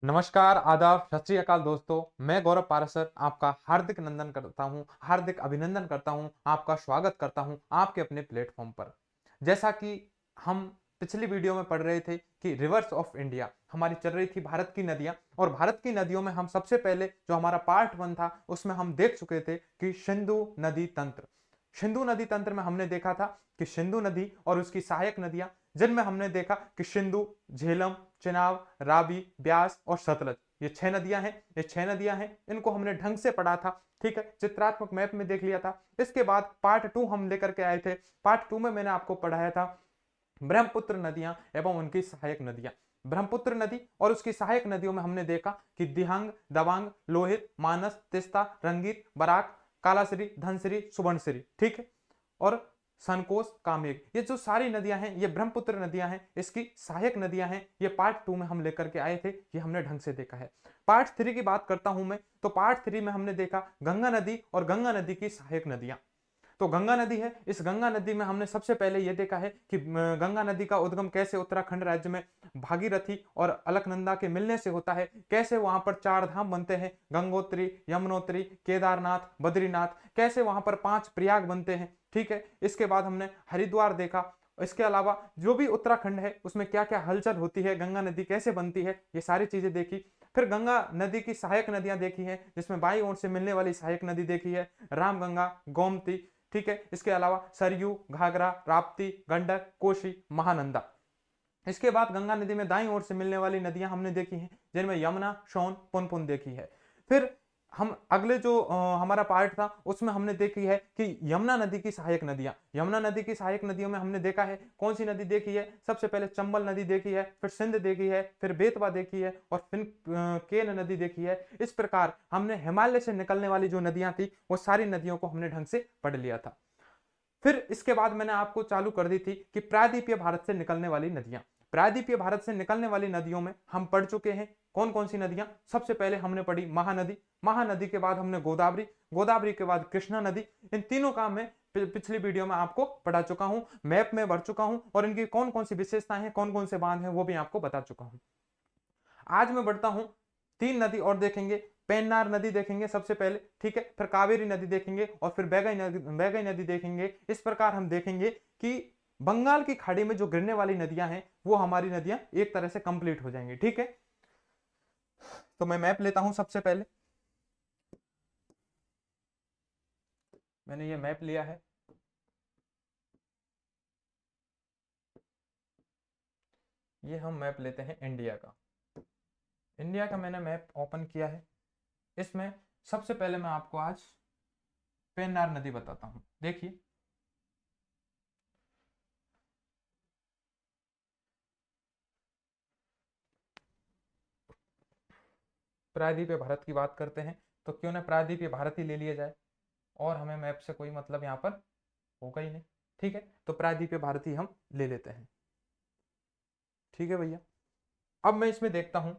नमस्कार, आदाब, सत श्री अकाल दोस्तों। मैं गौरव पारासर आपका हार्दिक अभिनंदन करता हूँ, आपका स्वागत करता हूँ आपके अपने प्लेटफ़ॉर्म पर। जैसा कि हम पिछली वीडियो में पढ़ रहे थे कि रिवर्स ऑफ इंडिया हमारी चल रही थी भारत की नदियाँ और भारत की नदियों में हम सबसे पहले जो हमारा पार्ट 1 था, उसमें हम देख चुके थे कि सिंधु नदी तंत्र। सिंधु नदी तंत्र में हमने देखा था कि सिंधु नदी और उसकी सहायक नदियाँ जिनमें हमने देखा कि सिंधु, झेलम, चेनाब, रावी, ब्यास और सतलज ये 6 नदियां हैं। ये 6 नदियां हैं, इनको हमने ढंग से पढ़ा था। ठीक है, चित्रात्मक मैप में देख लिया था। इसके बाद पार्ट 2 हम लेकर के आए थे। पार्ट 2 में मैंने आपको पढ़ाया था ब्रह्मपुत्र नदियां एवं उनकी सहायक नदियां। ब्रह्मपुत्र नदी और उसकी सहायक नदियों में हमने देखा कि दिहांग, दबांग, लोहित, मानस, तिस्ता, रंगीत, बराक, कालाश्री, धनश्री, सुवर्णश्री। ठीक है, और संकोच, कामेग, ये जो सारी नदियां हैं ये ब्रह्मपुत्र नदियां हैं। इसकी सहायक नदियां हैं। ये पार्ट 2 में हम लेकर के आए थे, ये हमने ढंग से देखा है। पार्ट 3 की बात करता हूं मैं, तो पार्ट 3 में हमने देखा गंगा नदी और गंगा नदी की सहायक नदियां। तो गंगा नदी है, इस गंगा नदी में हमने सबसे पहले यह देखा है कि गंगा नदी का उद्गम कैसे उत्तराखंड राज्य में भागीरथी और अलकनंदा के मिलने से होता है। कैसे वहां पर 4 धाम बनते हैं, गंगोत्री, यमुनोत्री, केदारनाथ, बद्रीनाथ, कैसे वहां पर 5 प्रयाग बनते हैं। ठीक है, इसके बाद हमने हरिद्वार देखा। इसके अलावा जो भी उत्तराखंड है उसमें क्या क्या हलचल होती है, गंगा नदी कैसे बनती है, ये सारी चीजें देखी। फिर गंगा नदी की सहायक नदियां देखी हैं, जिसमें बाई ओर से मिलने वाली सहायक नदी देखी है, रामगंगा, गोमती। ठीक है, इसके अलावा सरयू, घाघरा, राप्ती, गंडक, कोशी, महानंदा। इसके बाद गंगा नदी में दाईं ओर से मिलने वाली नदियां हमने देखी हैं, जिनमें यमुना, सोन, पुनपुन देखी है। फिर हम अगले जो हमारा पार्ट था उसमें हमने देखी है कि यमुना नदी की सहायक नदियां। यमुना नदी की सहायक नदियों में हमने देखा है कौन सी नदी देखी है। सबसे पहले चंबल नदी देखी है, फिर सिंध देखी है, फिर बेतवा देखी है और फिर केन नदी देखी है। इस प्रकार हमने हिमालय से निकलने वाली जो नदियां थी वो सारी नदियों को हमने ढंग से पढ़ लिया था। फिर इसके बाद मैंने आपको चालू कर दी थी कि प्रायद्वीपीय भारत से निकलने वाली नदियां। प्रायद्वीपीय भारत से निकलने वाली नदियों में हम पढ़ चुके हैं कौन कौन सी नदियां। सबसे पहले हमने पढ़ी महानदी। महानदी के बाद हमने गोदावरी। गोदावरी के बाद कृष्णा नदी। इन तीनों का मैं पिछली वीडियो में आपको पढ़ा चुका हूं, मैप में भर चुका हूं और इनकी कौन कौन सी विशेषताएं हैं, कौन कौन से बांध हैं, वो भी आपको बता चुका हूं। आज मैं बढ़ता हूं, 3 नदी और देखेंगे। पेन्नार नदी देखेंगे सबसे पहले। ठीक है, फिर कावेरी नदी देखेंगे और फिर बैगई नदी देखेंगे। इस प्रकार हम देखेंगे कि बंगाल की खाड़ी में जो गिरने वाली नदियां हैं वो हमारी नदियां एक तरह से कंप्लीट हो जाएंगी। ठीक है, तो मैं मैप लेता हूं। सबसे पहले मैंने ये मैप लिया है। ये हम मैप लेते हैं इंडिया का। इंडिया का मैंने मैप ओपन किया है। इसमें सबसे पहले मैं आपको आज पेन्नार नदी बताता हूं। देखिए, प्रायद्वीपीय भारत की बात करते हैं तो क्यों ना प्रायद्वीपीय भारत ही ले लिया जाए, और हमें मैप से कोई मतलब यहाँ पर होगा ही नहीं। ठीक है, तो प्रायद्वीपीय भारत ही हम ले लेते हैं। ठीक है भैया, अब मैं इसमें देखता हूं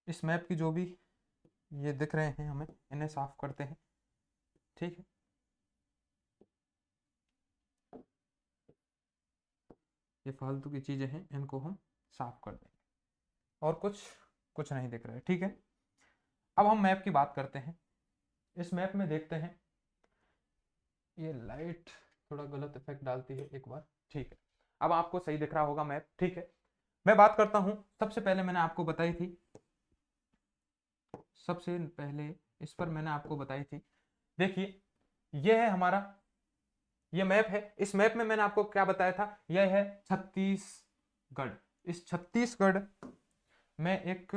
इस मैप की जो भी ये दिख रहे हैं हमें इन्हें साफ करते हैं। ठीक है, ये फालतू की चीजें हैं, इनको हम साफ कर देंगे। और कुछ कुछ नहीं दिख रहा है। ठीक है, अब हम मैप की बात करते हैं। इस मैप में देखते हैं, ये लाइट थोड़ा गलत इफेक्ट डालती है एक बार। ठीक है, अब आपको सही दिख रहा होगा मैप। ठीक है, मैं बात करता हूं। सबसे पहले मैंने आपको बताई थी, सबसे पहले इस पर मैंने आपको बताई थी। देखिए, यह है हमारा, ये मैप है। इस मैप में मैंने आपको क्या बताया था, यह है छत्तीसगढ़। इस छत्तीसगढ़ में एक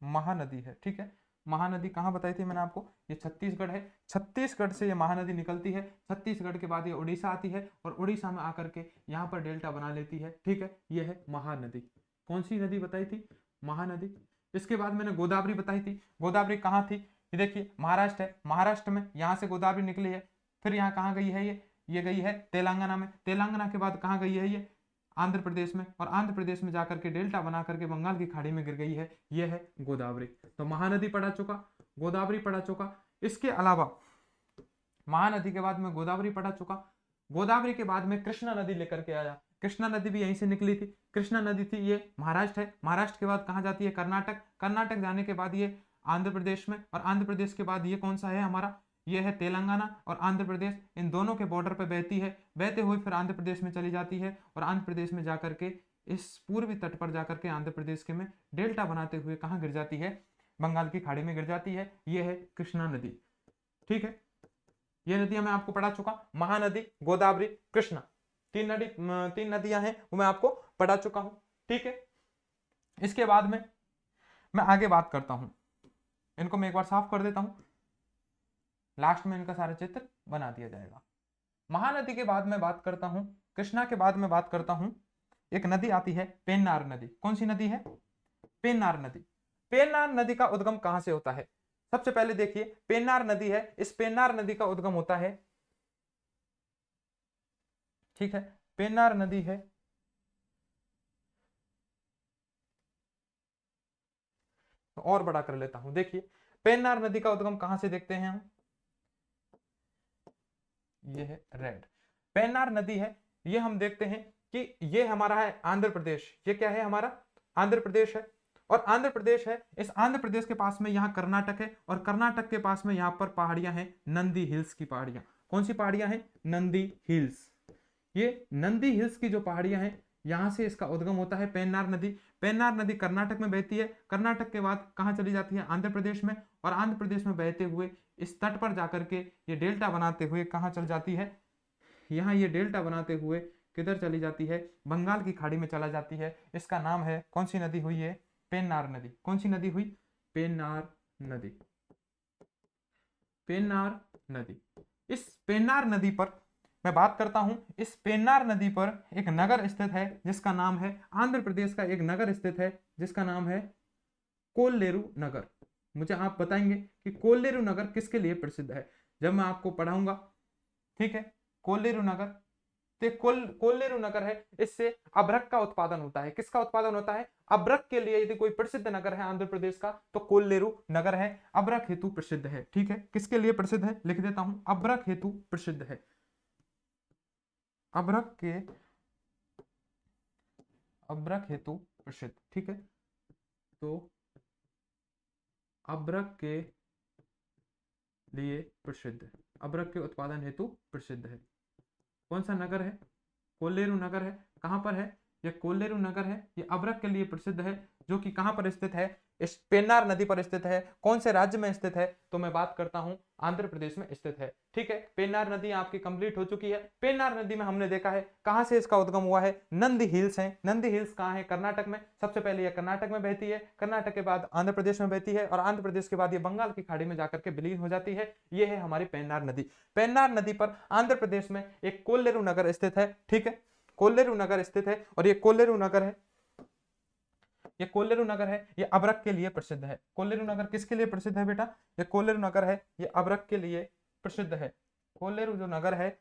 महानदी है। ठीक है, महानदी कहाँ बताई थी मैंने आपको, ये छत्तीसगढ़ है। छत्तीसगढ़ से ये महानदी निकलती है। छत्तीसगढ़ के बाद ये उड़ीसा आती है और उड़ीसा में आकर के यहाँ पर डेल्टा बना लेती है। ठीक है, ये है महानदी। कौन सी नदी बताई थी, महानदी। इसके बाद मैंने गोदावरी बताई थी। गोदावरी कहाँ थी, ये देखिए महाराष्ट्र है। महाराष्ट्र में यहाँ से गोदावरी निकली है। फिर यहाँ कहाँ गई है, ये गई है तेलंगाना में। तेलंगाना के बाद कहाँ गई है, ये आंध्र प्रदेश में। और आंध्र प्रदेश में जाकर के डेल्टा बना करके बंगाल की खाड़ी में गिर गई है। यह है गोदावरी। तो महानदी पढ़ा चुका, गोदावरी पढ़ा चुका। इसके अलावा महानदी के बाद में गोदावरी पढ़ा चुका। गोदावरी के बाद में कृष्णा नदी लेकर के आया। कृष्णा नदी भी यहीं से निकली थी, कृष्णा नदी थी, ये महाराष्ट्र है, महाराष्ट्र के बाद कहाँ जाती है, कर्नाटक, कर्नाटक जाने के बाद ये आंध्र प्रदेश में, और आंध्र प्रदेश के बाद ये कौन सा है हमारा, ये है तेलंगाना और आंध्र प्रदेश, इन दोनों के बॉर्डर पे बहती है, बहते हुए फिर आंध्र प्रदेश में चली जाती है, और आंध्र प्रदेश में जाकर के इस पूर्वी तट पर जाकर के आंध्र प्रदेश के में डेल्टा बनाते हुए कहाँ गिर जाती है, बंगाल की खाड़ी में गिर जाती है, ये है कृष्णा नदी। ठीक है, ये नदियां मैं आपको पढ़ा चुका, महानदी, गोदावरी, कृष्णा, तीन नदियां हैं वो मैं आपको पढ़ा चुका हूं। ठीक है, इसके बाद में मैं आगे बात करता हूं, इनको मैं एक बार साफ कर देता हूं, लास्ट में इनका सारा चित्र बना दिया जाएगा। महानदी के बाद में बात करता हूं, कृष्णा के बाद में बात करता हूं, एक नदी आती है पेन्नार नदी। कौन सी नदी है, पेन्नार नदी। पेन्नार नदी का उद्गम कहां से होता है, सबसे पहले देखिए पेन्नार नदी है, इस पेन्नार नदी का उद्गम होता है, ठीक है, पेन्नार नदी है, तो और बड़ा कर लेता हूं, देखिए पेन्नार नदी का उद्गम कहां से देखते हैं हम, ये है रेड, पेन्नार नदी है, ये हम देखते हैं कि ये हमारा है आंध्र प्रदेश, ये क्या है हमारा आंध्र प्रदेश है, और आंध्र प्रदेश है, इस आंध्र प्रदेश के पास में यहाँ कर्नाटक है, और कर्नाटक के पास में यहाँ पर पहाड़ियां हैं, नंदी हिल्स की पहाड़ियां। कौन सी पहाड़ियां हैं, नंदी हिल्स। ये नंदी हिल्स की जो पहाड़ियां हैं, यहां से इसका उद्गम होता है पेन्नार नदी। पेन्नार नदी कर्नाटक में बहती है, कर्नाटक के बाद कहाँ चली जाती है, आंध्र प्रदेश में, और आंध्र प्रदेश में बहते हुए इस तट पर जाकर के ये डेल्टा बनाते हुए कहाँ चल जाती है, यहाँ ये डेल्टा बनाते हुए किधर चली जाती है, बंगाल की खाड़ी में चला जाती है। इसका नाम है, कौन सी नदी हुई है, पेन्नार नदी। कौन सी नदी हुई, पेन्नार नदी, पेन्नार नदी। इस पेन्नार नदी पर मैं बात करता हूं, इस पेन्नार नदी पर एक नगर स्थित है जिसका नाम है, आंध्र प्रदेश का एक नगर स्थित है जिसका नाम है कोल्लेरू नगर। मुझे आप बताएंगे कि कोल्लेरू नगर किसके लिए प्रसिद्ध है, जब मैं आपको पढ़ाऊंगा, ठीक है। कोल्लेरू नगर, तो कोल्लेरू नगर है, इससे अभ्रक का उत्पादन होता है। किसका उत्पादन होता है, अभ्रक के लिए यदि कोई प्रसिद्ध नगर है आंध्र प्रदेश का तो कोल्लेरू नगर है, अभ्रक हेतु प्रसिद्ध है। ठीक है, किसके लिए प्रसिद्ध है, लिख देता हूं, अभ्रक हेतु प्रसिद्ध है, अभ्रक हेतु प्रसिद्ध। ठीक है, तो अभ्रक के लिए प्रसिद्ध है, अभ्रक के उत्पादन हेतु प्रसिद्ध है। कौन सा नगर है, कोल्लेरू नगर है। कहां पर है, ये कोल्लेरू नगर है, ये अभ्रक के लिए प्रसिद्ध है, जो कि कहां पर स्थित है, इस पेन्नार नदी पर स्थित है। कौन से राज्य में स्थित है, तो मैं बात करता हूं आंध्र प्रदेश में स्थित है। ठीक है, पेन्नार नदी आपकी कंप्लीट हो चुकी है। पेन्नार नदी में हमने देखा है कहां से इसका उद्गम हुआ है, नंदी हिल्स है। नंदी हिल्स कहां है, कर्नाटक में। सबसे पहले यह कर्नाटक में बहती है, कर्नाटक के बाद आंध्र प्रदेश में बहती है, और आंध्र प्रदेश के बाद ये बंगाल की खाड़ी में जाकर के विलीन हो जाती है। ये है हमारी पेन्नार नदी। पेन्नार नदी पर आंध्र प्रदेश में एक कोल्लेरू नगर स्थित है। ठीक है, कोल्लेरू नगर स्थित है, और ये कोल्लेरू नगर है, ये कोल्लेरू नगर है, ये अभ्रक के लिए प्रसिद्ध है। कोल्लेरू नगर किसके लिए प्रसिद्ध है बेटा, ये कोल्लेरू नगर है, ये अभ्रक के लिए प्रसिद्ध है। कोल्लेरू जो नगर है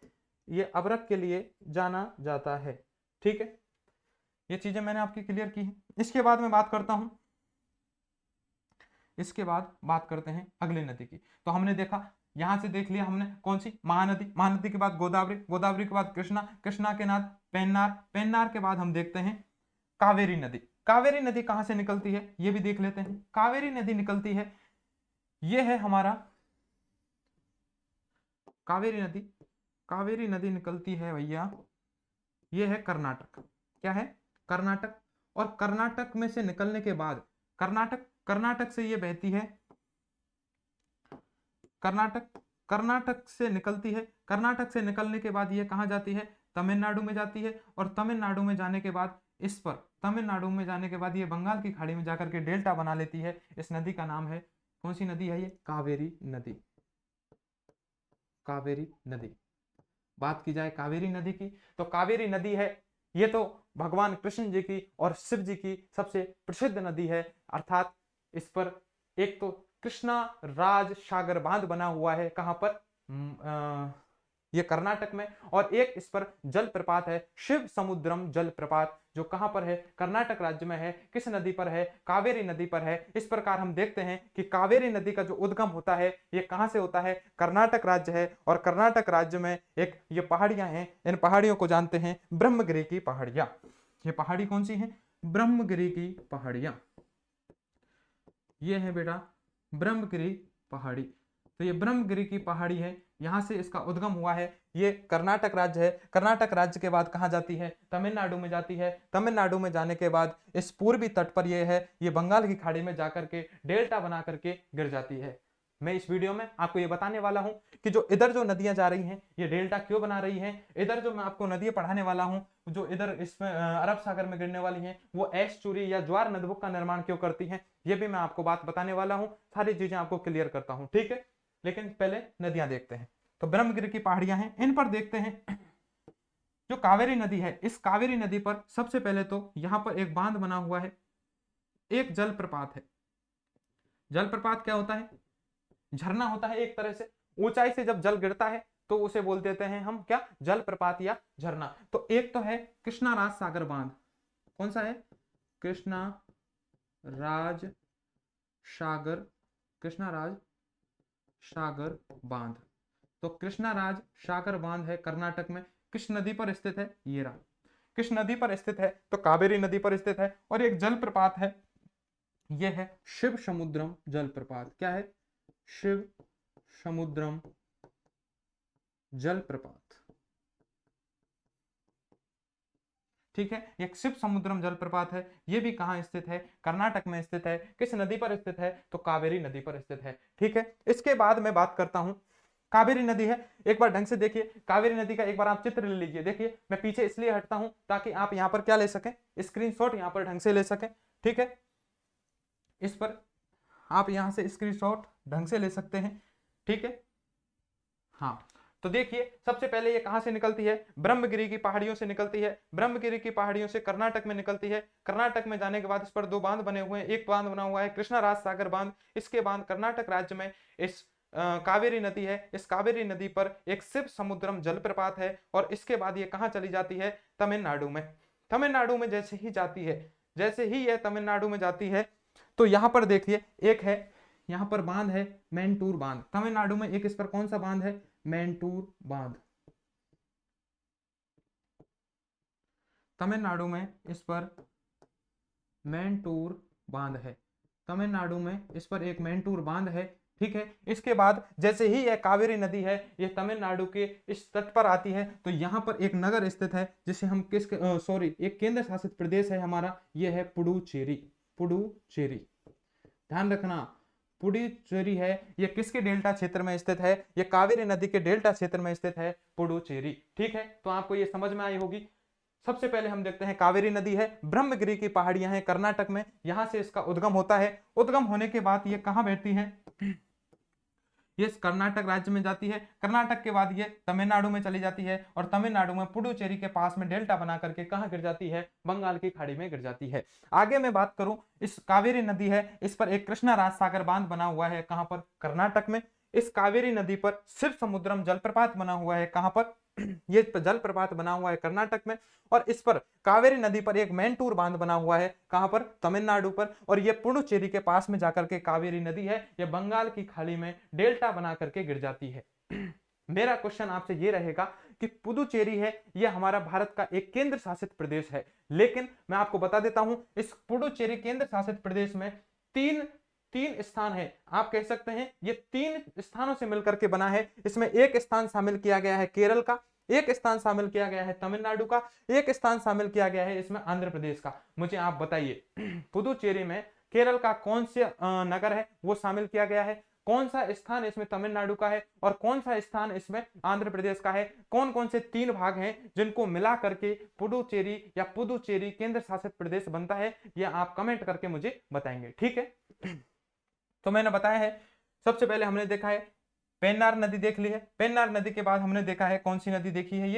ये अभ्रक के लिए जाना जाता है। ठीक है, ये चीजें मैंने आपकी क्लियर की है। इसके बाद मैं बात करता हूं, इसके बाद बात करते हैं अगली नदी की। तो हमने देखा, यहां से देख लिया हमने कौन सी, महानदी, महानदी के बाद गोदावरी, गोदावरी के बाद कृष्णा, कृष्णा के बाद पेन्नार, पेन्नार के बाद हम देखते हैं कावेरी नदी। कावेरी नदी कहां से निकलती है, ये भी देख लेते हैं। कावेरी नदी निकलती है, ये है हमारा कावेरी नदी, कावेरी नदी निकलती है भैया, ये है कर्नाटक। क्या है, कर्नाटक। और कर्नाटक में से निकलने के बाद कर्नाटक से ये बहती है, कर्नाटक से निकलती है। कर्नाटक से निकलने के बाद ये कहां जाती है, तमिलनाडु में जाती है, और तमिलनाडु में जाने के बाद इस पर, तमिलनाडु में जाने के बाद ये बंगाल की खाड़ी में जाकर के डेल्टा बना लेती है। इस नदी का नाम है, कौन सी नदी है ये, कावेरी नदी, कावेरी नदी। बात की जाए कावेरी नदी की, तो कावेरी नदी है, ये तो भगवान कृष्ण जी की और शिव जी की सबसे प्रसिद्ध नदी है। अर्थात इस पर एक तो कृष्णा राज सागर बांध बना हुआ है, कहां पर, ये कर्नाटक में, और एक इस पर जलप्रपात है शिव समुद्रम जलप्रपात, जो कहां पर है, कर्नाटक राज्य में है। किस नदी पर है, कावेरी नदी पर है। इस प्रकार हम देखते हैं कि कावेरी नदी का जो उद्गम होता है ये कहां से होता है, कर्नाटक राज्य है। और कर्नाटक राज्य में एक ये पहाड़ियां हैं, इन पहाड़ियों को जानते हैं ब्रह्मगिरी की पहाड़ियां। ये पहाड़ी कौन सी है, ब्रह्मगिरी की पहाड़ियां। ये है बेटा ब्रह्मगिरी पहाड़ी। तो ये ब्रह्मगिरी की पहाड़ी है, यहां से इसका उद्गम हुआ है। ये कर्नाटक राज्य है। कर्नाटक राज्य के बाद कहां जाती है, तमिलनाडु में जाती है। तमिलनाडु में जाने के बाद इस पूर्वी तट पर ये है, ये बंगाल की खाड़ी में जाकर के डेल्टा बना करके गिर जाती है। मैं इस वीडियो में आपको ये बताने वाला हूं कि जो इधर जो नदियां जा रही हैं ये डेल्टा क्यों बना रही हैं। इधर जो मैं आपको नदियां पढ़ाने वाला हूं जो इधर इसमें अरब सागर में गिरने वाली हैं, वो एस्चुरी या ज्वार नदबुक का निर्माण क्यों करती हैं, ये भी मैं आपको बात बताने वाला हूं। सारी चीजें आपको क्लियर करता हूं, ठीक है। लेकिन पहले नदियां देखते हैं। तो ब्रह्मगिरी की पहाड़ियां हैं, इन पर देखते हैं। जो कावेरी नदी है, इस कावेरी नदी पर सबसे पहले तो यहां पर एक बांध बना हुआ है, एक जलप्रपात है। जलप्रपात क्या होता है, झरना होता है एक तरह से। ऊंचाई से जब जल गिरता है तो उसे बोल देते हैं हम क्या, जलप्रपात या झरना। तो एक तो है कृष्णा राज सागर बांध। कौन सा है, कृष्णा राज सागर, कृष्णा राज सागर बांध। तो कृष्णा राज सागर बांध है कर्नाटक में। किस नदी पर स्थित है, ये रहा, किस नदी पर स्थित है, तो कावेरी नदी पर स्थित है। और एक जलप्रपात है, यह है शिव समुद्रम जलप्रपात। क्या है, शिव समुद्रम जलप्रपात, ठीक है। एक शिव समुद्रम जलप्रपात है। यह भी कहां स्थित है, कर्नाटक में स्थित है। किस नदी पर स्थित है, तो कावेरी नदी पर स्थित है, ठीक है। इसके बाद मैं बात करता हूं, कावेरी नदी है, एक बार ढंग से देखिए कावेरी नदी का, एक बार आप चित्र ले लीजिए। देखिए मैं पीछे इसलिए हटता हूं ताकि आप यहां पर क्या ले सकें, स्क्रीनशॉट यहां पर ढंग से ले सकें, ठीक है। इस पर आप यहां से स्क्रीनशॉट ढंग से ले सकते हैं, ठीक है। हाँ, तो देखिए सबसे पहले ये कहां से निकलती है, ब्रह्मगिरी की पहाड़ियों से निकलती है। ब्रह्मगिरी की पहाड़ियों से कर्नाटक में निकलती है। कर्नाटक में जाने के बाद इस पर दो बांध बने हुए हैं। एक बांध बना हुआ है कृष्णा राज सागर बांध। इसके बाद कर्नाटक राज्य में इस कावेरी नदी है। इस कावेरी नदी पर एक शिव समुद्रम जलप्रपात है। और इसके बाद ये कहां चली जाती है, तमिलनाडु में। तमिलनाडु में जैसे ही जाती है, जैसे ही यह तमिलनाडु में जाती है, तो यहां पर देखिए एक है, यहां पर बांध है मैंटूर बांध। तमिलनाडु में एक इस पर कौन सा बांध है, मैंटूर बांध। तमिलनाडु में इस पर मैंटूर बांध है। तमिलनाडु में इस पर एक मैंटूर बांध है, ठीक है। इसके बाद जैसे ही यह कावेरी नदी है यह तमिलनाडु के इस तट पर आती है, तो यहां पर एक नगर स्थित है जिसे हम एक केंद्र शासित प्रदेश है हमारा, यह है पुडुचेरी। पुडुचेरी, ध्यान रखना पुडुचेरी है, ये किसके डेल्टा क्षेत्र में स्थित है, ये कावेरी नदी के डेल्टा क्षेत्र में स्थित है पुडुचेरी, ठीक है। तो आपको ये समझ में आई होगी। सबसे पहले हम देखते हैं कावेरी नदी है, ब्रह्मगिरी की पहाड़ियां हैं कर्नाटक में, यहां से इसका उद्गम होता है। उद्गम होने के बाद ये कहां बैठती है, ये कर्नाटक राज्य में जाती है। कर्नाटक के बाद ये तमिलनाडु में चली जाती है। और तमिलनाडु में पुडुचेरी के पास में डेल्टा बना करके कहां गिर जाती है, बंगाल की खाड़ी में गिर जाती है। आगे मैं बात करूं, इस कावेरी नदी है, इस पर एक कृष्णा राज सागर बांध बना हुआ है, कहां पर, कर्नाटक में। इस कावेरी नदी पर शिव समुद्रम जलप्रपात बना हुआ है, कहां पर, ये जलप्रपात बना हुआ है कर्नाटक में। और इस पर कावेरी नदी पर एक मैंटूर बांध बना हुआ है, कहां पर, तमिलनाडु पर। और ये पुडुचेरी के पास में जाकर के कावेरी नदी है, ये बंगाल की खाड़ी में डेल्टा बना करके गिर जाती है। मेरा क्वेश्चन आपसे ये रहेगा कि पुडुचेरी है ये हमारा भारत का एक केंद्र शासित प्रदेश है, लेकिन मैं आपको बता देता हूं इस पुडुचेरी केंद्र शासित प्रदेश में तीन तीन स्थान है। आप कह सकते हैं ये तीन स्थानों से मिलकर के बना है। इसमें एक स्थान शामिल किया गया है केरल का, एक स्थान शामिल किया गया है तमिलनाडु का, एक स्थान शामिल किया गया है इसमें आंध्र प्रदेश का। मुझे आप बताइए पुडुचेरी में केरल का कौन से नगर है वो शामिल किया गया है, कौन सा स्थान इसमें तमिलनाडु का है, और कौन सा स्थान इसमें आंध्र प्रदेश का है। कौन कौन से तीन भाग हैं जिनको मिला करके पुडुचेरी या पुडुचेरी केंद्र शासित प्रदेश बनता है, यह आप कमेंट करके मुझे बताएंगे, ठीक है। तो मैंने बताया है, सबसे पहले हमने देखा है पेन्नार नदी देख ली है। पेन्नार नदी के बाद हमने देखा है कौन सी नदी देखी है,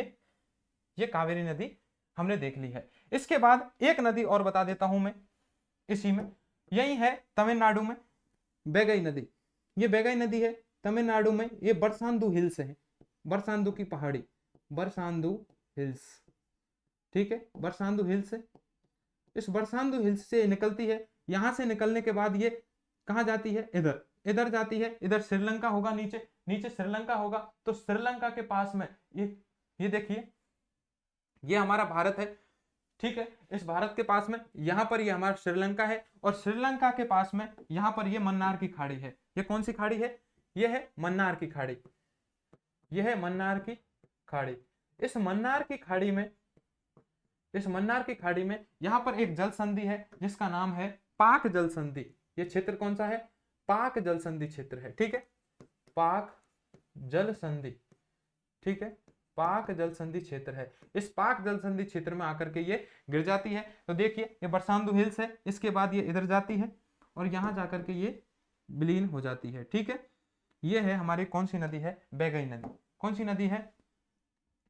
ये कावेरी नदी हमने देख ली है। इसके बाद एक नदी और बता देता हूं मैं इसी में, यही है तमिलनाडु में बैगई नदी। ये बैगई नदी है तमिलनाडु में, ये बरसांदू हिल्स है, बरसांदू की पहाड़ी, बरसांदू हिल्स, ठीक है, बरसांदू हिल्स है। इस बरसांदू हिल्स से निकलती है, यहां से निकलने के बाद ये कहाँ जाती है, इधर, इधर जाती है, इधर श्रीलंका होगा, नीचे नीचे श्रीलंका होगा। तो श्रीलंका के पास में ये देखिए, ये हमारा भारत है, ठीक है। इस भारत के पास में यहां पर ये हमारा श्रीलंका है, और श्रीलंका के पास में यहां पर ये मन्नार की खाड़ी है। ये कौन सी खाड़ी है, ये है मन्नार की खाड़ी, ये है मन्नार की खाड़ी। इस मन्नार की खाड़ी में, इस मन्नार की खाड़ी में यहां पर एक जल संधि है जिसका नाम है पाक जल संधि। ये क्षेत्र कौन सा है, पाक जल संधि क्षेत्र है, ठीक है, पाक जल संधि, ठीक है, पाक जल संधि क्षेत्र है। इस पाक जल संधि क्षेत्र में आकर के ये गिर जाती है। तो देखिए ये बरसांदू हिल्स है, इसके बाद ये इधर जाती है और यहां जाकर के ये विलीन हो जाती है, ठीक है। ये है हमारी कौन सी नदी है, बैगई नदी। कौन सी नदी है,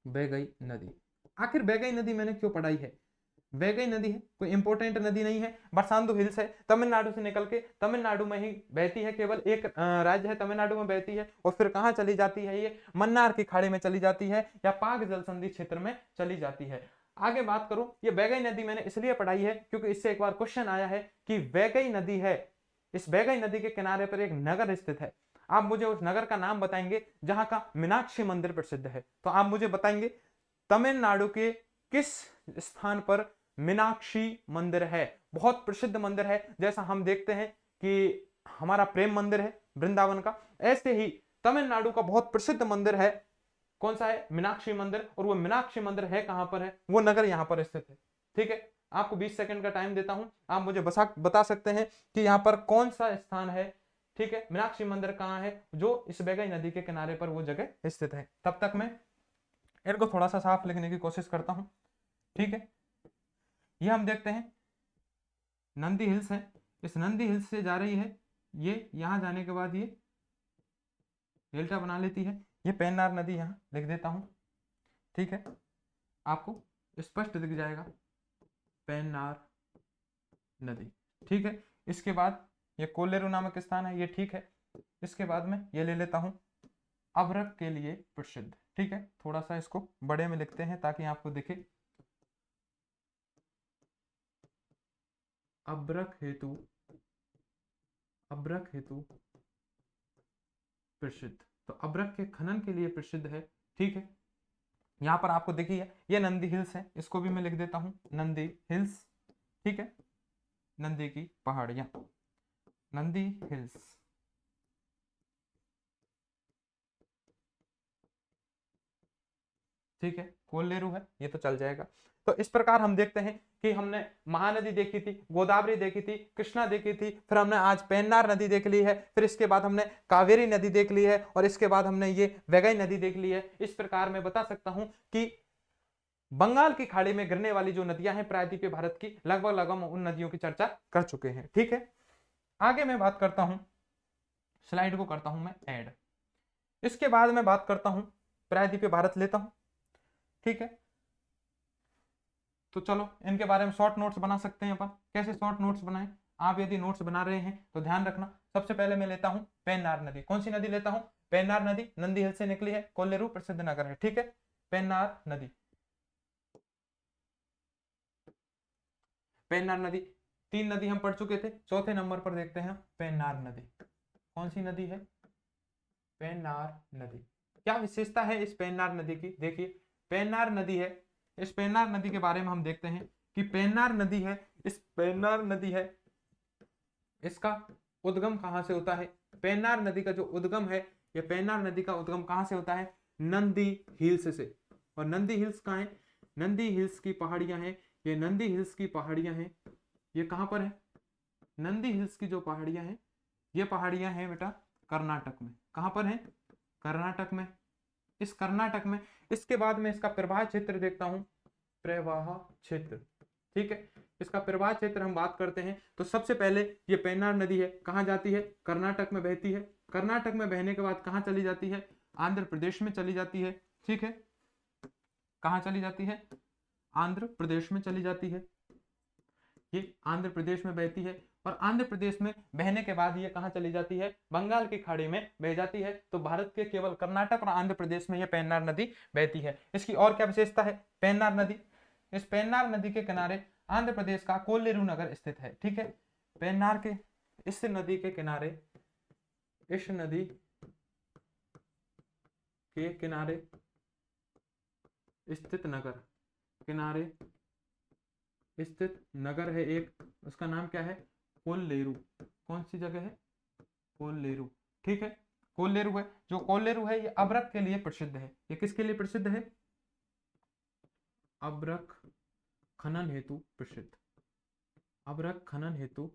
बैगई नदी। आखिर बैगई नदी मैंने क्यों पढ़ाई है, वैगई नदी है, कोई इंपोर्टेंट नदी नहीं है, बरसांदू हिल्स है, तमिलनाडु से निकल के तमिलनाडु में ही बहती है, केवल एक राज्य है तमिलनाडु में बहती है, और फिर कहां चली जाती है, ये मन्नार की खाड़ी में चली जाती है या पाक जल संधि क्षेत्र में चली जाती है। आगे बात करूं, ये वैगई नदी मैंने इसलिए पढ़ाई है क्योंकि इससे एक बार क्वेश्चन आया है कि वैगई नदी है, इस वैगई नदी के किनारे पर एक नगर स्थित है, आप मुझे उस नगर का नाम बताएंगे जहां का मीनाक्षी मंदिर प्रसिद्ध है। तो आप मुझे बताएंगे तमिलनाडु के किस स्थान पर मीनाक्षी मंदिर है, बहुत प्रसिद्ध मंदिर है। जैसा हम देखते हैं कि हमारा प्रेम मंदिर है वृंदावन का, ऐसे ही तमिलनाडु का बहुत प्रसिद्ध मंदिर है, कौन सा है, मीनाक्षी मंदिर। और वो मीनाक्षी मंदिर है कहां पर है, वो नगर यहां पर स्थित है, ठीक है। आपको 20 सेकंड का टाइम देता हूं, आप मुझे बता सकते हैं कि यहां पर कौन सा स्थान है, ठीक है, मीनाक्षी मंदिर कहां है, जो इस बैगई नदी के किनारे पर वो जगह स्थित है। तब तक मैं इनको थोड़ा सा साफ लिखने की कोशिश करता हूं, ठीक है। ये हम देखते हैं नंदी हिल्स है, इस नंदी हिल्स से जा रही है, ये यहां जाने के बाद ये डेल्टा बना लेती है। ये पेन्नार नदी यहां लिख देता हूं, ठीक है, आपको स्पष्ट दिख जाएगा, पेन्नार नदी, ठीक है। इसके बाद ये कोल्लेरू नामक स्थान है, ये ठीक है। इसके बाद में ये ले लेता हूं अभ्रक के लिए प्रसिद्ध, ठीक है, थोड़ा सा इसको बड़े में लिखते हैं ताकि आपको दिखे, अभ्रक हेतु, अभ्रक हेतु प्रसिद्ध, तो अभ्रक के खनन के लिए प्रसिद्ध है, ठीक है। यहां पर आपको देखिए ये नंदी हिल्स है, इसको भी मैं लिख देता हूं नंदी हिल्स, ठीक है, नंदी की पहाड़ियां, नंदी हिल्स, ठीक है, कोल्लेरू है, ये तो चल जाएगा। तो इस प्रकार हम देखते हैं कि हमने महानदी देखी थी, गोदावरी देखी थी, कृष्णा देखी थी, फिर हमने आज पेन्नार नदी देख ली है, फिर इसके बाद हमने कावेरी नदी देख ली है, और इसके बाद हमने ये वैगई नदी देख ली है। इस प्रकार मैं बता सकता हूं कि बंगाल की खाड़ी में गिरने वाली जो नदियां हैं प्रायद्वीपीय भारत की, लगभग लगभग उन नदियों की चर्चा कर चुके हैं, ठीक है। आगे मैं बात करता हूं, स्लाइड को करता हूं मैं ऐड, इसके बाद मैं बात करता हूं प्रायद्वीपीय भारत लेता हूं, ठीक है। तो चलो इनके बारे में शॉर्ट नोट्स बना सकते हैं अपन, कैसे शॉर्ट नोट्स बनाएं। आप यदि नोट्स बना रहे हैं तो ध्यान रखना, सबसे पहले मैं लेता हूं पेन्नार नदी। कौन सी नदी लेता हूं, पेन्नार नदी, नंदी हिल से निकली है, कोल्लेरू प्रसिद्ध नगर है, ठीक है, पेन्नार नदी, पेन्नार नदी। 3 नदी हम पढ़ चुके थे, चौथे नंबर पर देखते हैं पेन्नार नदी। कौन सी नदी है, पेन्नार नदी। क्या विशेषता है इस पेन्नार नदी की, देखिए पेन्नार नदी है, इस पेन्नार नदी के बारे में हम देखते हैं कि पेन्नार नदी है, इस पेन्नार नदी है, इसका उद्गम कहां से होता है, पेन्नार नदी का जो उद्गम है, ये पेन्नार नदी का उद्गम कहां से होता है, नंदी हिल्स से। और नंदी हिल्स कहां है, नंदी हिल्स की पहाड़ियां हैं, ये नंदी हिल्स की पहाड़ियां हैं, ये कहां पर है, नंदी हिल्स की जो पहाड़ियां हैं, ये पहाड़ियां हैं बेटा कर्नाटक में, कहां पर है, कर्नाटक में, इस कर्नाटक में। इसके बाद में इसका प्रवाह क्षेत्र देखता हूं, प्रवाह क्षेत्र, ठीक है, इसका प्रवाह क्षेत्र हम बात करते हैं तो सबसे पहले ये पेन्नार नदी है, कहां जाती है, कर्नाटक में बहती है, कर्नाटक में बहने के बाद कहां चली जाती है, आंध्र प्रदेश में चली जाती है, ठीक है, कहां चली जाती है, आंध्र प्रदेश में चली जाती है, ये आंध्र प्रदेश में बहती है। और आंध्र प्रदेश में बहने के बाद ये कहाँ चली जाती है, बंगाल की खाड़ी में बह जाती है। तो भारत के केवल कर्नाटक और आंध्र प्रदेश में ये पेन्नार नदी बहती है। इसकी और क्या विशेषता है पेन्नार नदी, इस पेन्नार नदी के किनारे आंध्र प्रदेश का कोल्लेरू नगर स्थित है। ठीक है, पेन्नार के इस नदी के किनारे, इस नदी के किनारे स्थित नगर, किनारे स्थित नगर है एक, उसका नाम क्या है, कोल्लेरू। कौन सी जगह है, कोल्लेरू। ठीक है, कोल्लेरू है। जो कोल्लेरू है ये अभ्रक के लिए प्रसिद्ध है। ये किसके लिए प्रसिद्ध है, अभ्रक खनन हेतु प्रसिद्ध, अभ्रक खनन हेतु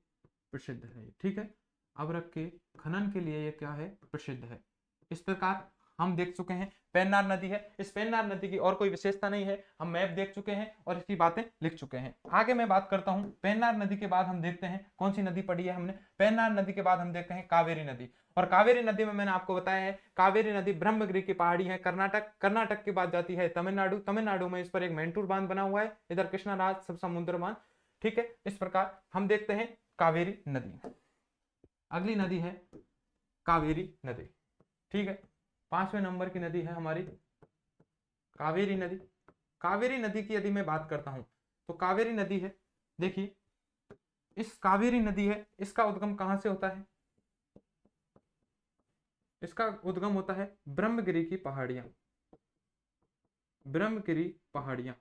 प्रसिद्ध है। ठीक है, अभ्रक के खनन के लिए ये क्या है, प्रसिद्ध है। इस प्रकार हम देख चुके हैं पेन्नार नदी है। इस पेन्नार नदी की और कोई विशेषता नहीं है, हम मैप देख चुके हैं और इसकी बातें लिख चुके हैं। आगे मैं बात करता हूं पेन्नार नदी के बाद हम देखते हैं कौन सी नदी पड़ी है हमने, पेन्नार नदी के बाद हम देखते हैं कावेरी नदी। और कावेरी नदी में मैंने आपको बताया है, कावेरी नदी ब्रह्मगिरी की पहाड़ी है, कर्नाटक के बाद जाती है तमिलनाडु, तमिलनाडु में इस पर एक मैंटूर बांध बना हुआ है, इधर कृष्णाराज सब समुद्र बांध। ठीक है, इस प्रकार हम देखते हैं कावेरी नदी। अगली नदी है कावेरी नदी। ठीक है, 5वें नंबर की नदी है हमारी कावेरी नदी। कावेरी नदी की यदि मैं बात करता हूं तो कावेरी नदी है, देखिए इस कावेरी नदी है, इसका उद्गम कहां से होता है, इसका उद्गम होता है ब्रह्मगिरी की पहाड़ियां, ब्रह्मगिरी पहाड़ियां।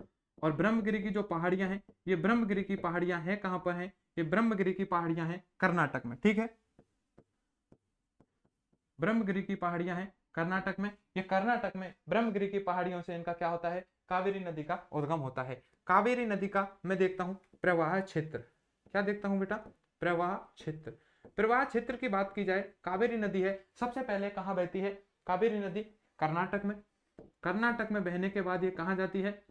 और ब्रह्मगिरी की जो पहाड़ियां हैं, ये ब्रह्मगिरी की पहाड़ियां हैं कहां पर हैं, ये ब्रह्मगिरी की पहाड़ियां हैं कर्नाटक में। ठीक है, ब्रह्मगिरी की पहाड़ियां हैं कर्नाटक में। ये कर्नाटक में ब्रह्मगिरी की पहाड़ियों से इनका क्या होता है, कावेरी नदी का उद्गम होता है। कावेरी नदी का मैं देखता हूं प्रवाह क्षेत्र, क्या देखता हूं बेटा, प्रवाह क्षेत्र। प्रवाह क्षेत्र की बात की जाए, कावेरी नदी है सबसे पहले कहां बहती है, कावेरी नदी कर्नाटक में, कर्नाटक में बहने के बाद ये कहां जाती है,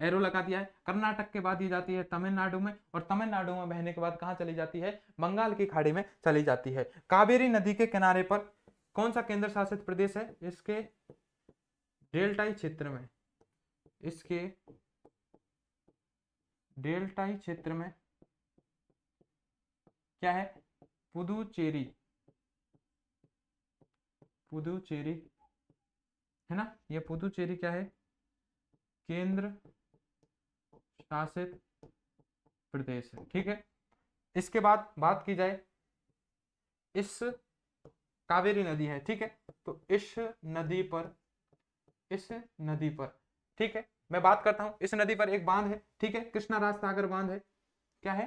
एरो लगा दिया है, कर्नाटक के बाद ये जाती है तमिलनाडु में, और तमिलनाडु में बहने के बाद कहां चली जाती है, बंगाल की खाड़ी में चली जाती है। कावेरी नदी के किनारे पर कौन सा केंद्र शासित प्रदेश है, इसके डेल्टाई क्षेत्र में, इसके डेल्टाई क्षेत्र में क्या है, पुदुचेरी, पुदुचेरी है ना, ये पुदुचेरी क्या है, केंद्र शासित प्रदेश है। ठीक है, इसके बाद बात की जाए, इस कावेरी नदी है, ठीक है, तो इस नदी पर, इस नदी पर, ठीक है, मैं बात करता हूं इस नदी पर एक बांध है। ठीक है, कृष्णाराज सागर बांध है, क्या है,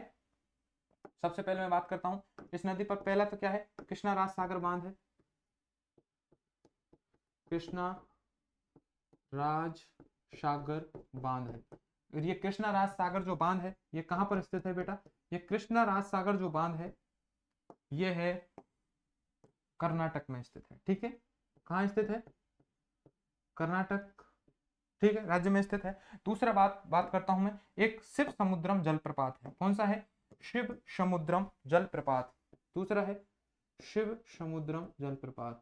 सबसे पहले मैं बात करता हूं इस नदी पर, पहला तो क्या है, कृष्णाराज सागर बांध है, कृष्णा राज सागर बांध है। और ये कृष्णा राज सागर जो बांध है ये कहां पर स्थित है बेटा, ये कृष्णा राज सागर जो बांध है ये है कर्नाटक में स्थित है। ठीक है, कहां स्थित है, कर्नाटक, ठीक है, राज्य में स्थित है। दूसरा बात करता हूं मैं, एक शिव समुद्रम जलप्रपात है, कौन सा है, शिव समुद्रम जलप्रपात। दूसरा है शिव समुद्रम जलप्रपात,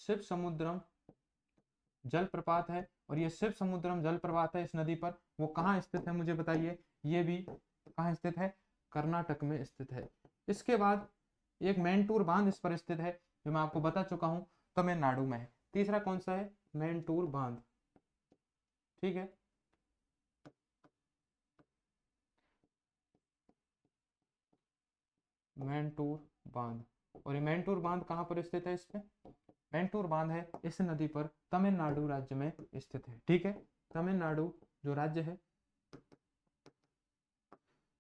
शिव समुद्रम जलप्रपात है। और ये शिव समुद्रम जलप्रपात है इस नदी पर, वो कहाँ स्थित है मुझे बताइए, ये भी कहाँ स्थित है, कर्नाटक में स्थित है। इसके बाद एक मैंटूर बांध इस पर स्थित है, जो मैं आपको बता चुका हूं तमिलनाडु में है। तीसरा कौन सा है, मैंटूर बांध। ठीक है, मैंटूर बांध। और ये मैंटूर बांध कहाँ पर स्थित है, इसमें मैंटूर बांध है इस नदी पर, तमिलनाडु राज्य में स्थित है। ठीक है, तमिलनाडु जो राज्य है,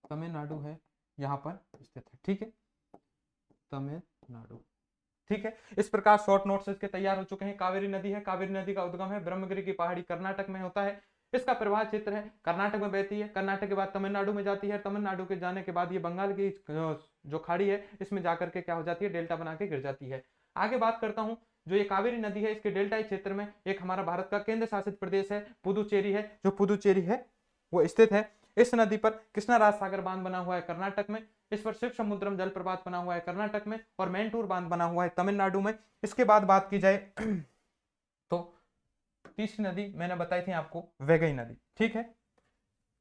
तमिलनाडु है यहाँ पर स्थित है। ठीक है, तमिलनाडु। ठीक है, इस प्रकार शॉर्ट नोट्स इसके तैयार हो चुके हैं। कावेरी नदी है, कावेरी नदी का उद्गम है ब्रह्मगिरी की पहाड़ी कर्नाटक में होता है, इसका प्रवाह क्षेत्र है, कर्नाटक में बहती है, कर्नाटक के बाद तमिलनाडु में जाती है, तमिलनाडु के जाने के बाद ये बंगाल की जो खाड़ी है इसमें जाकर के क्या हो जाती है, डेल्टा बना के गिर जाती है। आगे बात करता हूं, जो ये कावेरी नदी है इसके डेल्टाई क्षेत्र में एक हमारा भारत का केंद्र शासित प्रदेश है पुदुचेरी है, जो पुदुचेरी है वो स्थित है। इस नदी पर कृष्णा राज सागर बांध बना हुआ है कर्नाटक में, इस पर शिव समुद्रम जलप्रपात बना हुआ है कर्नाटक में, और मैंटूर बांध बना हुआ है तमिलनाडु में। इसके बाद बात की जाए तो तीसरी नदी मैंने बताई थी आपको, वैगई नदी। ठीक है,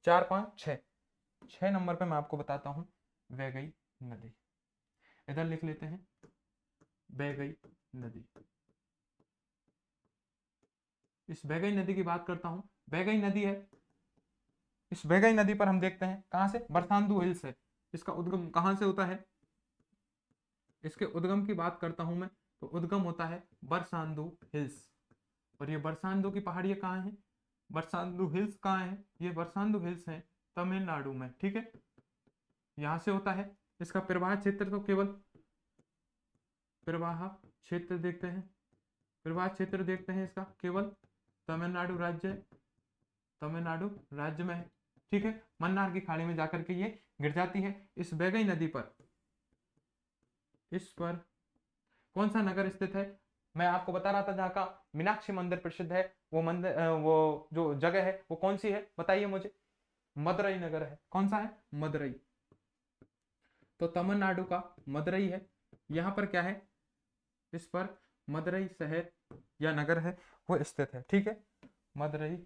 4 5 6, 6 नंबर पे मैं आपको बताता हूँ वैगई नदी। इधर लिख लेते हैं वैगई नदी। इस वैगई नदी की बात करता हूँ, वैगई नदी है। इस वैगई नदी पर हम देखते हैं कहाँ से, बरसांदू हिल से। इसका उद्गम कहाँ से होता है, इसके उद्गम की बात करता हूं मैं, तो उद्गम होता है बरसांदू हिल्स। और ये बरसांदू की पहाड़ियां कहाँ हैं, बरसांदू हिल्स कहाँ है, ये बरसांदू हिल्स हैं तमिलनाडु में, ठीक है, यहां से होता है। इसका प्रवाह क्षेत्र तो केवल, प्रवाह क्षेत्र देखते हैं, प्रवाह क्षेत्र देखते हैं इसका केवल तमिलनाडु राज्य, तमिलनाडु राज्य में है, ठीक है। मन्नार की खाड़ी में जाकर के ये गिर जाती है। इस वैगई नदी पर, इस पर कौन सा नगर स्थित है, मैं आपको बता रहा था जहाँ का मीनाक्षी मंदिर प्रसिद्ध है, वो मंदिर वो जो जगह है वो कौन सी है बताइए मुझे, मदुरई नगर है। कौन सा है, मदुरई। तो तमिलनाडु का मदुरई है। यहाँ पर क्या है, इस पर मदुरई शहर या नगर है वो स्थित है, ठीक है, मदुरई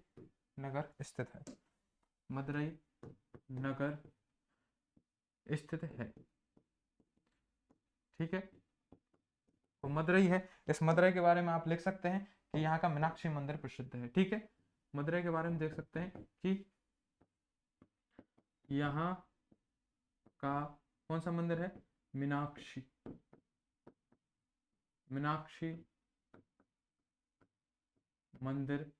नगर स्थित है, मदुरई नगर स्थित है, ठीक है। तो मदुरई है। इस मदुरई के बारे में आप लिख सकते हैं कि यहाँ का मीनाक्षी मंदिर प्रसिद्ध है, ठीक है। मदुरई के बारे में देख सकते हैं कि यहाँ का कौन सा मंदिर है, मीनाक्षी, मीनाक्षी मंदिर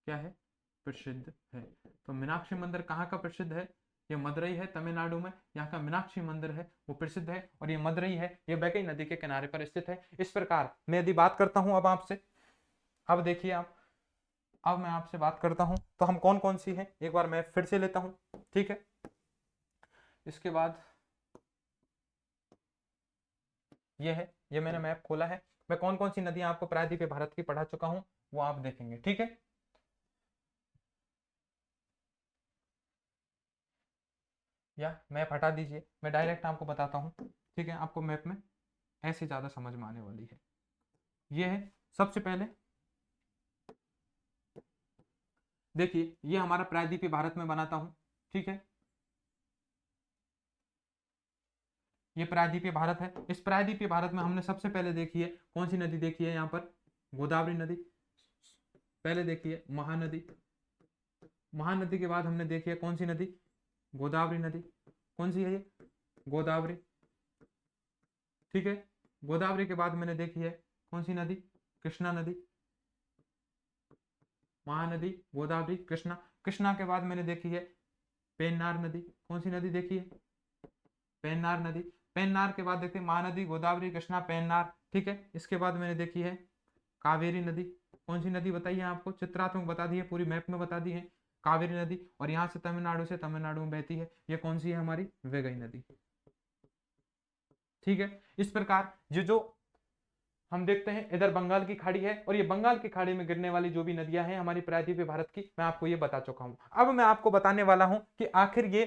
क्या है, प्रसिद्ध है। तो मीनाक्षी मंदिर कहाँ का प्रसिद्ध है, ये मदुरई है तमिलनाडु में, यहाँ का मीनाक्षी मंदिर है वो प्रसिद्ध है, और ये मदुरई है, ये वैगई नदी के किनारे पर स्थित है। इस प्रकार मैं यदि बात करता हूं अब आपसे, अब देखिए आप, अब मैं आपसे बात करता हूं तो हम कौन कौन सी है एक बार मैं फिर से लेता हूं, ठीक है। इसके बाद ये है, ये मैंने मैप खोला है, मैं कौन कौन सी नदियां आपको प्रायद्वीपीय भारत की पढ़ा चुका हूं वो आप देखेंगे, ठीक है। या मैप हटा दीजिए, मैं डायरेक्ट आपको बताता हूँ, ठीक है, आपको मैप में ऐसे ज़्यादा समझ में आने वाली है। ये है सबसे पहले, देखिए ये हमारा प्रायद्वीपीय भारत में बनाता हूँ, ठीक है, ये प्रायद्वीपीय भारत है। इस प्रायद्वीपीय भारत में हमने सबसे पहले देखी है कौन सी नदी देखी है, यहाँ पर गोदावरी नदी पहले देखी है, महानदी, महानदी के बाद हमने देखी है कौन सी नदी, गोदावरी नदी। कौन सी है ये, गोदावरी, ठीक है। गोदावरी के बाद मैंने देखी है कौन सी नदी, कृष्णा नदी, महानदी, गोदावरी, कृष्णा। कृष्णा के बाद मैंने देखी है पेन्नार नदी। कौन सी नदी देखी है, पेन्नार नदी। पेन्नार के बाद देखते हैं महानदी, गोदावरी, कृष्णा, पेन्नार, ठीक है। इसके बाद मैंने देखी है कावेरी नदी। कौन सी नदी बताइए, आपको चित्रात्मक बता दी है, पूरी मैप में बता दी है, कावेरी नदी। और यहाँ से तमिलनाडु में बहती है, ये कौन सी है हमारी, वैगई नदी, ठीक है। इस प्रकार ये जो हम देखते हैं इधर बंगाल की खाड़ी है, और ये बंगाल की खाड़ी में गिरने वाली जो भी नदियां हैं हमारी प्रायद्वीपीय भारत की, मैं आपको ये बता चुका हूं। अब मैं आपको बताने वाला हूं कि आखिर ये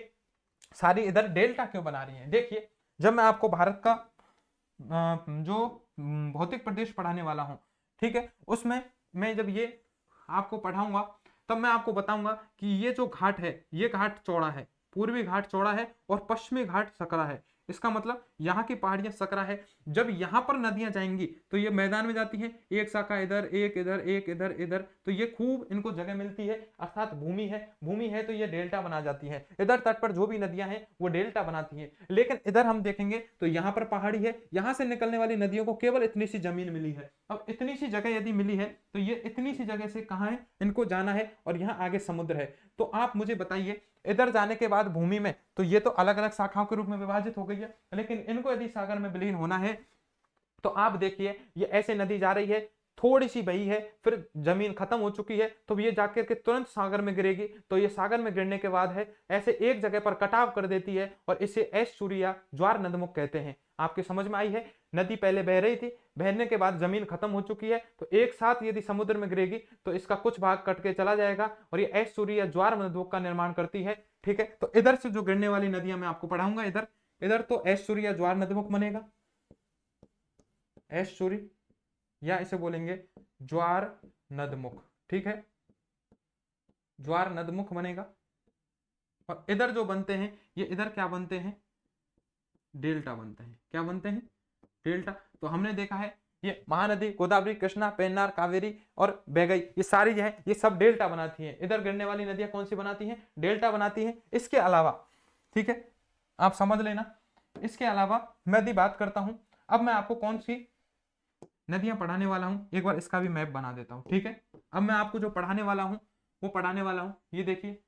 सारी इधर डेल्टा क्यों बना रही है। देखिए जब मैं आपको भारत का जो भौतिक प्रदेश पढ़ाने वाला हूं, ठीक है, उसमें मैं जब ये आपको पढ़ाऊंगा तब मैं आपको बताऊंगा कि ये जो घाट है, ये घाट चौड़ा है, पूर्वी घाट चौड़ा है और पश्चिमी घाट सकरा है। इसका मतलब यहाँ की पहाड़ियां सकरा है। जब यहाँ पर नदियां जाएंगी तो ये मैदान में जाती हैं, एक शाखा इधर, एक इधर, एक इधर, इधर, तो ये खूब इनको जगह मिलती है, अर्थात भूमि है, भूमि है तो ये डेल्टा बना जाती है। इधर तट पर जो भी नदियां हैं वो डेल्टा बनाती हैं। लेकिन इधर हम देखेंगे तो यहाँ पर पहाड़ी है, यहाँ से निकलने वाली नदियों को केवल इतनी सी जमीन मिली है। अब इतनी सी जगह यदि मिली है तो ये इतनी सी जगह से कहाँ है, इनको जाना है, और यहाँ आगे समुद्र है। तो आप मुझे बताइए, इधर जाने के बाद भूमि में तो ये तो अलग अलग शाखाओं के रूप में विभाजित हो गई है, लेकिन इनको यदि सागर में विलीन होना है तो आप देखिए ये ऐसे नदी जा रही है, थोड़ी सी बही है, फिर जमीन खत्म हो चुकी है, तो ये जाकर के तुरंत सागर में गिरेगी। तो ये सागर में गिरने के बाद है ऐसे एक जगह पर कटाव कर देती है, और इसे ऐश्वर्या ज्वार नदमुख कहते हैं। आपके समझ में आई है, नदी पहले बह रही थी, बहने के बाद जमीन खत्म हो चुकी है, तो एक साथ यदि समुद्र में गिरेगी तो इसका कुछ भाग कट के चला जाएगा, और ये ऐश्वर्या ज्वार नदमुख का निर्माण करती है, ठीक है। तो इधर से जो गिरने वाली नदियां मैं आपको पढ़ाऊंगा, इधर इधर तो ऐश्वर्या ज्वार नदमुख बनेगा, ऐश्वर्य, या इसे बोलेंगे ज्वार नदमुख, ठीक है, ज्वार नदमुख बनेगा, और इधर जो बनते हैं ये इधर क्या बनते हैं, डेल्टा बनते हैं। क्या बनते हैं, डेल्टा। तो हमने देखा है ये महानदी गोदावरी कृष्णा पेन्नार कावेरी और बैगई, ये सारी जो है ये सब डेल्टा बनाती हैं। इधर गिरने वाली नदियां कौन सी बनाती हैं, डेल्टा बनाती हैं। इसके अलावा, ठीक है, आप समझ लेना, इसके अलावा मैं यदि बात करता हूं, अब मैं आपको कौन सी नदियां पढ़ाने वाला हूं, एक बार इसका भी मैप बना देता हूं, ठीक है। अब मैं आपको जो पढ़ाने वाला हूं वो पढ़ाने वाला हूं, ये देखिए,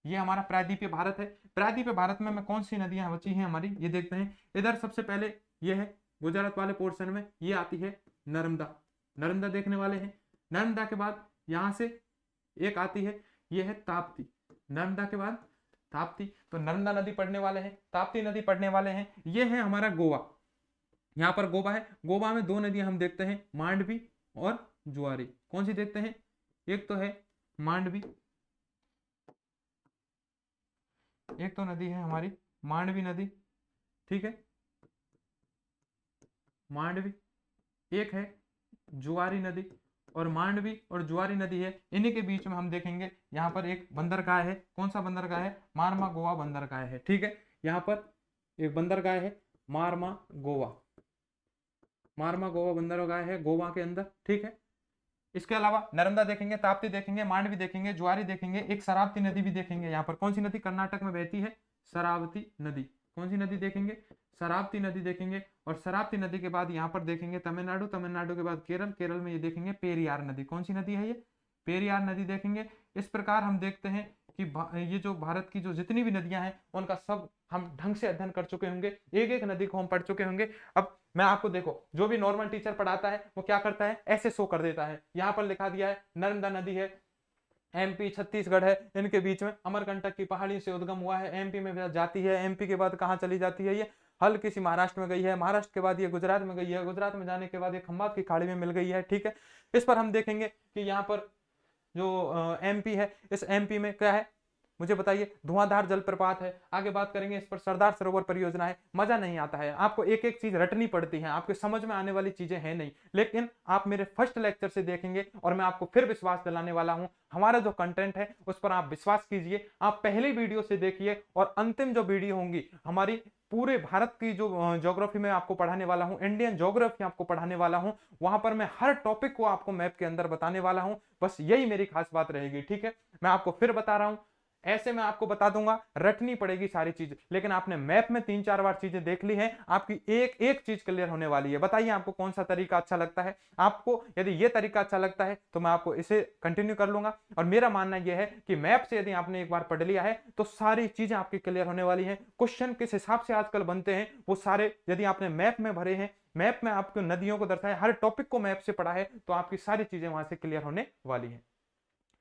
ये हमारा प्रायद्वीपीय भारत है। प्रायद्वीपीय भारत में कौन सी नदियां बची हैं हमारी, ये देखते हैं। इधर सबसे पहले ये है गुजरात वाले पोर्शन में, ये आती है नर्मदा, नर्मदा देखने वाले हैं। नर्मदा के बाद यहां से एक आती है, ये है ताप्ती, नर्मदा के बाद ताप्ती। तो नर्मदा नदी पढ़ने वाले हैं, ताप्ती नदी पढ़ने वाले हैं। ये है हमारा गोवा, यहाँ पर गोवा है। गोवा में दो नदियां हम देखते हैं, मांडवी और जुआरी। कौन सी देखते हैं, एक तो है मांडवी, एक तो नदी है हमारी मांडवी नदी, ठीक है, मांडवी। एक है जुआरी नदी, और मांडवी और जुआरी नदी है, इन्हीं के बीच में हम देखेंगे यहाँ पर एक बंदरगाह है। कौन सा बंदरगाह है, मारमा गोवा बंदरगाह है, ठीक है। यहाँ पर एक बंदरगाह है मारमा गोवा, मारमा गोवा बंदरगाह है गोवा के अंदर, ठीक है। इसके अलावा नर्मदा देखेंगे, ताप्ती देखेंगे, मांडवी देखेंगे, ज्वारी देखेंगे, एक शरावती नदी भी देखेंगे। यहाँ पर कौन सी नदी कर्नाटक में बहती है, शरावती नदी। कौन सी नदी देखेंगे, शरावती नदी देखेंगे। और शरावती नदी के बाद यहाँ पर देखेंगे तमिलनाडु, तमिलनाडु के बाद केरल, केरल में ये देखेंगे पेरियार नदी। कौन सी नदी है ये, पेरियार नदी देखेंगे। इस प्रकार हम देखते हैं कि ये जो भारत की जो जितनी भी नदियां हैं उनका सब हम ढंग से अध्ययन कर चुके होंगे, एक एक नदी को हम पढ़ चुके होंगे। अब मैं आपको देखो, जो भी नॉर्मल टीचर पढ़ाता है वो क्या करता है, ऐसे शो कर देता है। यहाँ पर लिखा दिया है नर्मदा नदी है, एमपी छत्तीसगढ़ है, इनके बीच में अमरकंटक की पहाड़ी से उद्गम हुआ है, एमपी में जाती है, एमपी के बाद कहाँ चली जाती है ये, हल्की सी महाराष्ट्र में गई है, महाराष्ट्र के बाद ये गुजरात में गई है, गुजरात में जाने के बाद ये खंबात की खाड़ी में मिल गई है, ठीक है। इस पर हम देखेंगे कि यहाँ पर जो एमपी है, इस एमपी में क्या है, मुझे बताइए, धुआंधार जलप्रपात है। आगे बात करेंगे इस पर, सरदार सरोवर परियोजना है। मजा नहीं आता है, आपको एक एक चीज रटनी पड़ती है, आपके समझ में आने वाली चीजें हैं नहीं। लेकिन आप मेरे फर्स्ट लेक्चर से देखेंगे और मैं आपको फिर विश्वास दिलाने वाला हूं, हमारा जो कंटेंट है उस पर आप विश्वास कीजिए। आप पहली वीडियो से देखिए और अंतिम जो वीडियो होंगी हमारी पूरे भारत की जो ज्योग्राफी में आपको पढ़ाने वाला हूं, इंडियन ज्योग्राफी आपको पढ़ाने वाला हूं, वहां पर मैं हर टॉपिक को आपको मैप के अंदर बताने वाला हूं। बस यही मेरी खास बात रहेगी, ठीक है। मैं आपको फिर बता रहा हूं, ऐसे मैं आपको बता दूंगा, रटनी पड़ेगी सारी चीज, लेकिन आपने मैप में 3-4 बार चीजें देख ली हैं, आपकी एक एक चीज क्लियर होने वाली है। बताइए आपको कौन सा तरीका अच्छा लगता है। आपको यदि ये तरीका अच्छा लगता है तो मैं आपको इसे कंटिन्यू कर लूंगा। और मेरा मानना यह है कि मैप से यदि आपने एक बार पढ़ लिया है तो सारी चीजें आपकी क्लियर होने वाली हैं। क्वेश्चन किस हिसाब से आजकल बनते हैं वो सारे यदि आपने मैप में भरे हैं, मैप में आपको नदियों को दर्शाया, हर टॉपिक को मैप से पढ़ा है, तो आपकी सारी चीजें वहां से क्लियर होने वाली है,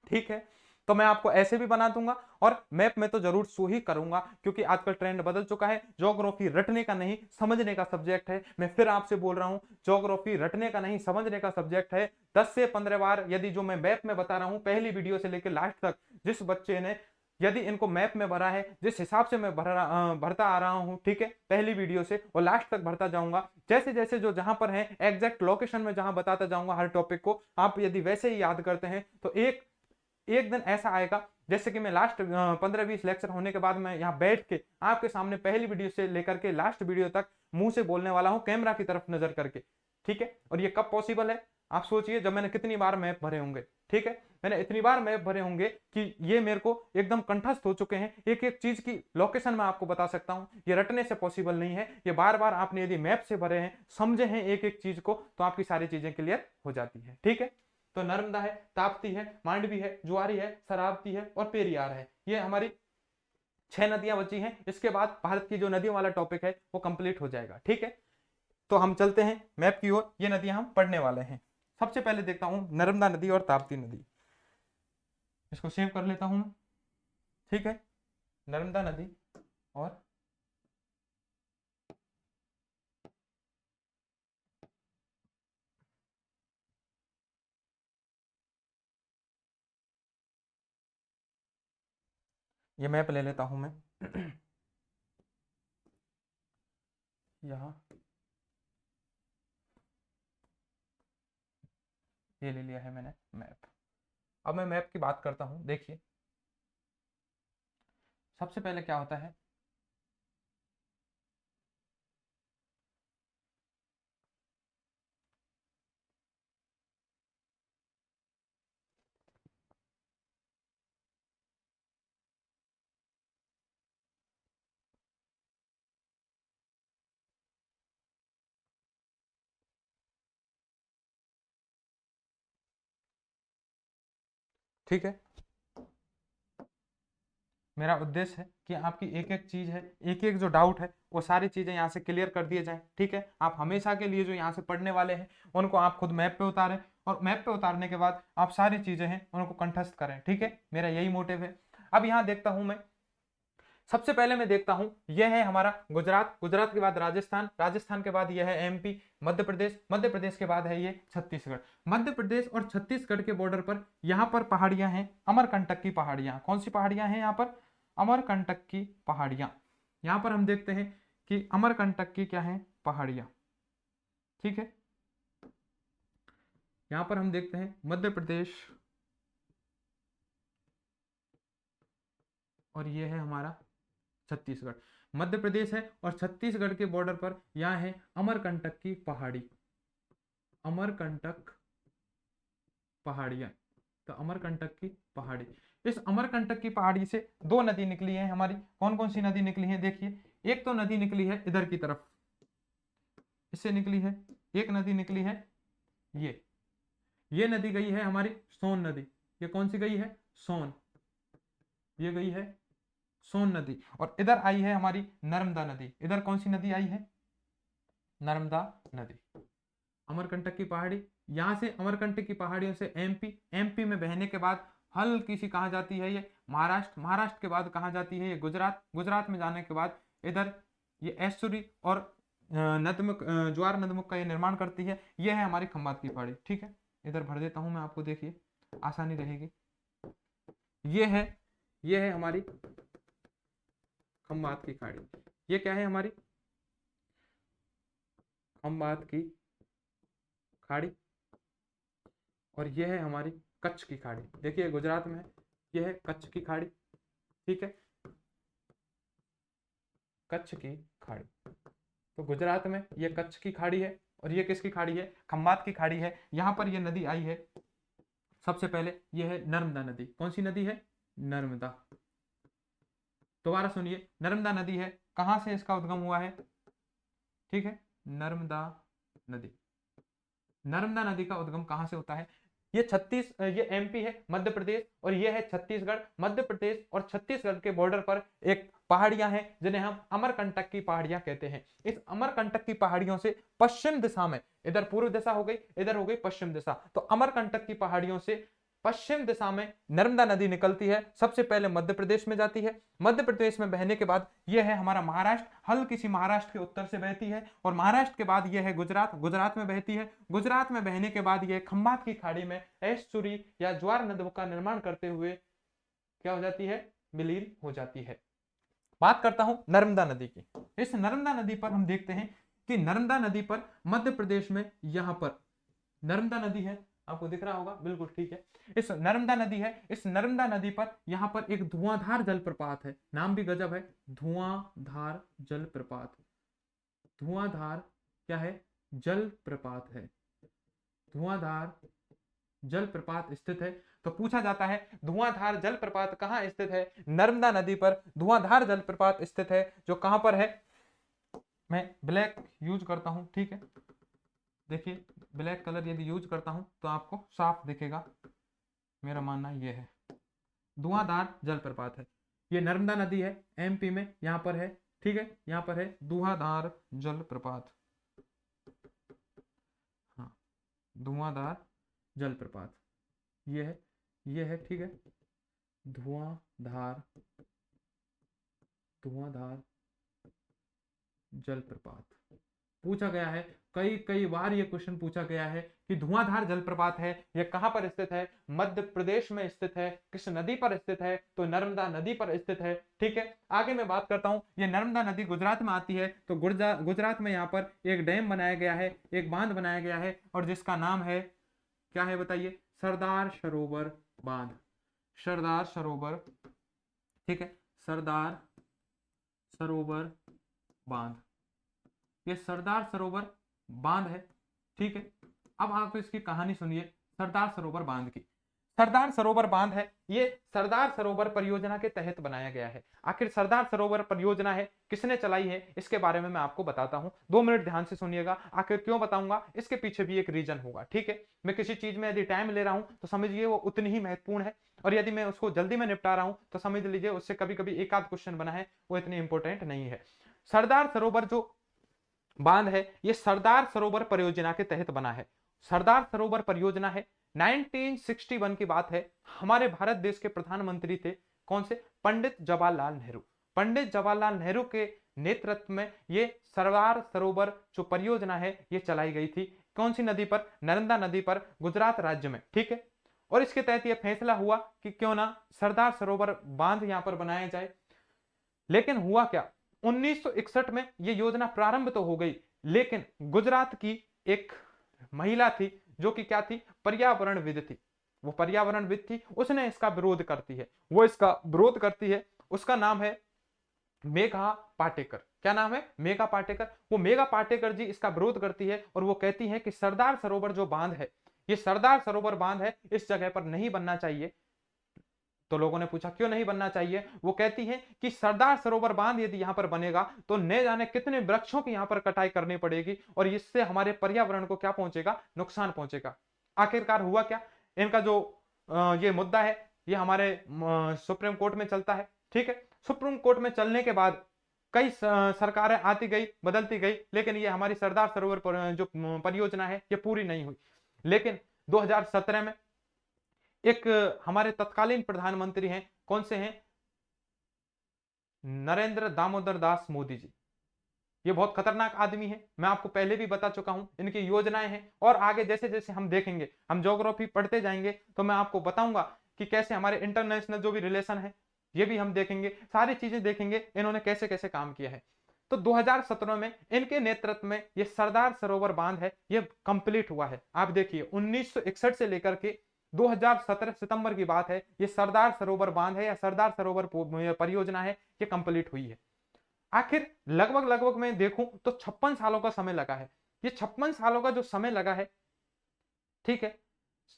ठीक है। तो मैं आपको ऐसे भी बना दूंगा और मैप में तो जरूर शो ही करूंगा, क्योंकि आजकल ट्रेंड बदल चुका है। ज्योग्राफी रटने का नहीं समझने का सब्जेक्ट है। मैं फिर आपसे बोल रहा हूं, ज्योग्राफी रटने का नहीं समझने का सब्जेक्ट है। 10 से 15 बार यदि जो मैं मैप में बता रहा हूं, पहली वीडियो से लेकर लास्ट तक, जिस बच्चे ने यदि इनको मैप में भरा है, जिस हिसाब से मैं भरता आ रहा हूं, ठीक है, पहली वीडियो से और लास्ट तक भरता जाऊंगा, जैसे जैसे जो जहां पर है एग्जैक्ट लोकेशन में जहां बताता जाऊंगा हर टॉपिक को, आप यदि वैसे ही याद करते हैं तो एक एक दिन ऐसा आएगा जैसे कि मैं लास्ट 15-20 लेक्चर होने के बाद मैं यहाँ बैठ के आपके सामने पहली वीडियो से लेकर के लास्ट वीडियो तक मुंह से बोलने वाला हूँ, कैमरा की तरफ नजर करके, ठीक है। और ये कब पॉसिबल है, आप सोचिए, जब मैंने कितनी बार मैप भरे होंगे, ठीक है। मैंने इतनी बार मैप भरे होंगे कि ये मेरे को एकदम कंठस्थ हो चुके हैं, एक एक चीज की लोकेशन मैं आपको बता सकता हूं। ये रटने से पॉसिबल नहीं है, ये बार बार आपने यदि मैप से भरे हैं, समझे हैं एक एक चीज को, तो आपकी सारी चीजें क्लियर हो जाती है, ठीक है। तो नर्मदा है, ताप्ती है, मांडवी है, ज्वारी है, शरावती है और पेरियार है। ये हमारी 6 नदियां बची हैं। इसके बाद भारत की जो नदियों वाला टॉपिक है वो कंप्लीट हो जाएगा, ठीक है। तो हम चलते हैं मैप की ओर, ये नदियां हम पढ़ने वाले हैं। सबसे पहले देखता हूं नर्मदा नदी और ताप्ती नदी, इसको सेव कर लेता हूं मैं, ठीक है। नर्मदा नदी और ये मैप ले लेता हूं मैं यहाँ ये ले लिया है मैंने मैप। अब मैं मैप की बात करता हूं। देखिए सबसे पहले क्या होता है, ठीक है, मेरा उद्देश्य है कि आपकी एक एक चीज है, एक एक जो डाउट है वो सारी चीजें यहाँ से क्लियर कर दिए जाएं। ठीक है, आप हमेशा के लिए जो यहाँ से पढ़ने वाले हैं उनको आप खुद मैप पे उतारें, और मैप पे उतारने के बाद आप सारी चीजें हैं उनको कंठस्थ करें। ठीक है, मेरा यही मोटिव है। अब यहाँ देखता हूं मैं, सबसे पहले मैं देखता हूं यह है हमारा गुजरात, गुजरात के बाद राजस्थान, राजस्थान के बाद यह है एमपी, मध्य प्रदेश, मध्य प्रदेश के बाद है ये छत्तीसगढ़। मध्य प्रदेश और छत्तीसगढ़ के बॉर्डर पर यहां पर पहाड़ियां हैं, अमरकंटक की पहाड़ियां। कौन सी पहाड़ियां हैं यहाँ पर? अमरकंटक की पहाड़ियां। यहां पर हम देखते हैं कि अमरकंटक की क्या है? पहाड़ियां। ठीक है, यहां पर हम देखते हैं मध्य प्रदेश और ये है हमारा छत्तीसगढ़। मध्य प्रदेश है और छत्तीसगढ़ के बॉर्डर पर यहां है अमरकंटक की पहाड़ी, अमरकंटक पहाड़ियां। तो अमरकंटक की पहाड़ी, इस अमरकंटक की पहाड़ी से दो नदी निकली है हमारी। कौन कौन सी नदी निकली है? देखिए, एक तो नदी निकली है इधर की तरफ, इससे निकली है। एक नदी निकली है ये नदी गई है हमारी सोन नदी। ये कौन सी गई है? सोन। ये गई है सोन नदी। और इधर आई है हमारी नर्मदा नदी। इधर कौन सी नदी आई है? नर्मदा नदी। अमरकंटक की पहाड़ी, यहां से अमरकंटक की पहाड़ियों से एमपी, एमपी में बहने के बाद हल्की सी कहाँ जाती है? ये महाराष्ट्र, महाराष्ट्र के बाद कहाँ जाती है? ये गुजरात, गुजरात में जाने के बाद इधर ये एस्चुरी और नदमुख, ज्वार नदमुख का ये निर्माण करती है। ये है हमारी खंबात की पहाड़ी। ठीक है, इधर भर देता हूं मैं आपको, देखिए आसानी रहेगी। ये है, ये है हमारी खंबात की खाड़ी। ये क्या है? हमारी खंबात की खाड़ी। और ये है हमारी कच्छ की खाड़ी। देखिए गुजरात में है, ये है कच्छ की खाड़ी। ठीक है, कच्छ की खाड़ी। तो गुजरात में ये कच्छ की खाड़ी है, और ये किसकी खाड़ी है? खंबात की खाड़ी है। यहां पर ये नदी आई है सबसे पहले, ये है नर्मदा नदी। कौन सी नदी है? नर्मदा। दोबारा सुनिए, नर्मदा नदी है। कहां से इसका उद्गम हुआ है? ठीक है, नर्मदा नदी। नर्मदा नदी का उद्गम कहां से होता है? ये एमपी है, मध्य प्रदेश, और ये है छत्तीसगढ़। मध्य प्रदेश और छत्तीसगढ़ के बॉर्डर पर एक पहाड़ियां हैं जिन्हें हम अमरकंटक की पहाड़ियां कहते हैं। इस अमरकंटक की पहाड़ियों से पश्चिम दिशा में, इधर पूर्व दिशा हो गई, इधर हो गई पश्चिम दिशा, तो अमरकंटक की पहाड़ियों से पश्चिम दिशा में नर्मदा नदी निकलती है। सबसे पहले मध्य प्रदेश में जाती है, मध्य प्रदेश में बहने के बाद यह है हमारा महाराष्ट्र, हल्की सी महाराष्ट्र के उत्तर से बहती है, और महाराष्ट्र के बाद यह है गुजरात, गुजरात में बहती है। गुजरात में बहने के बाद यह खंबात की खाड़ी में एस्चुरी या ज्वार नदी का निर्माण करते हुए क्या हो जाती है? विलीन हो जाती है। बात करता हूं नर्मदा नदी की। इस नर्मदा नदी पर हम देखते हैं कि नर्मदा नदी पर मध्य प्रदेश में यहां पर नर्मदा नदी है, आपको दिख रहा होगा, बिल्कुल ठीक है। इस नर्मदा नदी है, इस नर्मदा नदी पर यहां पर एक धुआंधार जलप्रपात है। नाम भी गजब है, धुआंधार जलप्रपात। धुआंधार क्या है? जलप्रपात है। धुआंधार जलप्रपात स्थित है। तो पूछा जाता है धुआंधार जलप्रपात कहां स्थित है? नर्मदा नदी पर धुआंधार जलप्रपात स्थित है, जो कहां पर है? मैं ब्लैक यूज करता हूं। ठीक है, देखिए ब्लैक कलर यदि यूज करता हूं तो आपको साफ दिखेगा। मेरा मानना ये है, धुआंधार जलप्रपात है। ये नर्मदा नदी है, एमपी में यहां पर है। ठीक है, यहां पर है धुआंधार जलप्रपात। हाँ, धुआंधार जलप्रपात ये है, ये है। ठीक है, धुआंधार, धुआंधार जलप्रपात पूछा गया है। कई कई बार ये क्वेश्चन पूछा गया है कि धुआंधार जलप्रपात है, ये कहां पर स्थित है? मध्य प्रदेश में स्थित है। किस नदी पर स्थित है? तो नर्मदा नदी पर स्थित है। ठीक है, आगे मैं बात करता हूं। ये नर्मदा नदी गुजरात में आती है, तो गुजरात में यहाँ पर एक डैम बनाया गया है, एक बांध बनाया गया है, और जिसका नाम है क्या है? बताइए। सरदार सरोवर बांध, सरदार सरोवर, ठीक है, सरदार सरोवर बांध, ये सरदार सरोवर बांध है, ठीक है। अब आप इसकी कहानी सुनिए सरदार सरोवर बांध की। सरदार सरोवर बांध है, ये सरदार सरोवर परियोजना के तहत बनाया गया है। आखिर सरदार सरोवर परियोजना है किसने चलाई है, इसके बारे में मैं आपको बताता हूं। 2 मिनट ध्यान से सुनिएगा। आखिर क्यों बताऊंगा, इसके पीछे भी एक रीजन होगा, ठीक है। मैं किसी चीज में यदि टाइम ले रहा हूं तो समझिए वो उतनी ही महत्वपूर्ण है, और यदि मैं उसको जल्दी में निपटा रहा हूं तो समझ लीजिए उससे कभी कभी एक आध क्वेश्चन बना है, वो इतनी इंपॉर्टेंट नहीं है। सरदार सरोवर जो बांध है ये सरदार सरोवर परियोजना के तहत बना है। सरदार सरोवर परियोजना है 1961 की बात है। हमारे भारत देश के प्रधानमंत्री थे कौन से, पंडित जवाहरलाल नेहरू। पंडित जवाहरलाल नेहरू के नेतृत्व में ये सरदार सरोवर जो परियोजना है ये चलाई गई थी। कौन सी नदी पर, नर्मदा नदी पर, गुजरात राज्य में, ठीक है। और इसके तहत यह फैसला हुआ कि क्यों ना सरदार सरोवर बांध यहां पर बनाया जाए। लेकिन हुआ क्या, 1961 में यह योजना प्रारंभ तो हो गई, लेकिन गुजरात की एक महिला थी जो कि क्या थी, पर्यावरणविद थी। वो पर्यावरणविद थी, उसने इसका विरोध करती है, वो इसका विरोध करती है। उसका नाम है मेघा पाटेकर। क्या नाम है, मेघा पाटेकर। वो मेघा पाटेकर जी इसका विरोध करती है और वो कहती है कि सरदार सरोवर जो बांध है, ये सरदार सरोवर बांध है, इस जगह पर नहीं बनना चाहिए। तो लोगों ने पूछा क्यों नहीं बनना चाहिए। वो कहती है कि सरदार सरोवर बांध यदि यहां पर बनेगा तो न जाने कितने वृक्षों की यहां पर कटाई करनी पड़ेगी, और इससे हमारे पर्यावरण को क्या पहुंचेगा, नुकसान पहुंचेगा। आखिरकार हुआ क्या, इनका जो ये मुद्दा है ये हमारे सुप्रीम कोर्ट में चलता है, ठीक है। सुप्रीम कोर्ट में चलने के बाद कई सरकारें आती गई, बदलती गई, लेकिन ये हमारी सरदार सरोवर जो परियोजना है ये पूरी नहीं हुई। लेकिन 2017 में एक हमारे तत्कालीन प्रधानमंत्री हैं, कौन से हैं, नरेंद्र दामोदर दास मोदी जी। ये बहुत खतरनाक आदमी है, मैं आपको पहले भी बता चुका हूं, इनकी योजनाएं हैं। और आगे जैसे जैसे हम देखेंगे, हम ज्योग्राफी पढ़ते जाएंगे तो मैं आपको बताऊंगा कि कैसे हमारे इंटरनेशनल जो भी रिलेशन है ये भी हम देखेंगे, सारी चीजें देखेंगे इन्होंने कैसे कैसे काम किया है। तो 2017 में इनके नेतृत्व में ये सरदार सरोवर बांध है ये कंप्लीट हुआ है। आप देखिए 1961 से लेकर के 2017 सितंबर की बात है, ये सरदार सरोवर बांध है या सरदार सरोवर परियोजना है ये कंप्लीट हुई है। आखिर लगभग लगभग मैं देखूं तो 56 सालों का समय लगा है। ये 56 सालों का जो समय लगा है, ठीक है,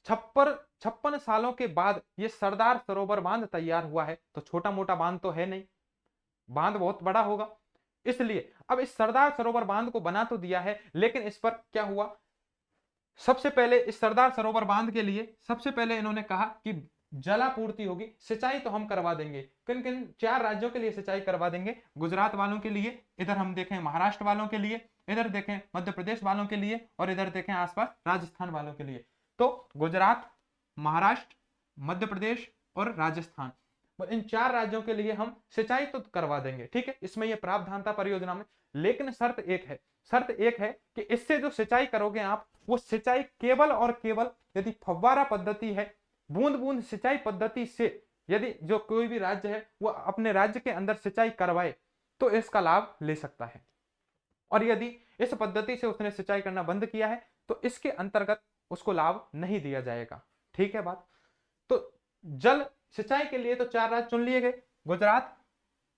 56 सालों के बाद ये सरदार सरोवर बांध तैयार हुआ है। तो छोटा मोटा बांध तो है नहीं, बांध बहुत बड़ा होगा। इसलिए अब इस सरदार सरोवर बांध को बना तो दिया है, लेकिन इस पर क्या हुआ, सबसे पहले इस सरदार सरोवर बांध के लिए सबसे पहले इन्होंने कहा कि जलापूर्ति होगी, सिंचाई तो हम करवा देंगे। किन किन 4 राज्यों के लिए सिंचाई करवा देंगे, गुजरात वालों के लिए, इधर हम देखें महाराष्ट्र वालों के लिए, इधर देखें मध्य प्रदेश वालों के लिए, और इधर देखें आसपास राजस्थान वालों के लिए। तो गुजरात, महाराष्ट्र, मध्य प्रदेश और राजस्थान, इन 4 राज्यों के लिए हम सिंचाई तो करवा देंगे, ठीक है। इसमें यह प्रावधान था परियोजना में। लेकिन शर्त एक है, शर्त एक है कि इससे जो सिंचाई करोगे आप, वो सिंचाई केवल और केवल यदि फव्वारा पद्धति है, बूंद बूंद सिंचाई पद्धति से यदि जो कोई भी राज्य है वो अपने राज्य के अंदर सिंचाई करवाए तो इसका लाभ ले सकता है। और यदि इस पद्धति से उसने सिंचाई करना बंद किया है तो इसके अंतर्गत उसको लाभ नहीं दिया जाएगा, ठीक है बात। तो जल सिंचाई के लिए तो 4 राज्य चुन लिए गए, गुजरात,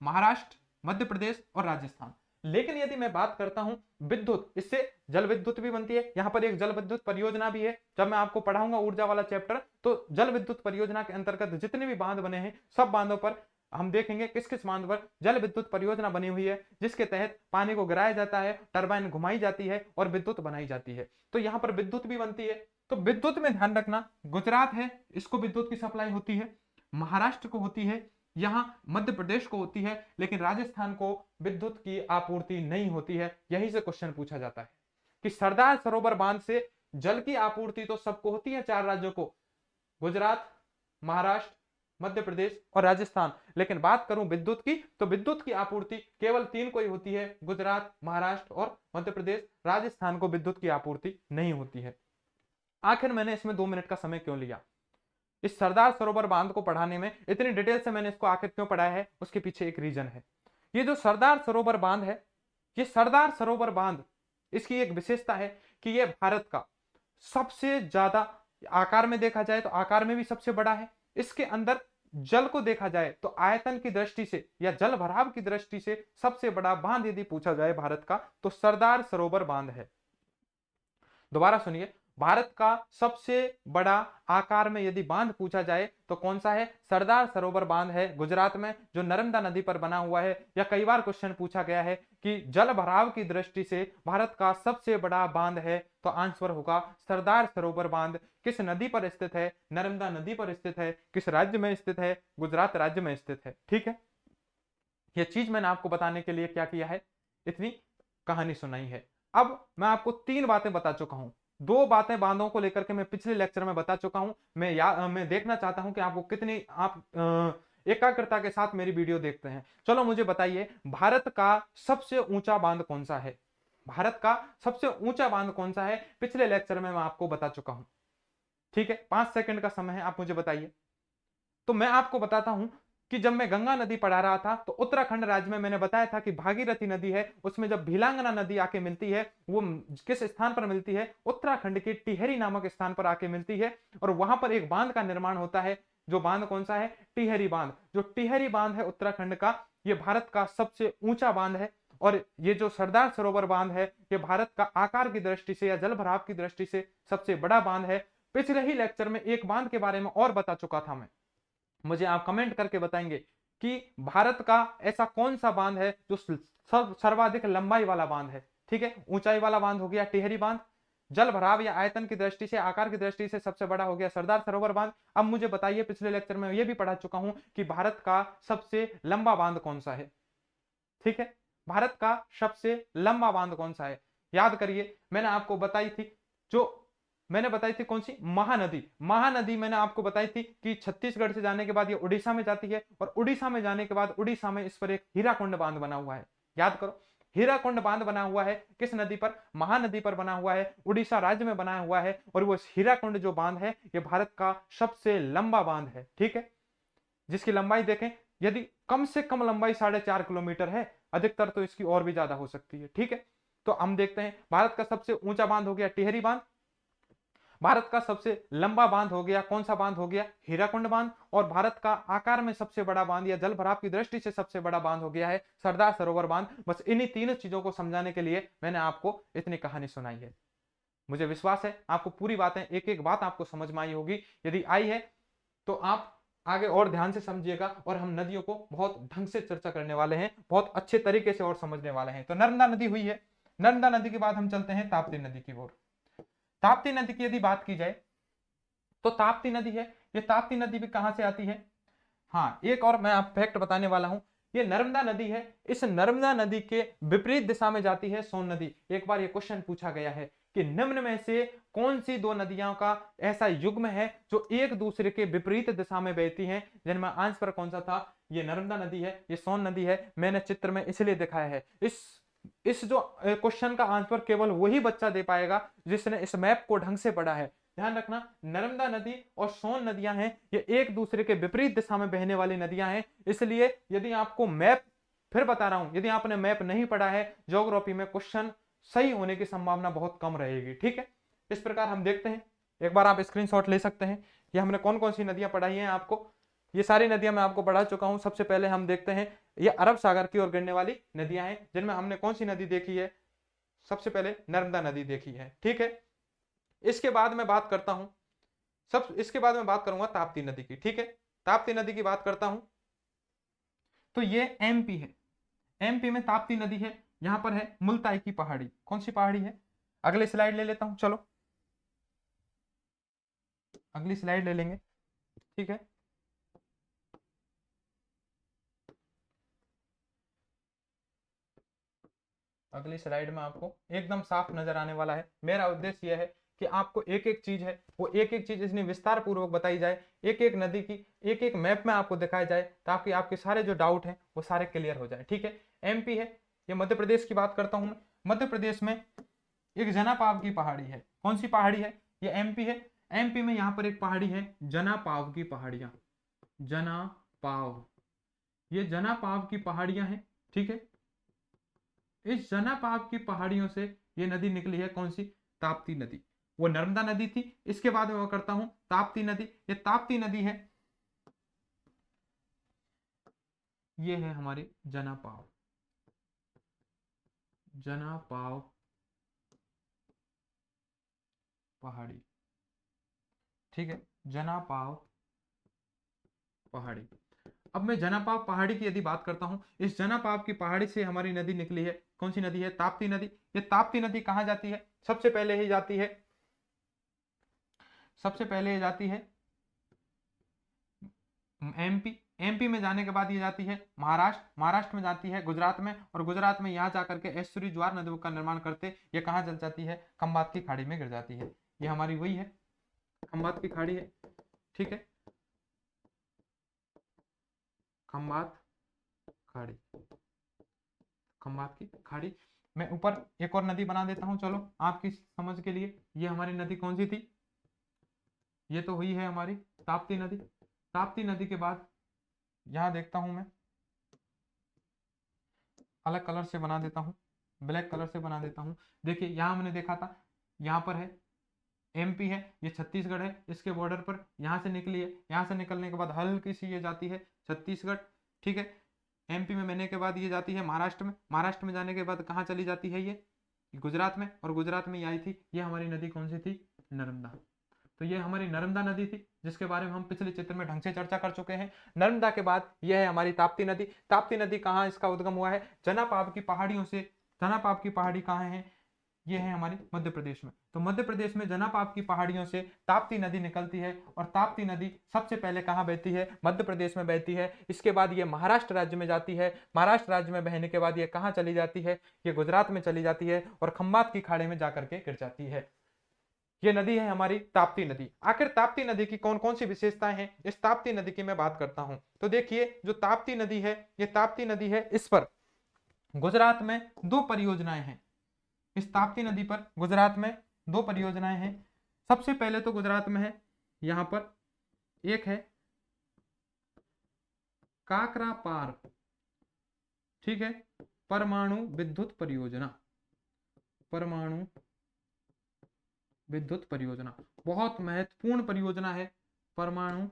महाराष्ट्र, मध्य प्रदेश और राजस्थान। लेकिन यदि मैं बात करता हूं विद्युत, इससे जल विद्युत भी बनती है। यहां पर एक जल विद्युत परियोजना भी है, जब मैं आपको पढ़ाऊंगा ऊर्जा वाला चैप्टर तो जल विद्युत परियोजना के अंतर्गत जितने भी बांध बने हैं सब बांधों पर हम देखेंगे किस किस बांध पर जल विद्युत परियोजना बनी हुई है, जिसके तहत पानी को गिराया जाता है, टरबाइन घुमाई जाती है और विद्युत बनाई जाती है। तो यहां पर विद्युत भी बनती है। तो विद्युत में ध्यान रखना, गुजरात है इसको विद्युत की सप्लाई होती है, महाराष्ट्र को होती है, यहां मध्य प्रदेश को होती है, लेकिन राजस्थान को विद्युत की आपूर्ति नहीं होती है। यहीं से क्वेश्चन पूछा जाता है कि सरदार सरोवर बांध से जल की आपूर्ति तो सबको होती है 4 राज्यों को, गुजरात, महाराष्ट्र, मध्य प्रदेश और राजस्थान, लेकिन बात करूं विद्युत की तो विद्युत की आपूर्ति केवल 3 को ही होती है, गुजरात, महाराष्ट्र और मध्य प्रदेश। राजस्थान को विद्युत की आपूर्ति नहीं होती है। आखिर मैंने इसमें 2 मिनट का समय क्यों लिया, इस सरदार सरोवर बांध को पढ़ाने में इतनी डिटेल से मैंने इसको आखिर क्यों पढ़ाया है, उसके पीछे एक रीजन है। ये जो सरदार सरोवर बांध है, ये सरदार सरोवर बांध, इसकी एक विशेषता है कि यह भारत का सबसे ज्यादा आकार में देखा जाए तो आकार में भी सबसे बड़ा है। इसके अंदर जल को देखा जाए तो आयतन की दृष्टि से या जल भराव की दृष्टि से सबसे बड़ा बांध यदि पूछा जाए भारत का तो सरदार सरोवर बांध है। दोबारा सुनिए, भारत का सबसे बड़ा आकार में यदि बांध पूछा जाए तो कौन सा है? सरदार सरोवर बांध है गुजरात में, जो नर्मदा नदी पर बना हुआ है। या कई बार क्वेश्चन पूछा गया है कि जल भराव की दृष्टि से भारत का सबसे बड़ा बांध है, तो आंसर होगा सरदार सरोवर बांध। किस नदी पर स्थित है? नर्मदा नदी पर स्थित है। किस राज्य में स्थित है? गुजरात राज्य में स्थित है। ठीक है, यह चीज मैंने आपको बताने के लिए क्या किया है, इतनी कहानी सुनाई है। अब मैं आपको तीन बातें बता चुका हूं। दो बातें बांधों को लेकर के मैं पिछले लेक्चर में बता चुका हूं। मैं देखना चाहता हूं कि आपको कितनी आप एकाग्रता के साथ मेरी वीडियो देखते हैं। चलो मुझे बताइए, भारत का सबसे ऊंचा बांध कौन सा है? भारत का सबसे ऊंचा बांध कौन सा है? पिछले लेक्चर में मैं आपको बता चुका हूं। ठीक है, 5 सेकंड का समय है, आप मुझे बताइए। तो मैं आपको बताता हूं कि जब मैं गंगा नदी पढ़ा रहा था तो उत्तराखंड राज्य में मैंने बताया था कि भागीरथी नदी है, उसमें जब भीलांगना नदी आके मिलती है, वो किस स्थान पर मिलती है? उत्तराखंड के टिहरी नामक स्थान पर आके मिलती है, और वहां पर एक बांध का निर्माण होता है। जो बांध कौन सा है? टिहरी बांध। जो टिहरी बांध है उत्तराखंड का, ये भारत का सबसे ऊंचा बांध है। और ये जो सरदार सरोवर बांध है, ये भारत का आकार की दृष्टि से या जल भराव की दृष्टि से सबसे बड़ा बांध है। पिछले ही लेक्चर में एक बांध के बारे में और बता चुका था मैं, मुझे आप कमेंट करके बताएंगे कि भारत का ऐसा कौन सा बांध है जो सर्वाधिक लंबाई वाला बांध है। ठीक है, ऊंचाई वाला बांध हो गया टिहरी बांध, जल भराव या आयतन की दृष्टि से, आकार की दृष्टि से सबसे बड़ा हो गया सरदार सरोवर बांध। अब मुझे बताइए, पिछले लेक्चर में यह भी पढ़ा चुका हूं कि भारत का सबसे लंबा बांध कौन सा है? ठीक है, भारत का सबसे लंबा बांध कौन सा है? याद करिए, मैंने आपको बताई थी, जो मैंने बताई थी कौन सी? महानदी। महानदी मैंने आपको बताई थी कि छत्तीसगढ़ से जाने के बाद ये उड़ीसा में जाती है, और उड़ीसा में जाने के बाद उड़ीसा में इस पर एक हीराकुंड बांध बना हुआ है। याद करो, हीराकुंड बांध बना हुआ है किस नदी पर? महानदी पर बना हुआ है, उड़ीसा राज्य में बनाया हुआ है। और वो हीराकुंड जो बांध है, ये भारत का सबसे लंबा बांध है। ठीक है, जिसकी लंबाई देखें, यदि कम से कम लंबाई 4.5 किलोमीटर है, अधिकतर तो इसकी और भी ज्यादा हो सकती है। ठीक है, तो हम देखते हैं, भारत का सबसे ऊंचा बांध हो गया टिहरी बांध, भारत का सबसे लंबा बांध हो गया कौन सा बांध? हो गया हीराकुंड बांध। और भारत का आकार में सबसे बड़ा बांध या जल भराव की दृष्टि से सबसे बड़ा बांध हो गया है सरदार सरोवर बांध। बस इन्हीं तीनों चीजों को समझाने के लिए मैंने आपको इतनी कहानी सुनाई है। मुझे विश्वास है आपको पूरी बातें, एक एक बात आपको समझ में आई होगी। यदि आई है तो आप आगे और ध्यान से समझिएगा, और हम नदियों को बहुत ढंग से चर्चा करने वाले हैं, बहुत अच्छे तरीके से और समझने वाले हैं। तो नर्मदा नदी हुई है। नर्मदा नदी के बाद हम चलते हैं ताप्ती नदी की ओर। ताप्ती नदी की यदि बात की जाए तो ताप्ती नदी है, ये ताप्ती नदी भी कहां से आती है? हाँ, एक और मैं आप फैक्ट बताने वाला हूं, ये नर्मदा नदी है। इस नर्मदा नदी के विपरीत दिशा में जाती है सोन नदी। एक बार ये क्वेश्चन पूछा गया है कि निम्न में से कौन सी दो नदियों का ऐसा युग्म है जो एक दूसरे के विपरीत दिशा में बहती हैं? जिनमें आंसर कौन सा था? ये नर्मदा नदी है, ये सोन नदी है। मैंने चित्र में इसलिए दिखाया है। इस जो क्वेश्चन का आंसर केवल वही बच्चा दे पाएगा जिसने इस मैप को ढंग से पढ़ा है। ध्यान रखना, नर्मदा नदी और सोन नदियां हैं, ये एक दूसरे के विपरीत दिशा में बहने वाली नदियां हैं। इसलिए यदि आपको मैप, फिर बता रहा हूं, यदि आपने मैप नहीं पढ़ा है, ज्योग्राफी में क्वेश्चन सही होने की संभावना बहुत कम रहेगी। ठीक है, इस प्रकार हम देखते हैं, एक बार आप स्क्रीनशॉट ले सकते हैं कि हमने कौन कौन सी नदियां पढ़ाई हैं आपको। ये सारी नदियां मैं आपको पढ़ा चुका हूं। सबसे पहले हम देखते हैं, ये अरब सागर की ओर गिरने वाली नदियां हैं, जिनमें हमने कौन सी नदी देखी है? सबसे पहले नर्मदा नदी देखी है। ठीक है, इसके बाद मैं बात करता हूं, इसके बाद मैं बात करूंगा ताप्ती नदी की। ठीक है, ताप्ती नदी की बात करता हूं तो ये एमपी है। एमपी में ताप्ती नदी है, यहां पर है मुल्ताई की पहाड़ी। कौन सी पहाड़ी है? अगले स्लाइड ले लेता हूं, चलो अगली स्लाइड ले लेंगे। ठीक है, अगली स्लाइड में आपको एकदम साफ नजर आने वाला है। मेरा उद्देश्य यह है कि आपको एक एक चीज है वो एक एक चीज इतनी विस्तार पूर्वक बताई जाए, एक एक नदी की एक एक मैप में आपको दिखाया जाए, ताकि आपके सारे जो डाउट हैं वो सारे क्लियर हो जाए। ठीक है, एमपी है, ये मध्य प्रदेश की बात करता हूं मैं। मध्य प्रदेश में एक जनापाव की पहाड़ी है। कौन सी पहाड़ी है? ये एमपी है। एमपी में यहाँ पर एक पहाड़ी है जनापाव की पहाड़ियां, जनापाव, ये जनापाव की पहाड़ियां हैं। ठीक है, इस जनापाव की पहाड़ियों से ये नदी निकली है, कौन सी? ताप्ती नदी। वो नर्मदा नदी थी। इसके बाद मैं करता हूं ताप्ती नदी। ये ताप्ती नदी है, ये है हमारी जनापाव, जनापाव पहाड़ी, ठीक है, जनापाव पहाड़ी। अब मैं जनापाव पहाड़ी की यदि बात करता हूं, इस जनापाव की पहाड़ी से हमारी नदी निकली है। कौन सी नदी है? ताप्ती नदी। ये ताप्ती नदी कहां जाती है? सबसे पहले ही जाती है, सबसे पहले ये जाती है एमपी। एमपी में जाने के बाद ये जाती है महाराष्ट्र, महाराष्ट्र में जाती है गुजरात में, और गुजरात में यहाँ जाकर के एस्सुरी ज्वार नदी का निर्माण करते ये कहाँ चल जाती है? खंबात की खाड़ी में गिर जाती है। ये हमारी वही है, खंबात की खाड़ी है, ठीक है, खंबात खाड़ी, खंबात की खाड़ी। मैं ऊपर एक और नदी बना देता हूं, चलो आपकी समझ के लिए। ये हमारी नदी कौन सी थी? ये तो हुई है हमारी ताप्ती नदी। ताप्ती नदी के बाद यहां देखता हूं मैं, अलग कलर से बना देता हूं, ब्लैक कलर से बना देता हूं। देखिए यहां हमने देखा था, यहां पर है एमपी है, ये छत्तीसगढ़ है, इसके बॉर्डर पर यहां से निकली है। यहां से निकलने के बाद हल्की सी ये जाती है छत्तीसगढ़, ठीक है। एमपी में मिलने के बाद ये जाती है महाराष्ट्र में, महाराष्ट्र में जाने के बाद कहाँ चली जाती है? ये गुजरात में, और गुजरात में ये आई थी। ये हमारी नदी कौन सी थी? नर्मदा। तो ये हमारी नर्मदा नदी थी, जिसके बारे में हम पिछले चित्र में ढंग से चर्चा कर चुके हैं। नर्मदा के बाद यह है हमारी ताप्ती नदी। ताप्ती नदी कहाँ इसका उद्गम हुआ है? जनापाव की पहाड़ियों से। जनापाव की पहाड़ी कहाँ है? ये है हमारे मध्य प्रदेश में। तो मध्य प्रदेश में जनापाव की पहाड़ियों से ताप्ती नदी निकलती है, और ताप्ती नदी सबसे पहले कहाँ बहती है? मध्य प्रदेश में बहती है। इसके बाद ये महाराष्ट्र राज्य में जाती है। महाराष्ट्र राज्य में बहने के बाद ये कहाँ चली जाती है? ये गुजरात में चली जाती है, और खंबात की खाड़ी में जाकर के गिर जाती है। ये नदी है हमारी ताप्ती नदी। आखिर ताप्ती नदी की कौन कौन सी विशेषताएं हैं? इस ताप्ती नदी की मैं बात करता हूं। तो देखिए जो ताप्ती नदी है, ये ताप्ती नदी है, इस पर गुजरात में 2 परियोजनाएं हैं। इस ताप्ती नदी पर गुजरात में 2 परियोजनाएं हैं। सबसे पहले तो गुजरात में है, यहां पर एक है काकरापार, ठीक है, परमाणु विद्युत परियोजना, परमाणु विद्युत परियोजना, बहुत महत्वपूर्ण परियोजना है परमाणु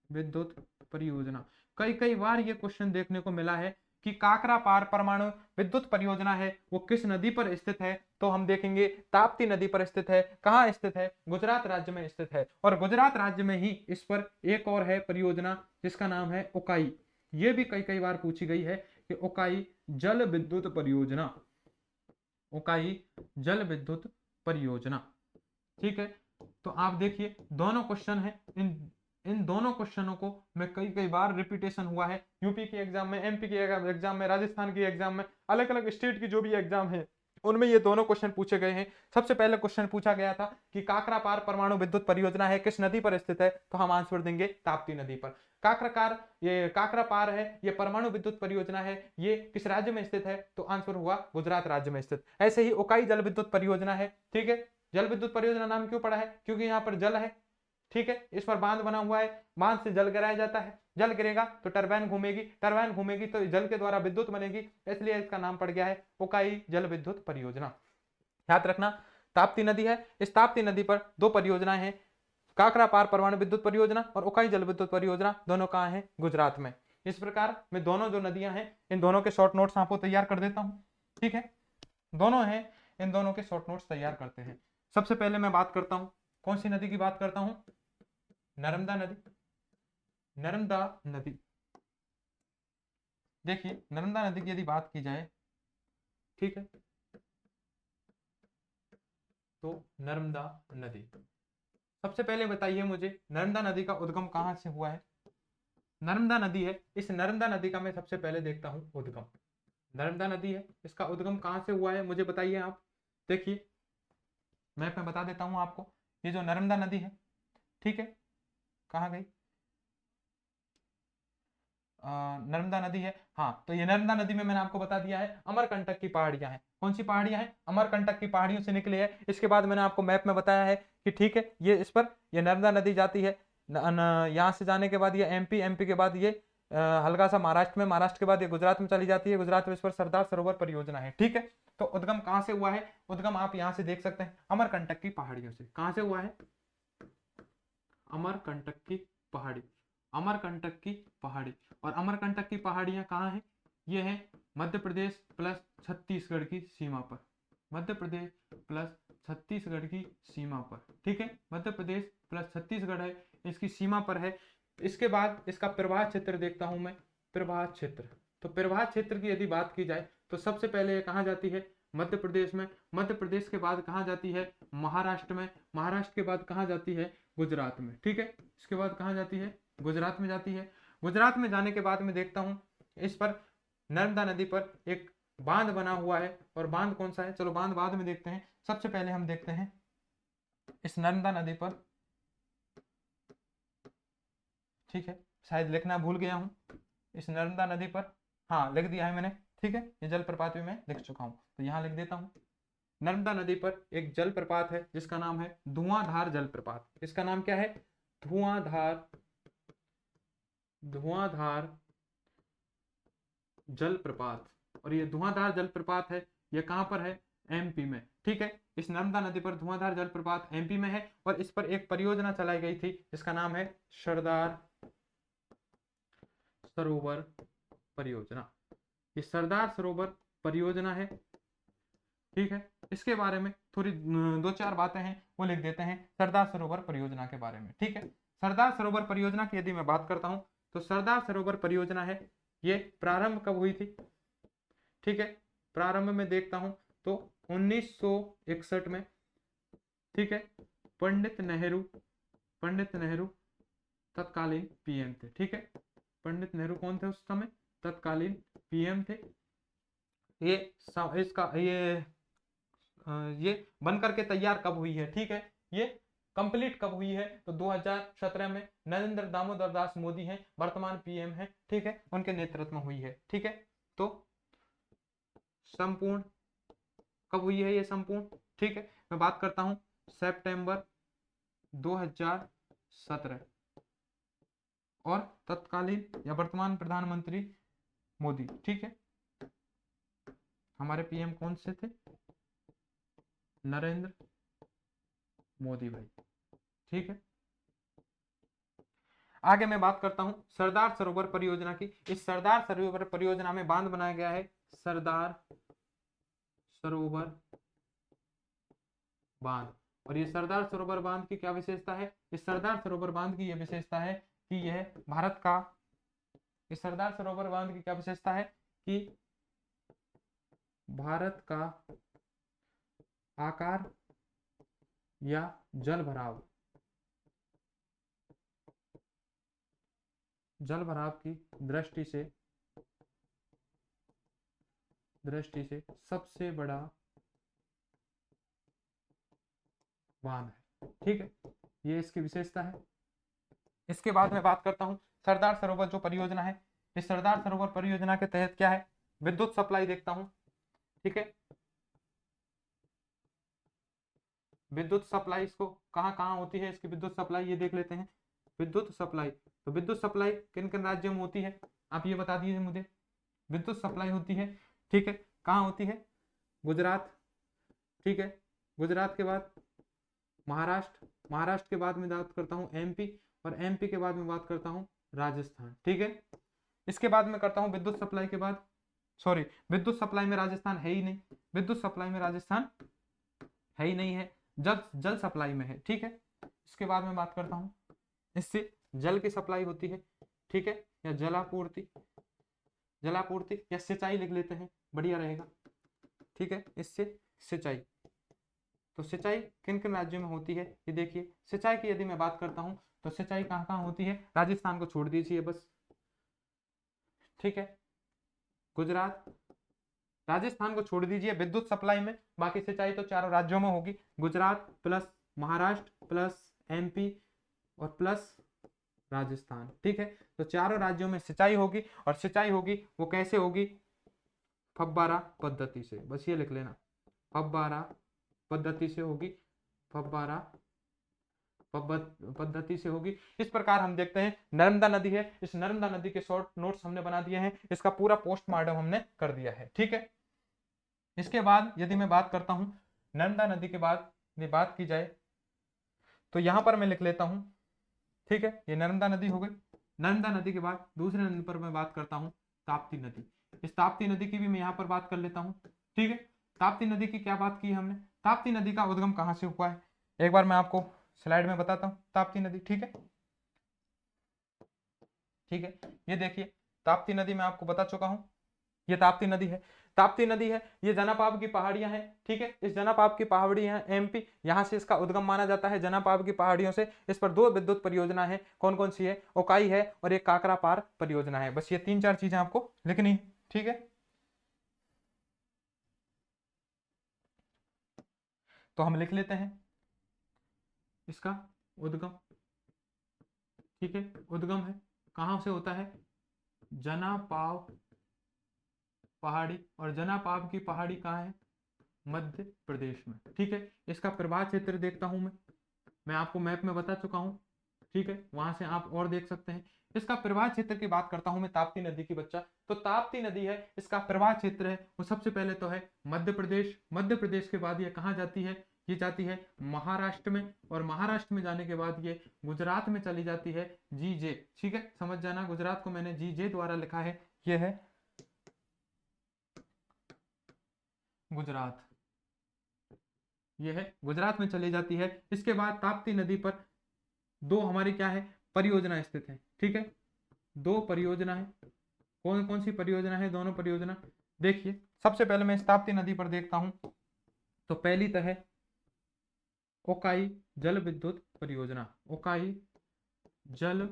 विद्युत परियोजना। कई कई बार ये क्वेश्चन देखने को मिला है कि काकरापार परमाणु विद्युत परियोजना है वो किस नदी पर स्थित है? तो हम देखेंगे ताप्ती नदी पर स्थित है। कहाँ स्थित है? गुजरात राज्य में स्थित है। और गुजरात राज्य में ही इस पर एक और है परियोजना, जिसका नाम है उकाई। ये भी कई कई बार पूछी गई है कि उकाई जल विद्युत परियोजना, उकाई जल विद्युत परियोजना, ठीक है। तो आप देखिए दोनों क्वेश्चन है, इन दोनों क्वेश्चनों को मैं कई कई बार रिपीटेशन हुआ है यूपी के एग्जाम में, एमपी के एग्जाम में, राजस्थान के एग्जाम में, अलग अलग स्टेट की जो भी एग्जाम है उनमें ये दोनों क्वेश्चन पूछे गए हैं। सबसे पहले क्वेश्चन पूछा गया था कि काकरापार परमाणु विद्युत परियोजना है किस नदी पर स्थित है? तो हम आंसर देंगे ताप्ती नदी पर। काकराकार ये काकरापार है, ये परमाणु विद्युत परियोजना है, ये किस राज्य में स्थित है? तो आंसर हुआ गुजरात राज्य में स्थित। ऐसे ही उकाई जल विद्युत परियोजना है, ठीक है। जल विद्युत परियोजना नाम क्यों पड़ा है? क्योंकि यहाँ पर जल है, ठीक है, इस पर बांध बना हुआ है, बांध से जल गिराया जाता है, जल गिरेगा तो टरबाइन घूमेगी, टरबाइन घूमेगी तो जल के द्वारा विद्युत बनेगी, इसलिए इसका नाम पड़ गया है उकाई जल विद्युत परियोजना। याद रखना ताप्ती नदी है, इस ताप्ती नदी पर 2 परियोजनाएं हैं, काकरापार परमाणु विद्युत परियोजना और उकाई जल विद्युत परियोजना। दोनों कहाँ हैं? गुजरात में। इस प्रकार मैं दोनों जो नदियां हैं इन दोनों के शॉर्ट नोट्स आपको तैयार कर देता हूं, ठीक है। दोनों हैं, इन दोनों के शॉर्ट नोट्स तैयार करते हैं। सबसे पहले मैं बात करता हूं, कौन सी नदी की बात करता हूं? नर्मदा नदी। नर्मदा नदी, देखिए नर्मदा नदी की यदि बात की जाए, ठीक है, तो नर्मदा नदी सबसे पहले बताइए मुझे नर्मदा नदी का उद्गम कहां से हुआ है? नर्मदा नदी है, इस नर्मदा नदी का मैं सबसे पहले देखता हूं उद्गम। नर्मदा नदी है, इसका उद्गम कहां से हुआ है मुझे बताइए आप। देखिए मैप में बता देता हूं आपको, ये जो नर्मदा नदी है, ठीक है, कहाँ गई? नर्मदा नदी है, हाँ, तो ये नर्मदा नदी में मैंने आपको बता दिया है अमरकंटक की पहाड़ियां हैं। कौन सी पहाड़ियां हैं? अमरकंटक की पहाड़ियों से निकले है। इसके बाद मैंने आपको मैप में बताया है कि ठीक है, ये इस पर ये नर्मदा नदी जाती है, यहाँ से जाने के बाद ये एमपी, एमपी के बाद ये हल्का सा महाराष्ट्र में, महाराष्ट्र के बाद ये गुजरात में चली जाती है, गुजरात में इस पर सरदार सरोवर परियोजना है, ठीक है। तो उद्गम कहाँ से हुआ है? उद्गम आप यहाँ से देख सकते हैं अमरकंटक की पहाड़ियों से। कहाँ से हुआ है? अमरकंटक की पहाड़ी, अमरकंटक की पहाड़ी। और अमरकंटक की पहाड़ियां कहाँ हैं? ये है मध्य प्रदेश प्लस छत्तीसगढ़ की सीमा पर, मध्य प्रदेश प्लस छत्तीसगढ़ की सीमा पर, ठीक है, मध्य प्रदेश प्लस छत्तीसगढ़ है, इसकी सीमा पर है। इसके बाद इसका प्रवाह क्षेत्र देखता हूं मैं, प्रवाह क्षेत्र। तो प्रवाह क्षेत्र की यदि बात की जाए तो सबसे पहले ये कहाँ जाती है? मध्य प्रदेश में। मध्य प्रदेश के बाद कहाँ जाती है? महाराष्ट्र में। महाराष्ट्र के बाद कहाँ जाती है? गुजरात में, ठीक है। इसके बाद कहाँ जाती है? गुजरात में जाती है। गुजरात में जाने के बाद मैं देखता हूँ इस पर नर्मदा नदी पर एक बांध बना हुआ है। और बांध कौन सा है? चलो बांध बाद में देखते हैं, सबसे पहले हम देखते हैं इस नर्मदा नदी पर, ठीक है, शायद लिखना भूल गया हूं, इस नर्मदा नदी पर, हाँ लिख दिया है मैंने, ठीक है। ये जलप्रपात भी मैं लिख चुका हूं, तो यहां लिख देता हूं। नर्मदा नदी पर एक जलप्रपात है जिसका नाम है धुआंधार जलप्रपात। इसका नाम क्या है? धुआंधार, धुआंधार जलप्रपात। और ये धुआंधार जलप्रपात है, ये कहां पर है? एमपी में, ठीक है। इस नर्मदा नदी पर धुआंधार जलप्रपात एमपी में है। और इस पर एक परियोजना चलाई गई थी जिसका नाम है सरदार सरोवर परियोजना। ये सरदार सरोवर परियोजना है, ठीक है। इसके बारे में थोड़ी दो चार बातें हैं वो लिख देते हैं सरदार सरोवर परियोजना के बारे में, ठीक है। सरदार सरोवर परियोजना की यदि मैं बात करता हूं तो सरदार सरोवर परियोजना है, ये प्रारंभ कब हुई थी? ठीक है, प्रारंभ में देखता हूं तो 1961 में, ठीक है। पंडित नेहरू, पंडित नेहरू तत्कालीन पीएम थे, ठीक है। पंडित नेहरू कौन थे उस समय? तत्कालीन पीएम थे। ये इसका ये बन करके तैयार कब हुई है? ठीक है, ये कंप्लीट कब हुई है? तो 2017 में नरेंद्र दामोदर दास मोदी हैं, वर्तमान पीएम हैं, ठीक है, उनके नेतृत्व में हुई है, ठीक है। तो संपूर्ण कब हुई है ये संपूर्ण? ठीक है, मैं बात करता हूं सितंबर 2017। और तत्कालीन या वर्तमान प्रधानमंत्री मोदी, ठीक है। हमारे पीएम कौन से थे? नरेंद्र मोदी भाई, ठीक है। आगे मैं बात करता हूं सरदार सरोवर परियोजना की। इस सरदार सरोवर परियोजना में बांध बनाया गया है सरदार सरोवर बांध। और ये सरदार सरोवर बांध की क्या विशेषता है? इस सरदार सरोवर बांध की यह विशेषता है कि यह भारत का, इस सरदार सरोवर बांध की क्या विशेषता है कि भारत का आकार या जल भराव, जल भराव की दृष्टि से सबसे बड़ा बांध है, ठीक है। ये इसकी विशेषता है। इसके बाद मैं बात करता हूं सरदार सरोवर जो परियोजना है, इस सरदार सरोवर परियोजना के तहत क्या है? विद्युत सप्लाई देखता हूं, ठीक है। विद्युत सप्लाई इसको कहां कहां होती है? इसकी विद्युत सप्लाई ये देख लेते हैं। विद्युत सप्लाई, तो विद्युत सप्लाई किन किन राज्यों में होती है आप ये बता दीजिए मुझे। विद्युत सप्लाई होती है, ठीक है, कहां होती है? गुजरात, ठीक है। गुजरात के बाद महाराष्ट्र, महाराष्ट्र के बाद मैं बात करता हूं एमपी, और एमपी के बाद मैं बात करता हूं राजस्थान, ठीक है। इसके बाद मैं करता हूं विद्युत सप्लाई के बाद, सॉरी विद्युत सप्लाई में राजस्थान है ही नहीं, विद्युत सप्लाई में राजस्थान है ही नहीं है, जल सप्लाई में है, ठीक है। इसके बाद मैं बात करता हूं इससे जल की सप्लाई होती है, ठीक है, या जलापूर्ति, जलापूर्ति या सिंचाई लिख लेते हैं, बढ़िया रहेगा, ठीक है। इससे सिंचाई, तो सिंचाई किन किन राज्यों में होती है ये देखिए। सिंचाई की यदि मैं बात करता हूं तो सिंचाई कहां कहां होती है? राजस्थान को छोड़ दीजिए बस, ठीक है। गुजरात, राजस्थान को छोड़ दीजिए विद्युत सप्लाई में, बाकी सिंचाई तो चारों राज्यों में होगी। Gujarat plus Maharashtra plus MP और प्लस राजस्थान, ठीक है। तो चारों राज्यों में सिंचाई होगी, और सिंचाई होगी वो कैसे होगी? फव्वारा पद्धति से, बस ये लिख लेना, फव्वारा पद्धति से होगी, फव्वारा पद्धति से होगी। इस प्रकार हम देखते हैं नर्मदा नदी है, इस नर्मदा नदी के शॉर्ट नोट्स हमने बना दिए हैं, इसका पूरा पोस्टमार्टम हमने कर दिया है, ठीक है। इसके बाद यदि मैं बात करता हूं नर्मदा नदी के बाद बात की जाए तो यहां पर मैं लिख लेता हूं, ठीक है, ये नर्मदा नदी हो गई। नर्मदा नदी के बाद दूसरे नदी पर मैं बात करता हूं ताप्ती नदी। इस ताप्ती नदी की भी मैं यहां पर बात कर लेता हूं, ठीक है। ताप्ती नदी की क्या बात की है हमने, ताप्ती नदी का उद्गम कहां से हुआ है, एक बार मैं आपको स्लाइड में बताता हूं। ताप्ती नदी, ठीक है, ठीक है, ये देखिए ताप्ती नदी मैं आपको बता चुका हूं, ये ताप्ती नदी है। ताप्ती नदी है, ये जनापाब की पहाड़ियां हैं, ठीक है। इस जनापाब की पहाड़ियां हैं एमपी, यहां से इसका उद्गम माना जाता है जनापाब की पहाड़ियों से। इस पर 2 विद्युत परियोजना है, कौन कौन सी है, ओकाई है और एक काकरा पार परियोजना है। बस ये 3-4 चीजें आपको लिखनी है, ठीक है। तो हम लिख लेते हैं इसका उद्गम, ठीक है। उद्गम है कहां से होता है, जनापाव पहाड़ी, और जनापाव की पहाड़ी कहाँ है, मध्य प्रदेश में, ठीक है। इसका प्रभाव क्षेत्र देखता हूं मैं आपको मैप में बता चुका हूं, ठीक है, वहां से आप और देख सकते हैं। इसका प्रवाह क्षेत्र की बात करता हूं मैं ताप्ती नदी की बच्चा, तो ताप्ती नदी है, इसका प्रवाह क्षेत्र है वो सबसे पहले तो है मध्य प्रदेश। मध्य प्रदेश के बाद ये कहाँ जाती है, ये जाती है महाराष्ट्र में, और महाराष्ट्र में जाने के बाद ये गुजरात में चली जाती है, जीजे, ठीक है, समझ जाना गुजरात को मैंने जीजे द्वारा लिखा है, ये है गुजरात, ये है गुजरात में चली जाती है। इसके बाद ताप्ती नदी पर 2 हमारी क्या है, परियोजना स्थित है, ठीक है। 2 परियोजना है, कौन कौन सी परियोजना है, दोनों परियोजना देखिए। सबसे पहले मैं इस ताप्ती नदी पर देखता हूं, तो पहली तो है ओकाई जल विद्युत परियोजना, ओकाई जल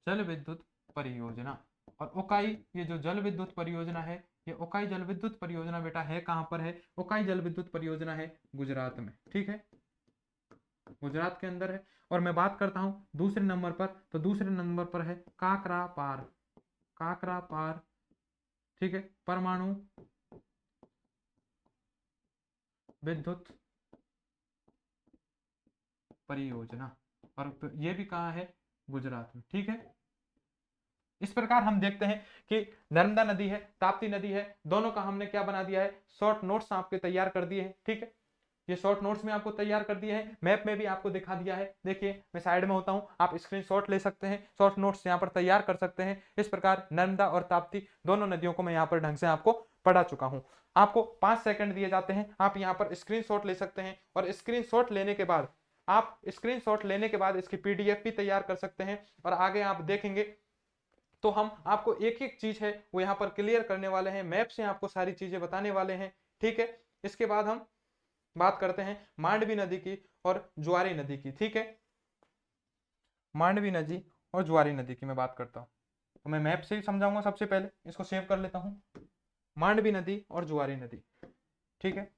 जल विद्युत परियोजना। और ओकाई ये जो जल विद्युत परियोजना है, ये ओकाई जल विद्युत परियोजना बेटा है कहां पर है, ओकाई जल विद्युत परियोजना है गुजरात में, ठीक है, गुजरात के अंदर है। और मैं बात करता हूं दूसरे नंबर पर, तो दूसरे नंबर पर है काकरा पार, काकरा पार, ठीक है, परमाणु विद्युत परियोजना, और ये भी कहाँ है, गुजरात में, ठीक है। इस प्रकार हम देखते हैं कि नर्मदा नदी है, ताप्ती नदी है, दोनों का हमने क्या बना दिया है, शॉर्ट नोट्स आपके तैयार कर दिए हैं, ठीक है। ये शॉर्ट नोट्स में आपको तैयार कर दिए हैं, मैप में भी आपको दिखा दिया है, देखिए मैं साइड में होता हूं, आप स्क्रीनशॉट ले सकते हैं, शॉर्ट नोट्स यहां पर तैयार कर सकते हैं। इस प्रकार नर्मदा और ताप्ती दोनों नदियों को मैं यहां पर ढंग से आपको पढ़ा चुका हूं। आपको 5 सेकंड दिए जाते हैं, आप यहां पर स्क्रीनशॉट ले सकते हैं, और स्क्रीनशॉट लेने के बाद आप स्क्रीनशॉट लेने के बाद इसकी पीडीएफ भी तैयार कर सकते हैं, और आगे आप देखेंगे तो हम आपको एक एक चीज है वो यहाँ पर क्लियर करने वाले हैं, मैप से आपको सारी चीजें बताने वाले हैं, ठीक है। इसके बाद हम बात करते हैं मांडवी नदी की और ज्वारी नदी की, ठीक है। मांडवी नदी और ज्वारी नदी की मैं बात करता हूँ, तो मैं मैप से ही समझाऊंगा। सबसे पहले इसको सेव कर लेता हूँ, मांडवी नदी और ज्वारी नदी, ठीक है,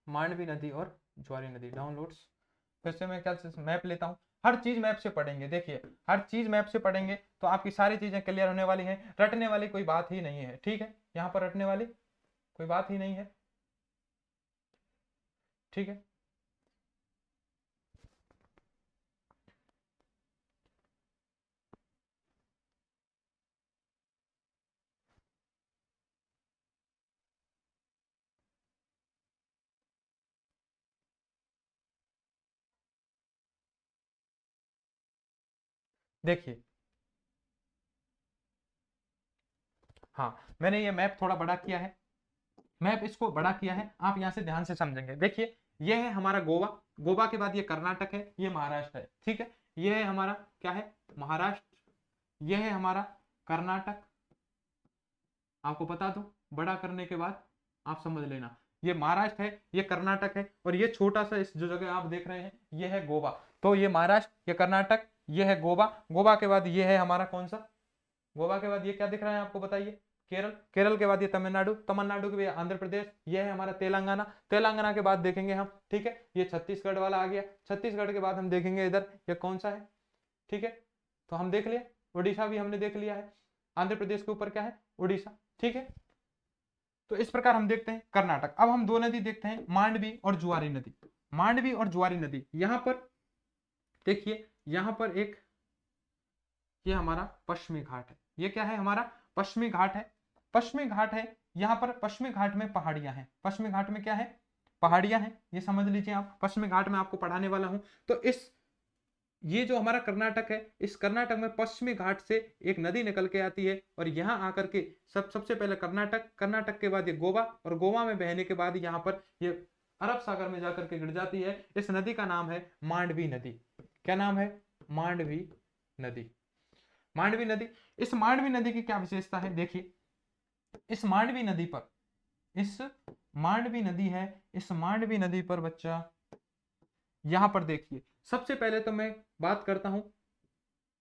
मांडवी नदी और ज्वारी नदी डाउनलोड्स। फिर से मैं क्या मैप लेता हूँ, हर चीज मैप से पढ़ेंगे, देखिए हर चीज मैप से पढ़ेंगे तो आपकी सारी चीजें क्लियर होने वाली हैं, रटने वाली कोई बात ही नहीं है, ठीक है, यहाँ पर रटने वाली कोई बात ही नहीं है, ठीक है। देखिए हाँ, मैंने ये मैप थोड़ा बड़ा किया है, मैप इसको बड़ा किया है, आप यहां से ध्यान से समझेंगे। देखिए ये है हमारा गोवा, गोवा के बाद ये कर्नाटक है, ये महाराष्ट्र है, ठीक है। ये है हमारा क्या है, महाराष्ट्र, ये है हमारा कर्नाटक, आपको बता दूं बड़ा करने के बाद आप समझ लेना, ये महाराष्ट्र है, ये कर्नाटक है, और ये छोटा सा इस जो जगह आप देख रहे हैं ये है गोवा। तो ये महाराष्ट्र, ये कर्नाटक, ये है गोवा, गोवा के बाद ये है हमारा कौन सा, गोवा के बाद ये क्या दिख रहा है आपको बताइए, केरल, केरल के बाद ये तमिलनाडु, तमिलनाडु के बाद आंध्र प्रदेश, ये है हमारा तेलंगाना, तेलंगाना के बाद देखेंगे हम, ठीक है, ये छत्तीसगढ़ वाला आ गया, छत्तीसगढ़ के बाद हम देखेंगे इधर ये कौन सा है, ठीक है। तो हम देख लिए, उड़ीसा भी हमने देख लिया है, आंध्र प्रदेश के ऊपर क्या है, उड़ीसा, ठीक है। तो इस प्रकार हम देखते हैं कर्नाटक। अब हम 2 नदी देखते हैं, मांडवी और जुआरी नदी, मांडवी और जुआरी नदी। यहां पर देखिए, यहां पर एक ये हमारा पश्चिमी घाट है, ये क्या है हमारा पश्चिमी घाट है, पश्चिमी घाट है, यहाँ पर पश्चिमी घाट में पहाड़ियां हैं। पश्चिमी घाट में क्या है? पहाड़ियां हैं, ये समझ लीजिए आप। पश्चिमी घाट में आपको पढ़ाने वाला हूं। तो ये जो हमारा कर्नाटक है, इस कर्नाटक में पश्चिमी घाट से एक नदी निकल के आती है और यहाँ आकर के सबसे पहले कर्नाटक के बाद ये गोवा, और गोवा में बहने के बाद यहाँ पर ये अरब सागर में जाकर के गिर जाती है। इस नदी का नाम है मांडवी नदी। क्या नाम है? मांडवी नदी। मांडवी नदी। इस मांडवी नदी की क्या विशेषता है? देखिए, इस मांडवी नदी पर, इस मांडवी नदी है, इस मांडवी नदी पर बच्चा यहां पर देखिए, सबसे पहले तो मैं बात करता हूं,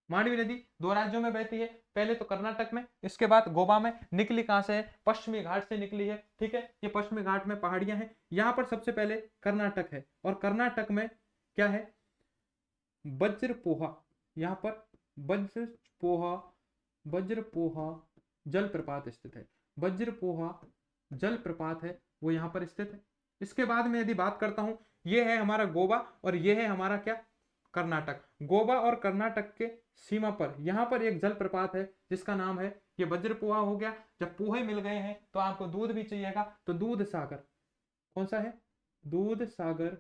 मांडवी नदी दो राज्यों में बहती है, पहले तो कर्नाटक में, इसके बाद गोवा में। निकली कहां से है? पश्चिमी घाट से निकली है। ठीक है, ये पश्चिमी घाट में पहाड़ियां हैं। यहां पर सबसे पहले कर्नाटक है, और कर्नाटक में क्या है? वज्रपोहा, यहां पर वज्रपोहा वज्रपोहा जलप्रपात स्थित है। वज्रपोहा जलप्रपात है, वो यहां पर स्थित है। इसके बाद में यदि बात करता हूं, ये है हमारा गोवा और ये है हमारा क्या? कर्नाटक। गोवा और कर्नाटक के सीमा पर यहां पर एक जलप्रपात है जिसका नाम है, ये वज्रपोहा हो गया। जब पोहे मिल गए हैं तो आपको दूध भी चाहिएगा, तो दूध सागर, कौन सा है? दूध सागर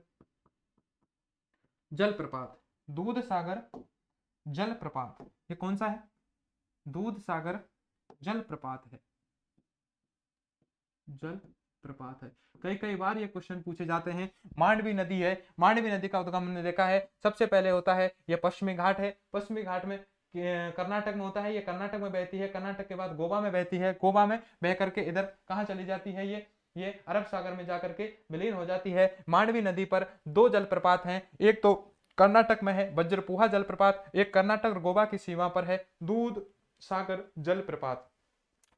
जलप्रपात। दूध सागर जलप्रपात, ये कौन सा है? दूध सागर जलप्रपात है। जलप्रपात है। कई बार ये क्वेश्चन पूछे जाते हैं। मांडवी नदी है, मांडवी नदी का उद्गम हमने देखा है, सबसे पहले होता है ये पश्चिमी घाट है। पश्चिमी घाट में कर्नाटक में होता है, ये कर्नाटक में बहती है, कर्नाटक के बाद गोवा में बहती है, गोवा में बह करके इधर कहाँ चली जाती है? ये अरब सागर में जाकर के विलीन हो जाती है। मांडवी नदी पर दो जलप्रपात हैं, एक तो कर्नाटक में है वज्रपोहा जलप्रपात, एक कर्नाटक और गोवा की सीमा पर है दूध सागर जलप्रपात।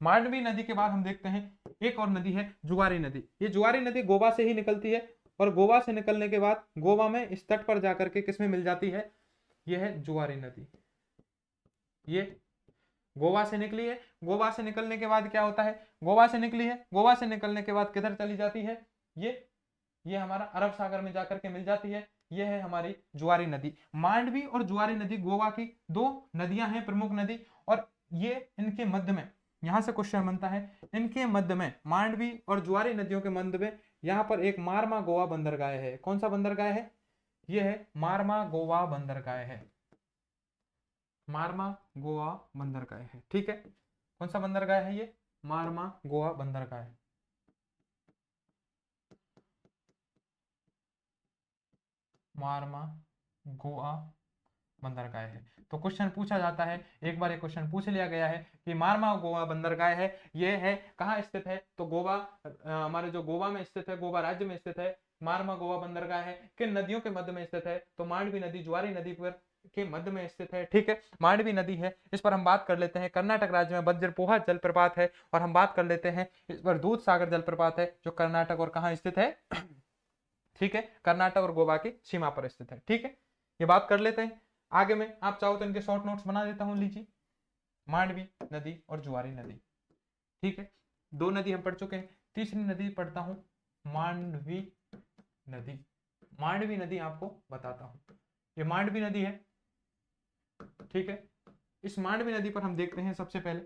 मांडवी नदी के बाद हम देखते हैं एक और नदी है जुआरी नदी। ये जुआरी नदी गोवा से ही निकलती है, और गोवा से निकलने के बाद गोवा में इस तट पर जाकर के किसमें मिल जाती है? ये है जुआरी नदी। ये गोवा से निकली है, गोवा से निकलने के बाद क्या होता है? गोवा से निकली है, गोवा से निकलने के बाद किधर चली जाती है? ये हमारा अरब सागर में जाकर के मिल जाती है। ये है हमारी जुआरी नदी। मांडवी और जुआरी नदी गोवा की दो नदियां हैं, प्रमुख नदी, और ये इनके मध्य में, यहां से क्वेश्चन बनता है, इनके मध्य में, मांडवी और जुआरी नदियों के मध्य में यहां पर एक मारमा गोवा बंदरगाह है। कौन सा बंदरगाह है? ये है मारमा गोवा बंदरगाह है। मारमा गोवा बंदरगाह है। ठीक है, कौन सा बंदरगाह है? ये मारमा गोवा बंदरगाह है। मारमा गोवा बंदरगाह है। तो क्वेश्चन पूछा जाता है, एक बार ये क्वेश्चन पूछ लिया गया है कि मारमा गोवा बंदरगाह है, ये है कहाँ स्थित है? तो गोवा, हमारे जो गोवा में स्थित है, गोवा राज्य में स्थित है। मारमा गोवा बंदरगाह है, किन नदियों के मध्य में स्थित है? तो मांडवी नदी जुआरी नदी पर के मध्य में स्थित है। ठीक है, मांडवी नदी है, इस पर हम बात कर लेते हैं। कर्नाटक राज्य में वज्रपोहा जलप्रपात है, और हम बात कर लेते हैं इस पर दूध सागर जलप्रपात है, जो कर्नाटक और कहाँ स्थित है? ठीक है, कर्नाटक और गोवा की सीमा पर स्थित है। ठीक है, ये बात कर लेते हैं। आगे में आप चाहो तो इनके शॉर्ट नोट्स बना देता हूं, लीजिए। मांडवी नदी और जुआरी नदी। ठीक है, दो नदी हम पढ़ चुके हैं, तीसरी नदी पढ़ता हूं, मांडवी नदी। मांडवी नदी आपको बताता हूं, ये मांडवी नदी है। ठीक है, इस मांडवी नदी पर हम देखते हैं, सबसे पहले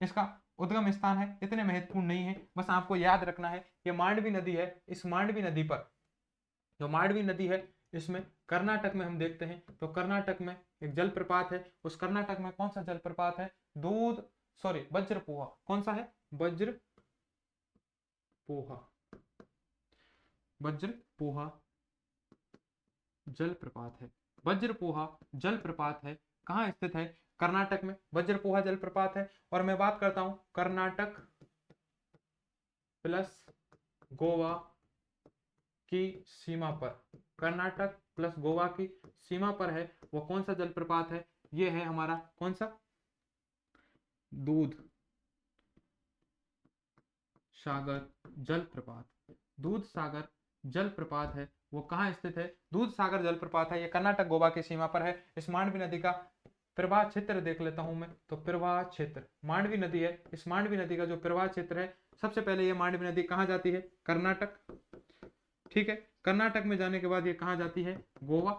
इसका उद्गम स्थान है, इतने महत्वपूर्ण नहीं है, बस आपको याद रखना है ये मांडवी नदी है। इस मांडवी नदी पर, जो मांडवी नदी है, इसमें कर्नाटक में हम देखते हैं, तो कर्नाटक में एक जलप्रपात है। उस कर्नाटक में कौन सा जलप्रपात है? वज्रपोहा। कौन सा है? वज्रपोहा। वज्रपोहा जलप्रपात है। वज्रपोहा जलप्रपात है, कहाँ स्थित है? कर्नाटक में वज्रपोहा जलप्रपात है। और मैं बात करता हूं कर्नाटक प्लस गोवा की सीमा पर, कर्नाटक प्लस गोवा की सीमा पर है, वो कौन सा जलप्रपात है? ये है हमारा कौन सा? दूध सागर जलप्रपात। दूध सागर जलप्रपात है, वो कहाँ स्थित है? दूध सागर जलप्रपात है, ये कर्नाटक गोवा की सीमा पर है। इस मांडवी नदी का प्रवाह क्षेत्र देख लेता हूं मैं, तो प्रवाह क्षेत्र, मांडवी नदी है, इस मांडवी नदी का जो प्रवाह क्षेत्र है, सबसे पहले ये मांडवी नदी कहाँ जाती है? कर्नाटक। ठीक है, कर्नाटक में जाने के बाद ये कहाँ जाती है? गोवा,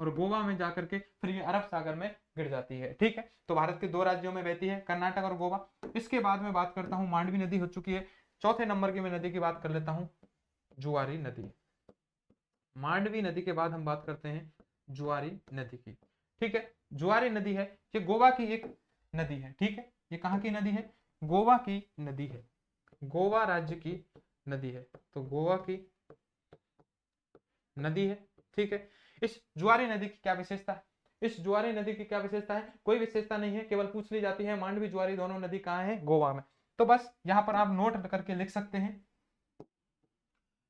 और गोवा में जाकर के फिर ये अरब सागर में गिर जाती है। ठीक है, तो भारत के 2 राज्यों में बहती है, कर्नाटक और गोवा। इसके बाद में बात करता हूँ, मांडवी नदी हो चुकी है। चौथे नंबर की मैं नदी की बात कर लेता हूँ, जुआरी नदी। मांडवी नदी के बाद हम बात करते हैं जुआरी नदी की। ठीक है, जुआरी नदी है, ये गोवा की एक नदी है। ठीक है, ये कहाँ की नदी है? गोवा की नदी है, गोवा राज्य की नदी है, तो गोवा की नदी है। ठीक है, इस जुआरी नदी की क्या विशेषता है? इस जुआरी नदी की क्या विशेषता है? कोई विशेषता नहीं है, केवल पूछ ली जाती है मांडवी जुआरी दोनों नदी कहाँ है? गोवा में। तो बस यहां पर आप नोट करके लिख सकते हैं,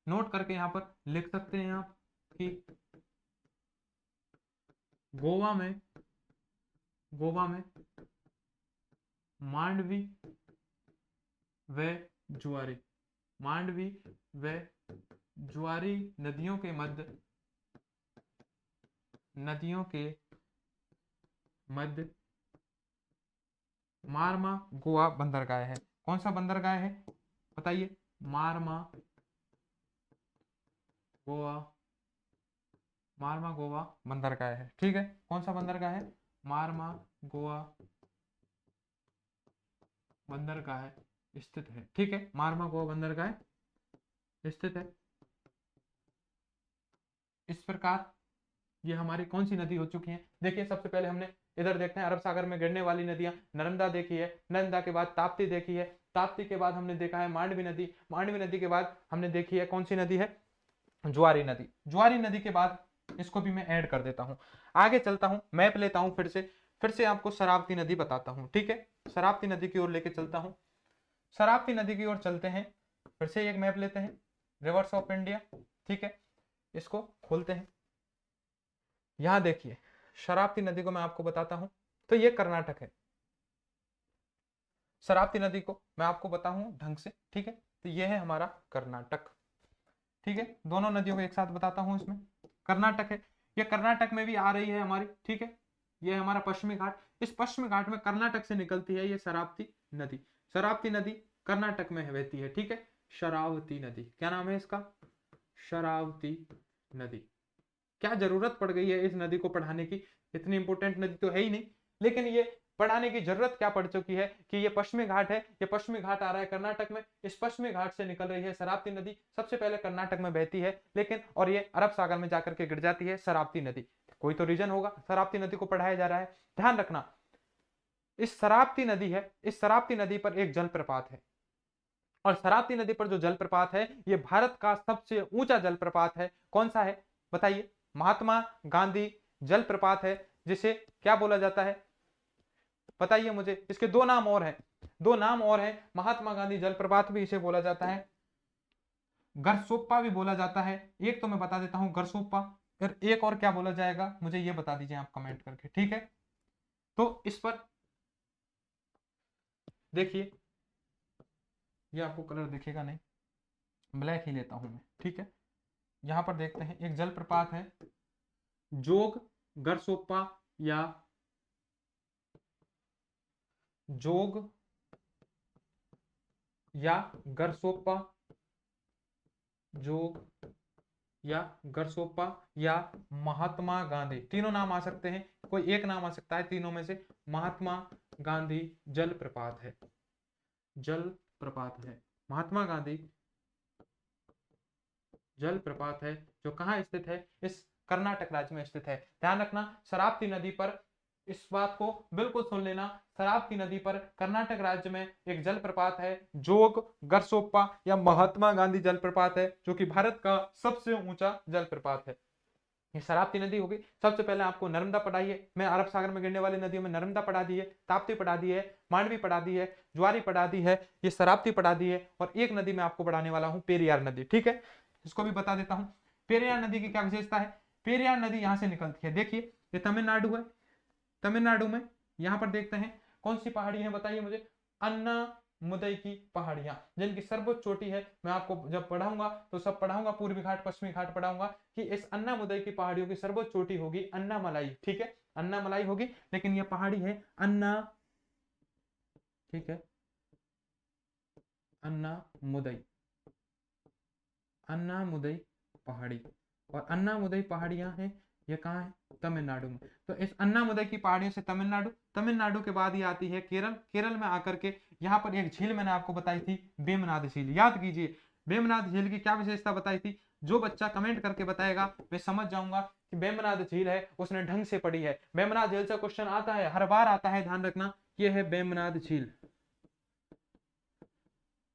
नोट करके यहां पर लिख सकते हैं आप कि गोवा में, गोवा में मांडवी व जुआरी, मांडवी व जुआरी नदियों के मध्य, नदियों के मध्य मारमा गोवा बंदरगाह है। कौन सा बंदरगाह है बताइए? मारमा गोवा, मारमा गोवा बंदरगाह है। ठीक है, कौन सा बंदरगाह है? मारमा गोवा बंदरगाह स्थित है। ठीक है, मारमा गोवा बंदरगाह स्थित है। इस प्रकार ये हमारी कौन सी नदी हो चुकी है? देखिए, सबसे पहले हमने इधर देखते हैं अरब सागर में गिरने वाली नदियां, नर्मदा देखी है, नर्मदा के बाद ताप्ती देखी है, ताप्ती के बाद हमने देखा है मांडवी नदी, मांडवी नदी के बाद हमने देखी है कौन सी नदी है? जुआरी नदी। जुआरी नदी के बाद इसको भी मैं ऐड कर देता हूं, आगे चलता हूं, मैप लेता हूं, फिर से आपको शरावती नदी बताता हूं। ठीक है, शरावती नदी की ओर लेके चलता हूं, शरावती नदी की ओर चलते हैं। फिर से एक मैप लेते हैं, रिवर्स ऑफ इंडिया। ठीक है, इसको खोलते हैं, यहां देखिए शरावती नदी को मैं आपको बताता हूं, तो ये कर्नाटक है। शरावती नदी को मैं आपको बताऊं ढंग से। ठीक है, तो ये है हमारा कर्नाटक। ठीक है, दोनों नदियों को एक साथ बताता हूं, इसमें कर्नाटक है, ये कर्नाटक में भी आ रही है हमारी। ठीक है, ये हमारा पश्चिमी घाट, इस पश्चिमी घाट में कर्नाटक से निकलती है ये शरावती नदी। शरावती नदी कर्नाटक में बहती है। ठीक है, शरावती नदी, क्या नाम है इसका? शरावती नदी। क्या जरूरत पड़ गई है इस नदी को पढ़ाने की? इतनी इंपॉर्टेंट नदी तो है ही नहीं, लेकिन ये पढ़ाने की जरूरत क्या पड़ चुकी है कि ये पश्चिमी घाट है, ये पश्चिमी घाट आ रहा है कर्नाटक में, इस पश्चिमी घाट से निकल रही है शरावती नदी, सबसे पहले कर्नाटक में बहती है, लेकिन और ये अरब सागर में जाकर के गिर जाती है शरावती नदी। कोई तो रीजन होगा शरावती नदी को पढ़ाया जा रहा है। ध्यान रखना, इस शरावती नदी है, इस शरावती नदी पर एक जलप्रपात है, और शरावती नदी पर जो जलप्रपात है ये भारत का सबसे ऊंचा जलप्रपात है। कौन सा है बताइए? महात्मा गांधी जलप्रपात है, जिसे क्या बोला जाता है बताइए मुझे? इसके 2 नाम और हैं, 2 नाम और हैं, महात्मा गांधी जलप्रपात भी इसे बोला जाता है, गरसोप्पा भी बोला जाता है। एक तो मैं बता देता हूं गरसोप्पा, फिर एक और क्या बोला जाएगा मुझे ये बता दीजिए आप कमेंट करके। ठीक है, तो इस पर देखिए, ये आपको कलर दिखेगा नहीं, ब्लैक ही लेता हूं मैं। ठीक है, यहां पर देखते हैं एक जलप्रपात है जोग गरसोप्पा, या जोग या गरसोप्पा, जोग या गरसोप्पा या महात्मा गांधी, तीनों नाम आ सकते हैं, कोई एक नाम आ सकता है तीनों में से। महात्मा गांधी जलप्रपात है, जलप्रपात है, महात्मा गांधी जलप्रपात है, जो कहाँ स्थित है? इस कर्नाटक राज्य में स्थित है। ध्यान रखना, शरावती नदी पर, इस बात को बिल्कुल सुन लेना, शरावती नदी पर कर्नाटक राज्य में एक जलप्रपात है, जोग गरसोप्पा या महात्मा गांधी जलप्रपात है, जो कि भारत का सबसे ऊंचा जलप्रपात है। ये शरावती नदी होगी। सबसे पहले आपको नर्मदा पढ़ाई है, मैं अरब सागर में गिरने वाली नदियों में नर्मदा पढ़ा दी है, ताप्ती पढ़ा दी है, मांडवी पढ़ा दी है, ज्वारी पढ़ा दी है, ये शरावती पढ़ा दी है, और एक नदी मैं आपको पढ़ाने वाला हूं पेरियार नदी। ठीक है, इसको भी बता देता हूं, पेरियार नदी की क्या विशेषता है? पेरियार नदी यहां से निकलती है, देखिए ये तमिलनाडु है, तमिलनाडु में यहां पर देखते हैं कौन सी पहाड़ी है बताइए मुझे? अन्ना मुदई की पहाड़ियां, जिनकी सर्वोच्च चोटी है। मैं आपको जब पढ़ाऊंगा तो सब पढ़ाऊंगा, पूर्वी घाट पश्चिमी घाट पढ़ाऊंगा, कि इस अन्ना मुदई की पहाड़ियों की सर्वोच्च चोटी होगी अन्ना मलाई। ठीक है, अन्ना मलाई होगी, लेकिन यह पहाड़ी है अन्ना, ठीक है, अन्ना मुदई, अन्ना मुदई पहाड़ी, और अन्ना मुदई पहाड़ियां हैं ये कहाँ है? तमिलनाडु में। तो इस अन्नामुदय की पहाड़ियों से तमिलनाडु, तमिलनाडु के बाद ये आती है केरल, केरल में आकर के यहाँ पर एक झील मैंने आपको बताई थी, वेमनाथ झील। याद कीजिए वेमनाथ झील की क्या विशेषता बताई थी? जो बच्चा कमेंट करके बताएगा मैं समझ जाऊंगा कि वेमनाथ झील है, उसने ढंग से पढ़ी है। वेमनाथ झील से क्वेश्चन आता है, हर बार आता है, ध्यान रखना। ये है वेमनाथ झील,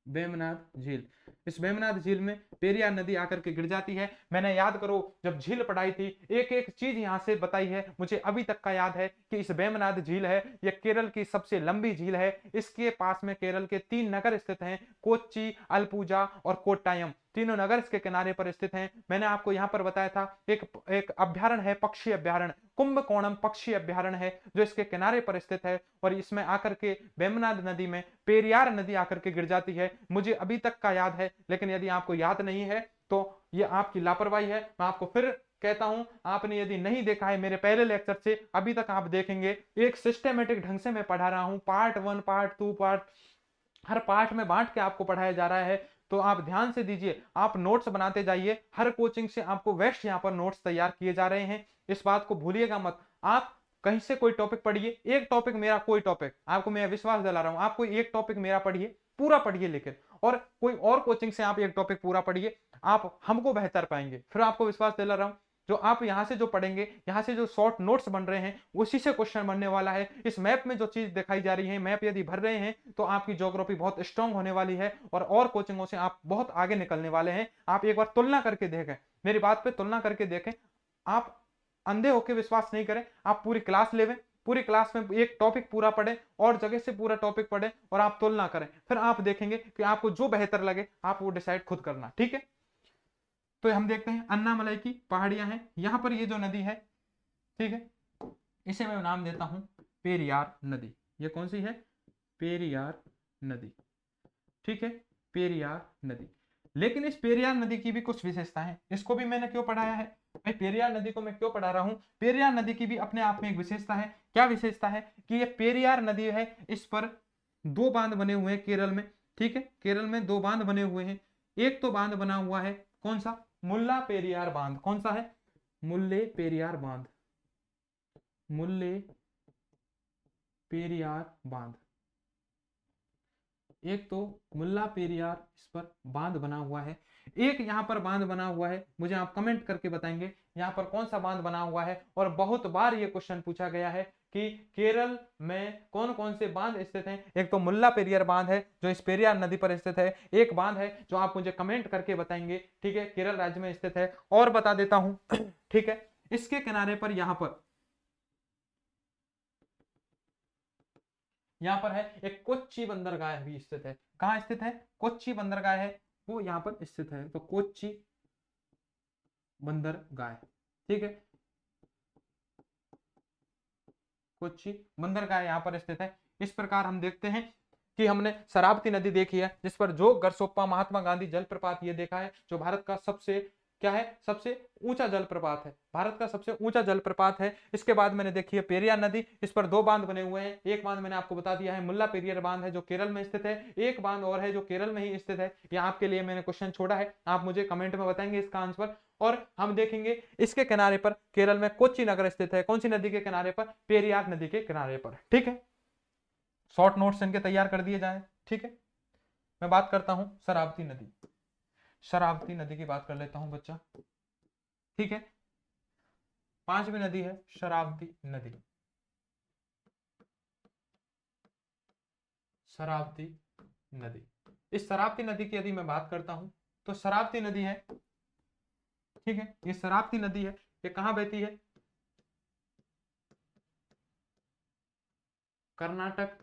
वेमनाथ झील। इस वेमनाथ झील में पेरियार नदी आकर के गिर जाती है। मैंने याद करो जब झील पढ़ाई थी, एक एक चीज यहां से बताई है, मुझे अभी तक का याद है कि इस वेमनाथ झील है, यह केरल की सबसे लंबी झील है। इसके पास में केरल के 3 नगर स्थित हैं, कोच्चि, अलपुजा और कोट्टायम। तीनों नगर इसके किनारे पर स्थित हैं। मैंने आपको यहाँ पर बताया था एक एक अभ्यारण्य है, पक्षी अभ्यारण्य, कुंभकोणम पक्षी अभ्यारण्य है, जो इसके किनारे पर स्थित है। और इसमें आकर के वेमनाथ नदी में पेरियार नदी आकर के गिर जाती है। मुझे अभी तक का याद है, लेकिन यदि आपको याद नहीं है तो ये आपकी लापरवाही है। मैं आपको फिर कहता हूं, आपने यदि नहीं देखा है मेरे पहले लेक्चर से अभी तक, आप देखेंगे एक सिस्टमेटिक ढंग से मैं पढ़ा रहा हूं। पार्ट 1, पार्ट 2, पार्ट, हर पार्ट में बांट के आपको पढ़ाया जा रहा है। तो आप ध्यान से दीजिए, आप नोट्स बनाते जाइए। हर कोचिंग से आपको बेस्ट यहाँ पर नोट्स तैयार किए जा रहे हैं, इस बात को भूलिएगा मत। आप कहीं से कोई टॉपिक पढ़िए, एक टॉपिक मेरा, कोई टॉपिक आपको मैं विश्वास दिला रहा हूं, आप कोई एक टॉपिक मेरा पढ़िए, पूरा पढ़िए, लेकिन और कोई और कोचिंग से आप एक टॉपिक पूरा पढ़िए, आप हमको बेहतर पाएंगे। फिर आपको विश्वास दिला रहा हूं, जो आप यहां से जो पढ़ेंगे, यहां से जो शॉर्ट नोट्स बन रहे हैं, उसी से क्वेश्चन बनने वाला है। इस मैप में जो चीज दिखाई जा रही है, मैप यदि भर रहे हैं तो आपकी ज्योग्राफी बहुत स्ट्रांग होने वाली है और कोचिंगों से आप बहुत आगे निकलने वाले हैं। आप एक बार तुलना करके देखें, मेरी बात पे तुलना करके देखें। आप अंधे होकर विश्वास नहीं करें, आप पूरी क्लास लेवें, पूरी क्लास में एक टॉपिक पूरा पढ़ें और जगह से पूरा टॉपिक पढ़ें और आप तुलना करें, फिर आप देखेंगे कि आपको जो बेहतर लगे आप वो डिसाइड खुद करना, ठीक है। तो हम देखते हैं अन्नामलई की पहाड़ियां हैं, यहां पर ये जो नदी है, ठीक है, इसे मैं नाम देता हूं पेरियार नदी। ये कौन सी है? पेरियार नदी, ठीक है, पेरियार नदी। लेकिन इस पेरियार नदी की भी कुछ विशेषता है, इसको भी मैंने क्यों पढ़ाया है भाई? पेरियार नदी को मैं क्यों पढ़ा रहा हूं? पेरियार नदी की भी अपने आप में एक विशेषता है। क्या विशेषता है? कि ये पेरियार नदी है, इस पर 2 बांध बने हुए हैं केरल में, ठीक है, केरल में 2 बांध बने हुए हैं। एक तो बांध बना हुआ है, कौन सा? मुल्ला पेरियार बांध। कौन सा है? मुल्ले पेरियार बांध, मुल्ले पेरियार बांध। एक तो मुल्ला पेरियार इस पर बांध बना हुआ है, एक यहाँ पर बांध बना हुआ है। मुझे आप कमेंट करके बताएंगे यहाँ पर कौन सा बांध बना हुआ है। और बहुत बार ये क्वेश्चन पूछा गया है कि केरल में कौन कौन से बांध स्थित हैं। एक तो मुल्ला पेरियार बांध है जो इस पेरियार नदी पर स्थित है, एक बांध है जो आप मुझे कमेंट करके बताएंगे, ठीक है, केरल राज्य में स्थित है। और बता देता हूं ठीक है, इसके किनारे पर यहाँ पर है एक कोच्चि बंदरगाह भी स्थित है। कहाँ स्थित है? कोच्चि बंदरगाह है, वो यहाँ पर स्थित है। तो कोच्चि बंदरगाह, ठीक है, कोच्चि बंदरगाह यहाँ पर स्थित है। इस प्रकार हम देखते हैं कि हमने शरावती नदी देखी है, जिस पर जो गरसोप्पा महात्मा गांधी जलप्रपात ये देखा है, जो भारत का सबसे क्या है, सबसे ऊंचा जलप्रपात है, भारत का सबसे ऊंचा जलप्रपात है। इसके बाद मैंने देखी है पेरियार नदी, इस पर 2 बांध बने हुए हैं। एक बांध मैंने आपको बता दिया है, मुल्ला पेरियार बांध है जो केरल में स्थित है। एक बांध और है जो केरल में ही स्थित है, ये आपके लिए मैंने क्वेश्चन छोड़ा है, आप मुझे कमेंट में बताएंगे इसका आंसर। और हम देखेंगे इसके किनारे पर केरल में कोच्चि नगर स्थित है। कौन सी नदी के किनारे पर? पेरियार नदी के किनारे पर, ठीक है। शॉर्ट नोट्स इनके तैयार कर दिए जाए, ठीक है। मैं बात करता हूं शरावती नदी, शरावती नदी की बात कर लेता हूं बच्चा, ठीक है। 5वीं नदी है शरावती नदी, शरावती नदी। इस शरावती नदी की यदि मैं बात करता हूं तो शरावती नदी है, ठीक है, ये शरावती नदी है, ये कहां बहती है? कर्नाटक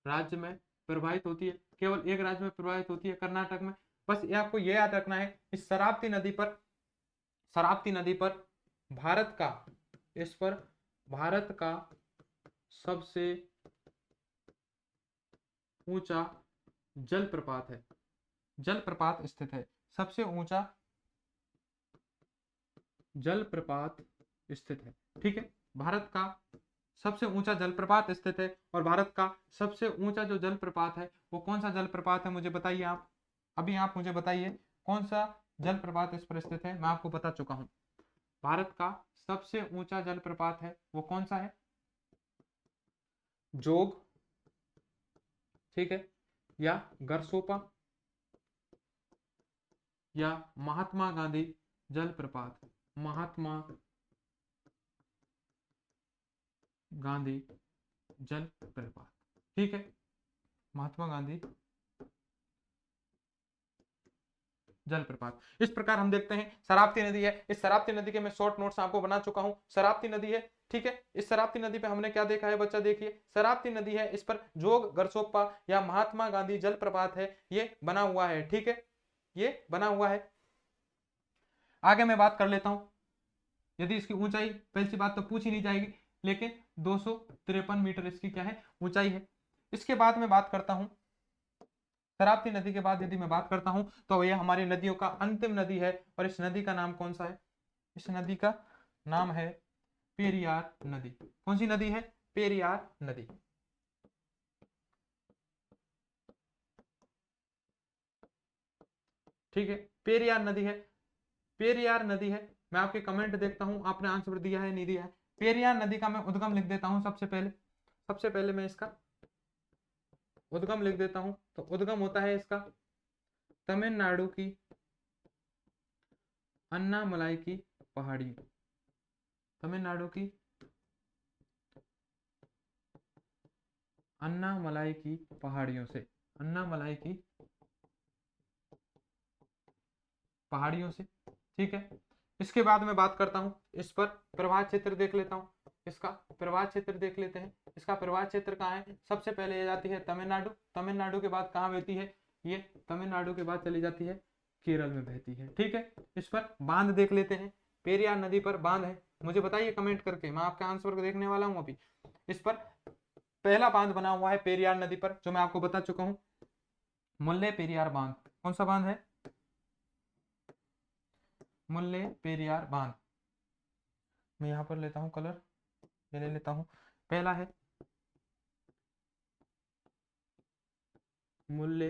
राज्य में प्रवाहित होती है, केवल एक राज्य में प्रवाहित होती है, कर्नाटक में। बस ये आपको ये याद रखना है, इस शरावती नदी पर, शरावती नदी पर भारत का, इस पर भारत का सबसे ऊंचा जलप्रपात है, जलप्रपात स्थित है, सबसे ऊंचा जलप्रपात स्थित है, ठीक है। भारत का सबसे ऊंचा जलप्रपात स्थित है, और भारत का सबसे ऊंचा जो जलप्रपात है वो कौन सा जलप्रपात है, मुझे बताइए आप, अभी आप मुझे बताइए कौन सा जलप्रपात इस पर स्थित है, मैं आपको बता चुका हूं। भारत का सबसे ऊंचा जलप्रपात है वो कौन सा है? जोग, ठीक है, या गरसोपा, या महात्मा गांधी जलप्रपात। महात्मा गांधी जलप्रपात, ठीक है, महात्मा गांधी जलप्रपात। इस प्रकार हम देखते हैं शरावती नदी है। इस शरावती नदी के मैं शॉर्ट नोट्स आपको बना चुका हूं। शरावती नदी है, ठीक है। इस शरावती नदी पे हमने क्या देखा है बच्चा? देखिए, शरावती नदी है, इस पर जोग, गरसोप्पा या महात्मा गांधी जलप्रपात है, ये बना हुआ है, ठीक है, ये बना हुआ है। आगे मैं बात कर लेता हूं। यदि इसकी ऊंचाई, पहली सी बात तो पूछी नहीं जाएगी, लेकिन 253 मीटर इसकी क्या है? ऊंचाई है। इसके बाद मैं बात करता हूं, शरावती नदी के बाद यदि मैं बात करता हूं तो ये हमारी नदियों का अंतिम नदी है। और इस नदी का नाम कौन सा है? इस नदी का नाम है पेरियार नदी। कौन सी नदी है? पेरियार नदी, ठीक है, पेरियार नदी है। पेरियार नदी है। मैं आपके कमेंट देखता हूं आपने आंसर दिया है नहीं दिया है। पेरियार नदी का मैं उद्गम लिख देता हूं। सबसे पहले मैं इसका उद्गम लिख देता हूं। तो उद्गम होता है इसका तमिलनाडु की अन्नामलाई की पहाड़ी, तमिलनाडु की अन्नामलाई की पहाड़ियों से, अन्नामलाई की पहाड़ियों से, ठीक है। इसके बाद मैं बात करता हूं, इस पर प्रवाह क्षेत्र देख लेता हूं। इसका प्रवाह क्षेत्र देख लेते हैं। इसका प्रवाह क्षेत्र कहाँ है? सबसे पहले ये जाती है तमिलनाडु। तमिलनाडु के बाद कहाँ बहती है? ये तमिलनाडु के बाद चली जाती है केरल में बहती है, ठीक है। इस पर बांध देख लेते हैं। पेरियार नदी पर बांध है, मुझे बताइए कमेंट करके, मैं आपके आंसर को देखने वाला हूं अभी। इस पर पहला बांध बना हुआ है पेरियार नदी पर, जो मैं आपको बता चुका हूं, मुल्ले पेरियार बांध। कौन सा बांध है? मुल्ले पेरियार बांध। मैं यहां पर लेता हूं कलर, ये ले लेता हूं। पहला है मुल्ले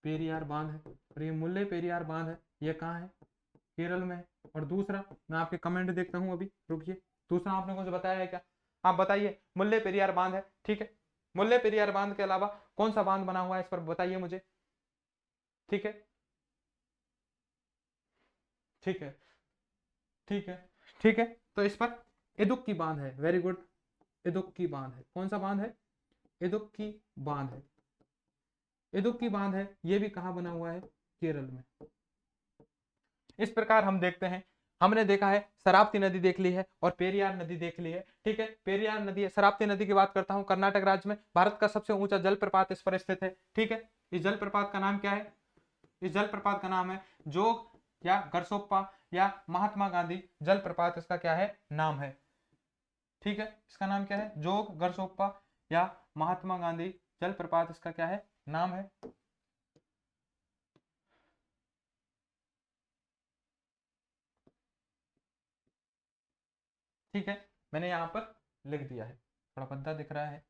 पेरियार बांध है, और ये मुल्ले पेरियार बांध है, ये कहाँ है? केरल में है। और दूसरा, मैं आपके कमेंट देखता हूं अभी, रुकिए। दूसरा आपने कुछ बताया है क्या? आप बताइए। मुल्ले पेरियार बांध है, ठीक है। मुल्ले पेरियार बांध के अलावा कौन सा बांध बना हुआ है इस पर बताइए मुझे, ठीक है, ठीक है, ठीक है, ठीक है। तो इस पर इदुक्की बांध है, वेरी गुड, इदुक्की बांध है। कौन सा बांध है? इदुक्की बांध है। इदुक्की बांध है, ये भी कहाँ बना हुआ है? केरल में। इस प्रकार हम देखते हैं, हमने देखा है शरावती नदी देख ली है और पेरियार नदी देख ली है, ठीक है। पेरियार नदी, शरावती नदी की बात करता हूं, कर्नाटक राज्य में भारत का सबसे ऊंचा जलप्रपात इस पर स्थित है, ठीक है। इस जलप्रपात का नाम क्या है? इस जलप्रपात का नाम है जोग या गरसोप्पा या महात्मा गांधी जलप्रपात, इसका क्या है? नाम है, ठीक है। इसका नाम क्या है? जोग, गरसोप्पा या महात्मा गांधी जलप्रपात, इसका क्या है? नाम है, ठीक है। मैंने यहां पर लिख दिया है, थोड़ा भद्दा दिख रहा है।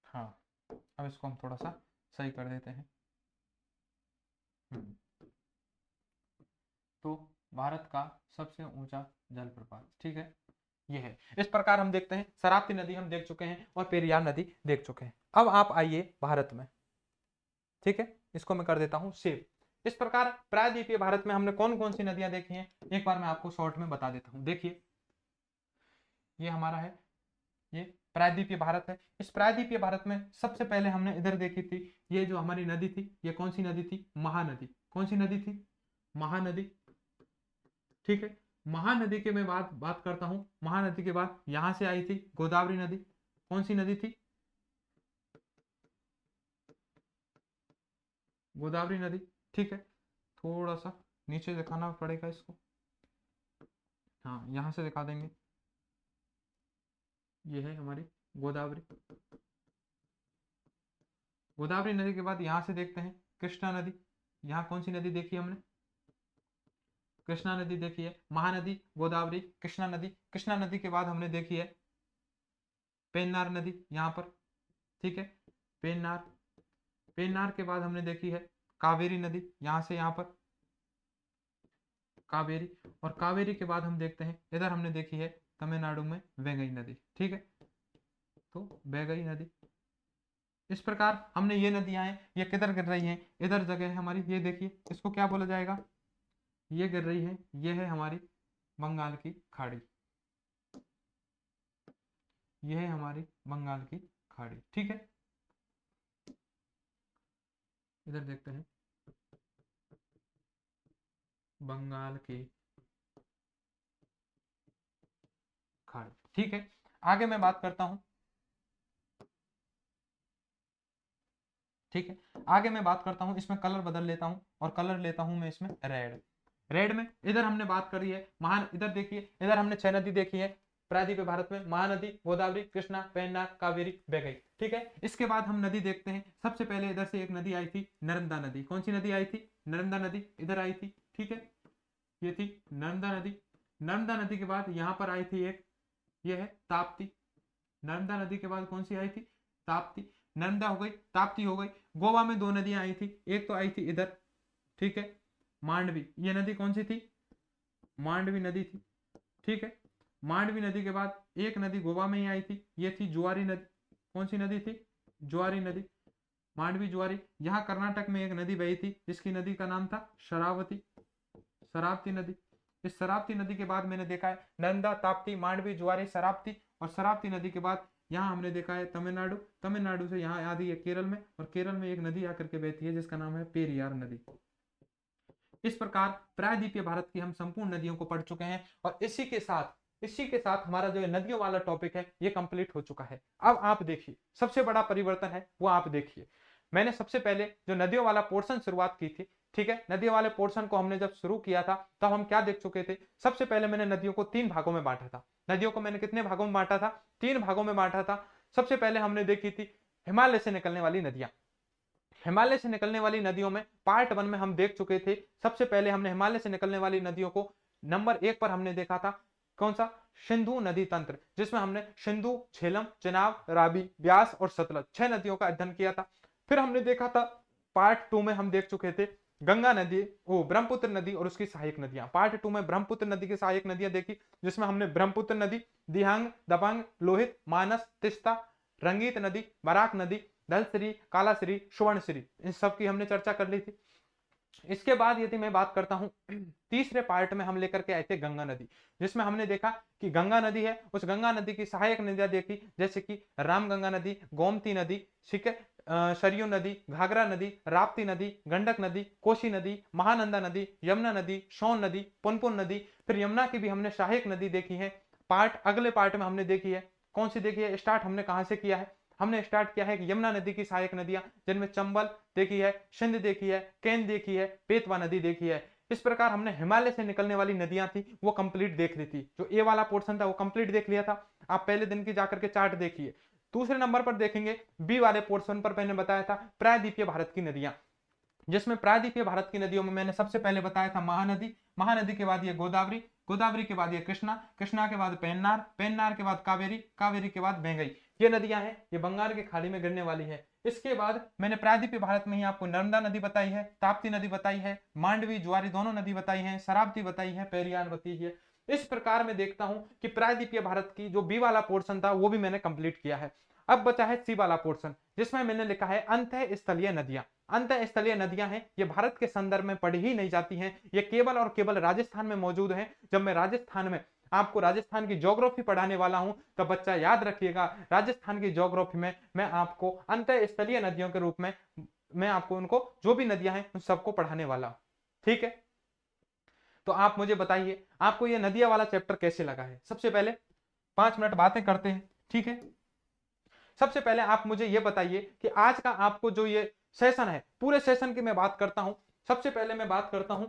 हाँ, अब इसको हम थोड़ा सा सही कर देते हैं। हम्म, तो भारत का सबसे ऊंचा जलप्रपात, ठीक है, ये है। इस प्रकार हम देखते हैं शरावती नदी हम देख चुके हैं और पेरियार नदी देख चुके हैं। अब आप आइए भारत में, ठीक है, इसको मैं कर देता हूं सेव। इस प्रकार प्रायद्वीपीय भारत में हमने कौन कौन सी नदियां देखी हैं, एक बार मैं आपको शॉर्ट में बता देता हूं। देखिए, ये हमारा है, ये प्रायद्वीपीय भारत है। इस प्रायद्वीपीय भारत में सबसे पहले हमने इधर देखी थी, ये जो हमारी नदी थी, ये कौन सी नदी थी? महानदी। कौन सी नदी थी? महानदी, ठीक है। महानदी के मैं बात करता हूं। महानदी के बाद यहां से आई थी गोदावरी नदी। कौन सी नदी थी? गोदावरी नदी, ठीक है। थोड़ा सा नीचे दिखाना पड़ेगा इसको, हाँ, यहां से दिखा देंगे। ये है हमारी गोदावरी। गोदावरी नदी के बाद यहां से देखते हैं कृष्णा नदी। यहाँ कौन सी नदी देखी हमने? कृष्णा नदी देखी है, महानदी गोदावरी, कृष्णा नदी, कृष्णा नदी के बाद हमने देखी है पेन्नार नदी यहाँ पर, ठीक है, पेन्नार, पेन्नार के बाद हमने देखी है कावेरी नदी, यहां से यहां पर कावेरी, और कावेरी के बाद हम देखते हैं इधर हमने देखी है तमिलनाडु में वैगई नदी, ठीक है, तो वैगई नदी। इस प्रकार हमने ये नदियां हैं, ये किधर गिर रही हैं, इधर जगह है हमारी, ये देखिए इसको क्या बोला जाएगा, ये गिर रही है, ये है हमारी बंगाल की खाड़ी, ये है हमारी बंगाल की खाड़ी, ठीक है। इधर देखते हैं बंगाल की खाड़ी, ठीक है। आगे मैं बात करता हूं, ठीक है, आगे मैं बात करता हूं, इसमें कलर बदल लेता हूं और कलर लेता हूं मैं इसमें रेड। रेड में इधर हमने बात करी है महान, इधर देखिए इधर हमने 6 नदी देखी है प्रायद्वीपीय भारत में, महानदी गोदावरी, कृष्णा, पेन्नार, कावेरी, वैगई, ठीक है। इसके बाद हम नदी देखते हैं, सबसे पहले इधर से एक नदी आई थी नर्मदा नदी, कौन सी नदी आई थी, नर्मदा नदी इधर आई थी, ठीक है, ये थी नर्मदा नदी। नर्मदा नदी के बाद यहाँ पर आई थी एक, ये है ताप्ती, नर्मदा नदी के बाद कौन सी आई थी, ताप्ती, नर्मदा हो गई, ताप्ती हो गई। गोवा में 2 नदियां आई थी, एक तो आई थी इधर, ठीक है, मांडवी, ये नदी कौन सी थी, मांडवी नदी थी, ठीक है। मांडवी नदी के बाद एक नदी गोवा में ही आई थी, ये थी जुआरी नदी, कौन सी नदी थी, जुआरी नदी, मांडवी जुआरी। यहाँ कर्नाटक में एक नदी बही थी जिसकी नदी का नाम था शरावती, शरावती नदी। इस शरावती नदी के बाद मैंने देखा है नर्मदा, ताप्ती, मांडवी, जुआरी, शरावती, और शरावती नदी के बाद यहाँ हमने देखा है तमिलनाडु, तमिलनाडु से यहाँ आती है केरल में, और केरल में एक नदी आकर के बहती है जिसका नाम है पेरियार नदी। इस प्रकार प्रायद्वीपीय भारत की हम संपूर्ण नदियों को पढ़ चुके हैं, और इसी के साथ हमारा जो नदियों वाला टॉपिक है ये कंप्लीट हो चुका है। अब आप देखिए सबसे बड़ा परिवर्तन है वो आप देखिए, मैंने सबसे पहले जो नदियों वाला पोर्शन शुरुआत की थी, ठीक है, नदियों वाले पोर्शन को हमने जब शुरू किया था तब हम क्या देख चुके थे, सबसे पहले मैंने नदियों को 3 भागों में बांटा था। नदियों को मैंने कितने भागों में बांटा था, 3 भागों में बांटा था। सबसे पहले हमने देखी थी हिमालय से निकलने वाली नदियां। हिमालय से निकलने वाली नदियों में पार्ट 1 में हम देख चुके थे, सबसे पहले हमने हिमालय से निकलने वाली नदियों को नंबर 1 पर हमने देखा था, कौन सा, सिंधु नदी तंत्र, जिसमें हमने सिंधु, झेलम, चेनाब, रावी, ब्यास और सतलज 6 नदियों का अध्ययन किया था। फिर हमने देखा था पार्ट 2 में हम देख चुके थे गंगा नदी, वो ब्रह्मपुत्र नदी और उसकी सहायक नदियां। पार्ट 2 में ब्रह्मपुत्र नदी की सहायक नदियां देखी, जिसमें हमने ब्रह्मपुत्र नदी, दिहांग, दबंग, लोहित, मानस, तिस्ता, रंगीत नदी, बराक नदी, दलश्री, कालाश्री, सुवर्णश्री, इन सब की हमने चर्चा कर ली थी। इसके बाद यदि मैं बात करता हूं तीसरे पार्ट में हम लेकर के आए थे गंगा नदी, जिसमें हमने देखा कि गंगा नदी है, उस गंगा नदी की सहायक नदियां देखी, जैसे कि रामगंगा नदी, गोमती नदी, ठीक है, सरयू नदी, घाघरा नदी, राप्ती नदी, गंडक नदी, कोसी नदी, महानंदा नदी, यमुना नदी, सोन नदी, पुनपुन नदी। फिर यमुना की भी हमने सहायक नदी देखी है। अगले पार्ट में हमने देखी है, कौन सी देखी है, स्टार्ट हमने कहां से किया है, हमने स्टार्ट किया है कि यमुना नदी की सहायक नदियां, जिनमें चंबल देखी है, सिंध देखी है, केन देखी है, बेतवा नदी देखी है। इस प्रकार हमने हिमालय से निकलने वाली नदियां थी वो कंप्लीट देख ली थी, जो ए वाला पोर्शन था वो कंप्लीट देख लिया था। आप पहले दिन की जाकर के चार्ट देखिए। दूसरे नंबर पर देखेंगे बी वाले पोर्शन पर मैंने बताया था प्रायद्वीपीय भारत की नदियां, जिसमें प्रायद्वीपीय भारत की नदियों में मैंने सबसे पहले बताया था महानदी, महानदी के बाद ये गोदावरी, गोदावरी के बाद ये कृष्णा, कृष्णा के बाद पेन्नार, पेन्नार के बाद कावेरी, कावेरी के बाद वैगई। ये नदियां हैं, ये बंगाल की खाड़ी में गिरने वाली है। इसके बाद मैंने प्रायद्वीपीय भारत में ही आपको नर्मदा नदी बताई है, ताप्ती नदी बताई है, मांडवी, जुआरी दोनों नदी बताई है, शरावती बताई है, पेरियार बताई है। इस प्रकार मैं देखता हूं कि प्रायद्वीपीय भारत की जो बी वाला पोर्शन था वो भी मैंने कंप्लीट किया है। अब बचा है सी वाला पोर्शन, जिसमें मैंने लिखा है अंतः स्थलीय नदियां। अंतः स्थलीय नदियां हैं, ये भारत के संदर्भ में पढ़ी ही नहीं जाती हैं, ये केवल और केवल राजस्थान में मौजूद हैं। जब मैं राजस्थान में आपको राजस्थान की ज्योग्राफी पढ़ाने वाला हूं तो बच्चा याद रखिएगा, राजस्थान की ज्योग्राफी में मैं आपको अंतः स्थलीय नदियों के रूप में मैं आपको उनको जो भी नदियां हैं उन सबको पढ़ाने वाला हूं, ठीक है। तो आप मुझे बताइए आपको ये नदियां वाला चैप्टर कैसे लगा है। सबसे पहले 5 मिनट बातें करते हैं, ठीक है। सबसे पहले आप मुझे ये बताइए कि आज का आपको जो ये सेशन है, पूरे सेशन की मैं बात करता हूं। सबसे पहले मैं बात करता हूं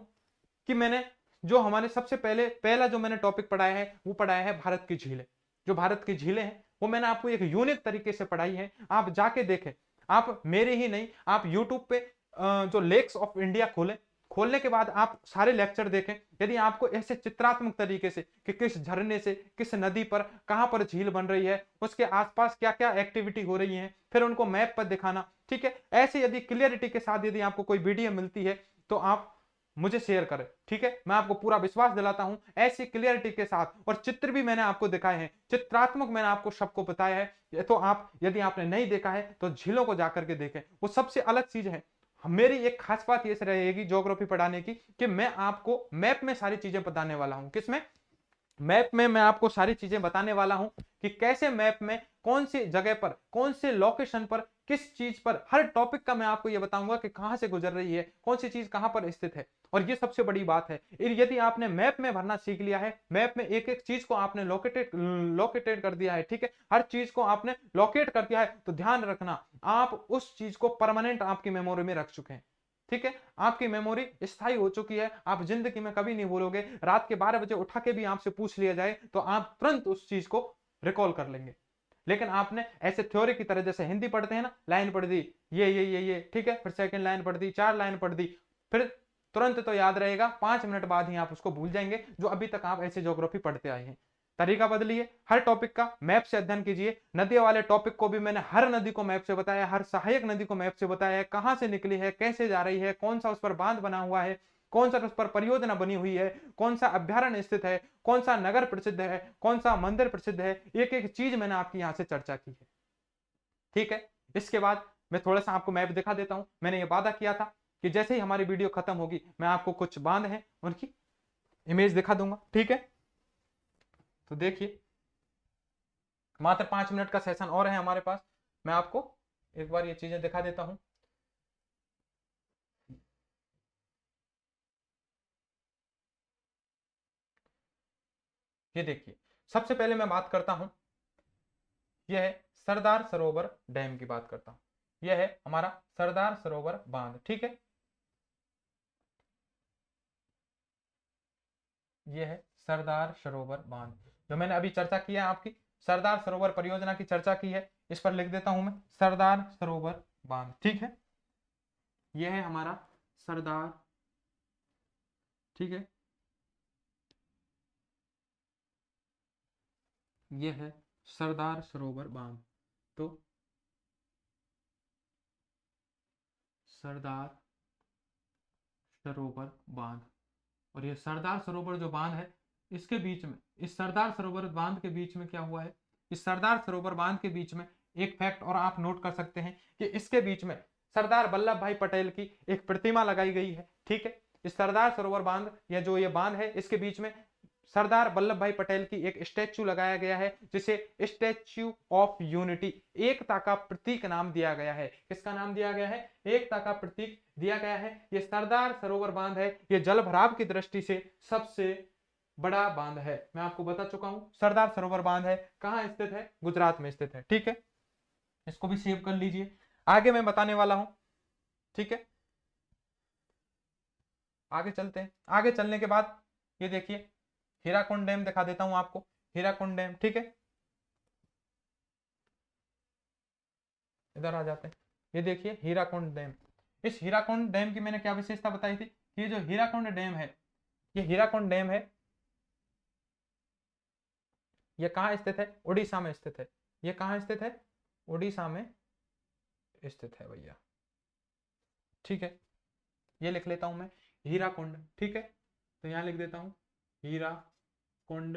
कि मैंने जो हमारे सबसे पहला जो मैंने टॉपिक पढ़ाया है वो पढ़ाया है भारत की झीलें। जो भारत की झीलें हैं वो मैंने आपको एक यूनिक तरीके से पढ़ाई है, आप जाके देखें। आप मेरे ही नहीं, आप यूट्यूब पे जो लेक्स ऑफ इंडिया खोलने के बाद आप सारे लेक्चर देखें, यदि आपको ऐसे चित्रात्मक तरीके से कि किस झरने से, किस नदी पर, कहां पर झील बन रही है, उसके आसपास क्या क्या एक्टिविटी हो रही है, फिर उनको मैप पर दिखाना, ठीक है, ऐसे यदि क्लियरिटी के साथ यदि आपको कोई वीडियो मिलती है तो आप मुझे शेयर करें, ठीक है। मैं आपको पूरा विश्वास दिलाता हूं ऐसी क्लियरिटी के साथ, और चित्र भी मैंने आपको दिखाए हैं, चित्रात्मक मैंने आपको सबको बताया है। तो आप यदि आपने नहीं देखा है तो झीलों को जाकर के देखें, वो सबसे अलग चीज है। मेरी एक खास बात ये रहेगी ज्योग्राफी पढ़ाने की कि मैं आपको मैप में सारी चीजें बताने वाला हूं। किसमें? मैप में मैं आपको सारी चीजें बताने वाला हूं कि कैसे मैप में कौन सी जगह पर, कौन से लोकेशन पर, किस चीज पर, हर टॉपिक का मैं आपको यह बताऊंगा कि कहां से गुजर रही है, कौन सी चीज कहां पर स्थित है। और ये सबसे बड़ी बात है, यदि आपने मैप में भरना सीख लिया है, मैप में एक एक चीज को आपने लोकेटेड कर दिया है, ठीक है, हर चीज को आपने लोकेट कर दिया है, तो ध्यान रखना आप उस चीज को परमानेंट आपकी मेमोरी में रख चुके हैं, ठीक है। आपकी मेमोरी स्थायी हो चुकी है, आप जिंदगी में कभी नहीं भूलोगे। रात के 12 बजे उठा के भी आपसे पूछ लिया जाए तो आप तुरंत उस चीज को रिकॉल कर लेंगे। लेकिन आपने ऐसे थ्योरी की तरह, जैसे हिंदी पढ़ते हैं ना, लाइन पढ़ दी, ये, ठीक है, फिर सेकंड लाइन पढ़ दी, 4 लाइन पढ़ दी, फिर तुरंत तो याद रहेगा, 5 मिनट बाद ही आप उसको भूल जाएंगे, जो अभी तक आप ऐसे ज्योग्राफी पढ़ते आए हैं। तरीका बदलिए, हर टॉपिक का मैप से अध्ययन कीजिए। नदी वाले टॉपिक को भी मैंने हर नदी को मैप से बताया, हर सहायक नदी को मैप से बताया है, कहां से निकली है, कैसे जा रही है, कौन सा उस पर बांध बना हुआ है, कौन सा उस पर परियोजना बनी हुई है, कौन सा अभ्यारण्य स्थित है, कौन सा नगर प्रसिद्ध है, कौन सा मंदिर प्रसिद्ध है, एक एक चीज मैंने आपकी यहां से चर्चा की है, ठीक है। इसके बाद मैं थोड़ा सा आपको मैप दिखा देता हूं। मैंने ये वादा किया था कि जैसे ही हमारी वीडियो खत्म होगी मैं आपको कुछ बांध है उनकी इमेज दिखा दूंगा, ठीक है। तो देखिए, मात्र 5 मिनट का सेशन और है हमारे पास, मैं आपको एक बार ये चीजें दिखा देता हूं। ये देखिए, सबसे पहले मैं बात करता हूं, यह है सरदार सरोवर डैम की बात करता हूं। यह है हमारा सरदार सरोवर बांध, ठीक है। यह है सरदार सरोवर बांध, जो मैंने अभी चर्चा की है आपकी सरदार सरोवर परियोजना की चर्चा की है। इस पर लिख देता हूं मैं सरदार सरोवर बांध, ठीक है। यह है हमारा सरदार, ठीक है, यह है सरदार सरोवर बांध। तो सरदार सरोवर बांध, और ये सरदार सरोवर जो बांध है, इसके बीच में, इस सरदार सरोवर बांध के बीच में क्या हुआ है, इस सरदार सरोवर बांध के बीच में एक फैक्ट और आप नोट कर सकते हैं कि इसके बीच में सरदार वल्लभ भाई पटेल की एक प्रतिमा लगाई गई है, ठीक है। इस सरदार सरोवर बांध या जो ये बांध है, इसके बीच में सरदार वल्लभ भाई पटेल की एक स्टैच्यू लगाया गया है, जिसे स्टैच्यू ऑफ यूनिटी, एकता का प्रतीक नाम दिया गया है। किसका नाम दिया गया है? एकता का प्रतीक दिया गया है। ये सरदार सरोवर बांध है, ये जल भराव की दृष्टि से सबसे बड़ा बांध है। मैं आपको बता चुका हूं सरदार सरोवर बांध है, कहां स्थित है? गुजरात में स्थित है, ठीक है। इसको भी सेव कर लीजिए, आगे मैं बताने वाला हूं, ठीक है। आगे चलते हैं। आगे चलने के बाद ये देखिए, हीराकुंड डैम दिखा देता हूं आपको, हीराकुंड डैम, ठीक है। इधर आ जाते हैं, ये देखिए हीराकुंड डैम। इस हीराकुंड डैम की मैंने क्या विशेषता बताई थी? ये जो हीराकुंड डैम है, ये हीराकुंड डैम है, ये कहाँ स्थित है? उड़ीसा में स्थित है। ये कहाँ स्थित है? उड़ीसा में स्थित है भैया, ठीक है। ये लिख लेता हूं मैं हीराकुंड, ठीक है। तो यहां लिख देता हूं हीराकुंड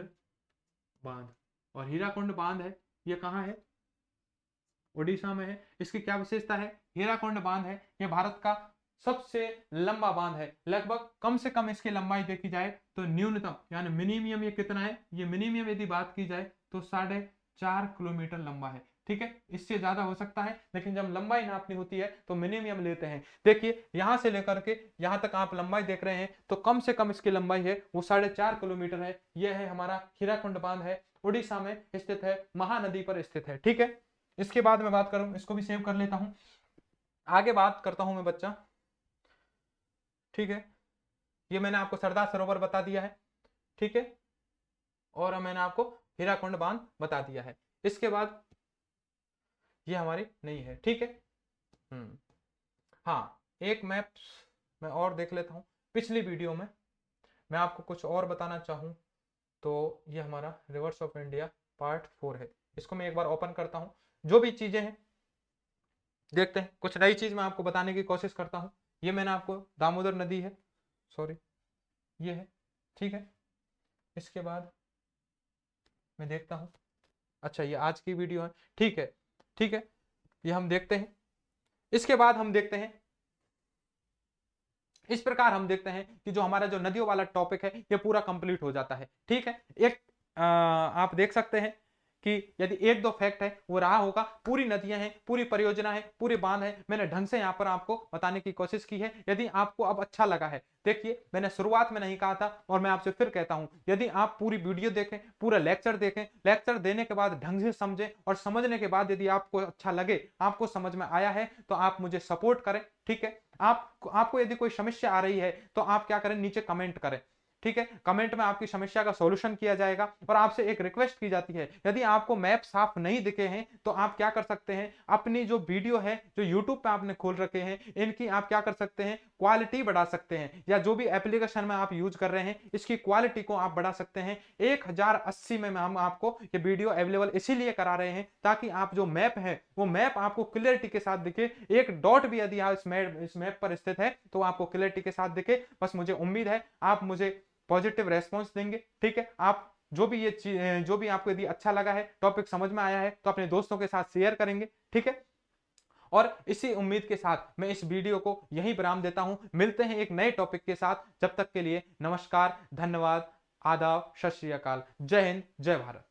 बांध, और हीराकुंड बांध है, ये कहाँ है? उड़ीसा में है। इसकी क्या विशेषता है? हीराकुंड बांध है, ये भारत का सबसे लंबा बांध है। लगभग कम से कम इसकी लंबाई देखी जाए तो न्यूनतम यानी मिनिमम ये कितना है? ये मिनिमम यदि बात की जाए तो 4.5 किलोमीटर लंबा है, ठीक है। इससे ज्यादा हो सकता है, लेकिन जब लंबाई नापनी होती है तो मिनिमम लेते हैं। देखिए यहां से लेकर के यहां तक आप लंबाई देख रहे हैं, तो कम से कम इसकी लंबाई है वो 4.5 किलोमीटर है। यह है हमारा हीराकुंड बांध है, उड़ीसा में स्थित है, महानदी पर स्थित है, ठीक है। इसके बाद मैं बात करूं, इसको भी सेव कर लेता हूं, आगे बात करता हूं मैं बच्चा, ठीक है। ये मैंने आपको सरदार सरोवर बता दिया है, ठीक है, और मैंने आपको हीराकुंड बांध बता दिया है। इसके बाद ये हमारी नहीं है, ठीक है। हाँ, एक मैप मैं और देख लेता हूं, पिछली वीडियो में मैं आपको कुछ और बताना चाहूँ तो ये हमारा रिवर्स ऑफ इंडिया पार्ट 4 है। इसको मैं एक बार ओपन करता हूँ, जो भी चीजें हैं देखते हैं, कुछ नई चीज मैं आपको बताने की कोशिश करता हूँ। ये मैंने आपको दामोदर नदी है, सॉरी ये है, ठीक है। इसके बाद मैं देखता हूँ, अच्छा ये आज की वीडियो है, ठीक है, ठीक है, ये हम देखते हैं। इसके बाद हम देखते हैं, इस प्रकार हम देखते हैं कि जो हमारा जो नदियों वाला टॉपिक है ये पूरा कंप्लीट हो जाता है, ठीक है। एक आप देख सकते हैं कि यदि एक दो फैक्ट है वो रहा होगा, पूरी नदियां हैं, पूरी परियोजना है, पूरे बांध है, मैंने ढंग से यहां पर आपको बताने की कोशिश की है। यदि आपको अब अच्छा लगा है, देखिए मैंने शुरुआत में नहीं कहा था और मैं आपसे फिर कहता हूं, यदि आप पूरी वीडियो देखें, पूरा लेक्चर देखें, लेक्चर देने के बाद ढंग से समझें और समझने के बाद यदि आपको अच्छा लगे, आपको समझ में आया है, तो आप मुझे सपोर्ट करें, ठीक है। आपको यदि कोई समस्या आ रही है तो आप क्या करें, नीचे कमेंट करें, ठीक है। कमेंट में आपकी समस्या का सॉल्यूशन किया जाएगा। और आपसे एक रिक्वेस्ट की जाती है, यदि आपको मैप साफ नहीं दिखे हैं तो आप क्या कर सकते हैं, अपनी जो वीडियो है जो यूट्यूब पे आपने खोल रखे हैं, इनकी आप क्या कर सकते हैं, क्वालिटी बढ़ा सकते हैं, या जो भी एप्लीकेशन में आप यूज कर रहे हैं इसकी क्वालिटी को आप बढ़ा सकते हैं। 1080 में हम आपको ये वीडियो अवेलेबल इसीलिए करा रहे हैं ताकि आप जो मैप है वो मैप आपको क्लियरिटी के साथ दिखे। एक डॉट भी यदि इस मैप पर स्थित है तो आपको क्लियरिटी के साथ दिखे। बस मुझे उम्मीद है आप मुझे पॉजिटिव रेस्पॉन्स देंगे, ठीक है। आप जो भी जो भी आपको यदि अच्छा लगा है, टॉपिक समझ में आया है, तो अपने दोस्तों के साथ शेयर करेंगे, ठीक है। और इसी उम्मीद के साथ मैं इस वीडियो को यहीं विराम देता हूं। मिलते हैं एक नए टॉपिक के साथ, जब तक के लिए नमस्कार, धन्यवाद, आदाब, सत श्री अकाल, जय हिंद, जय भारत।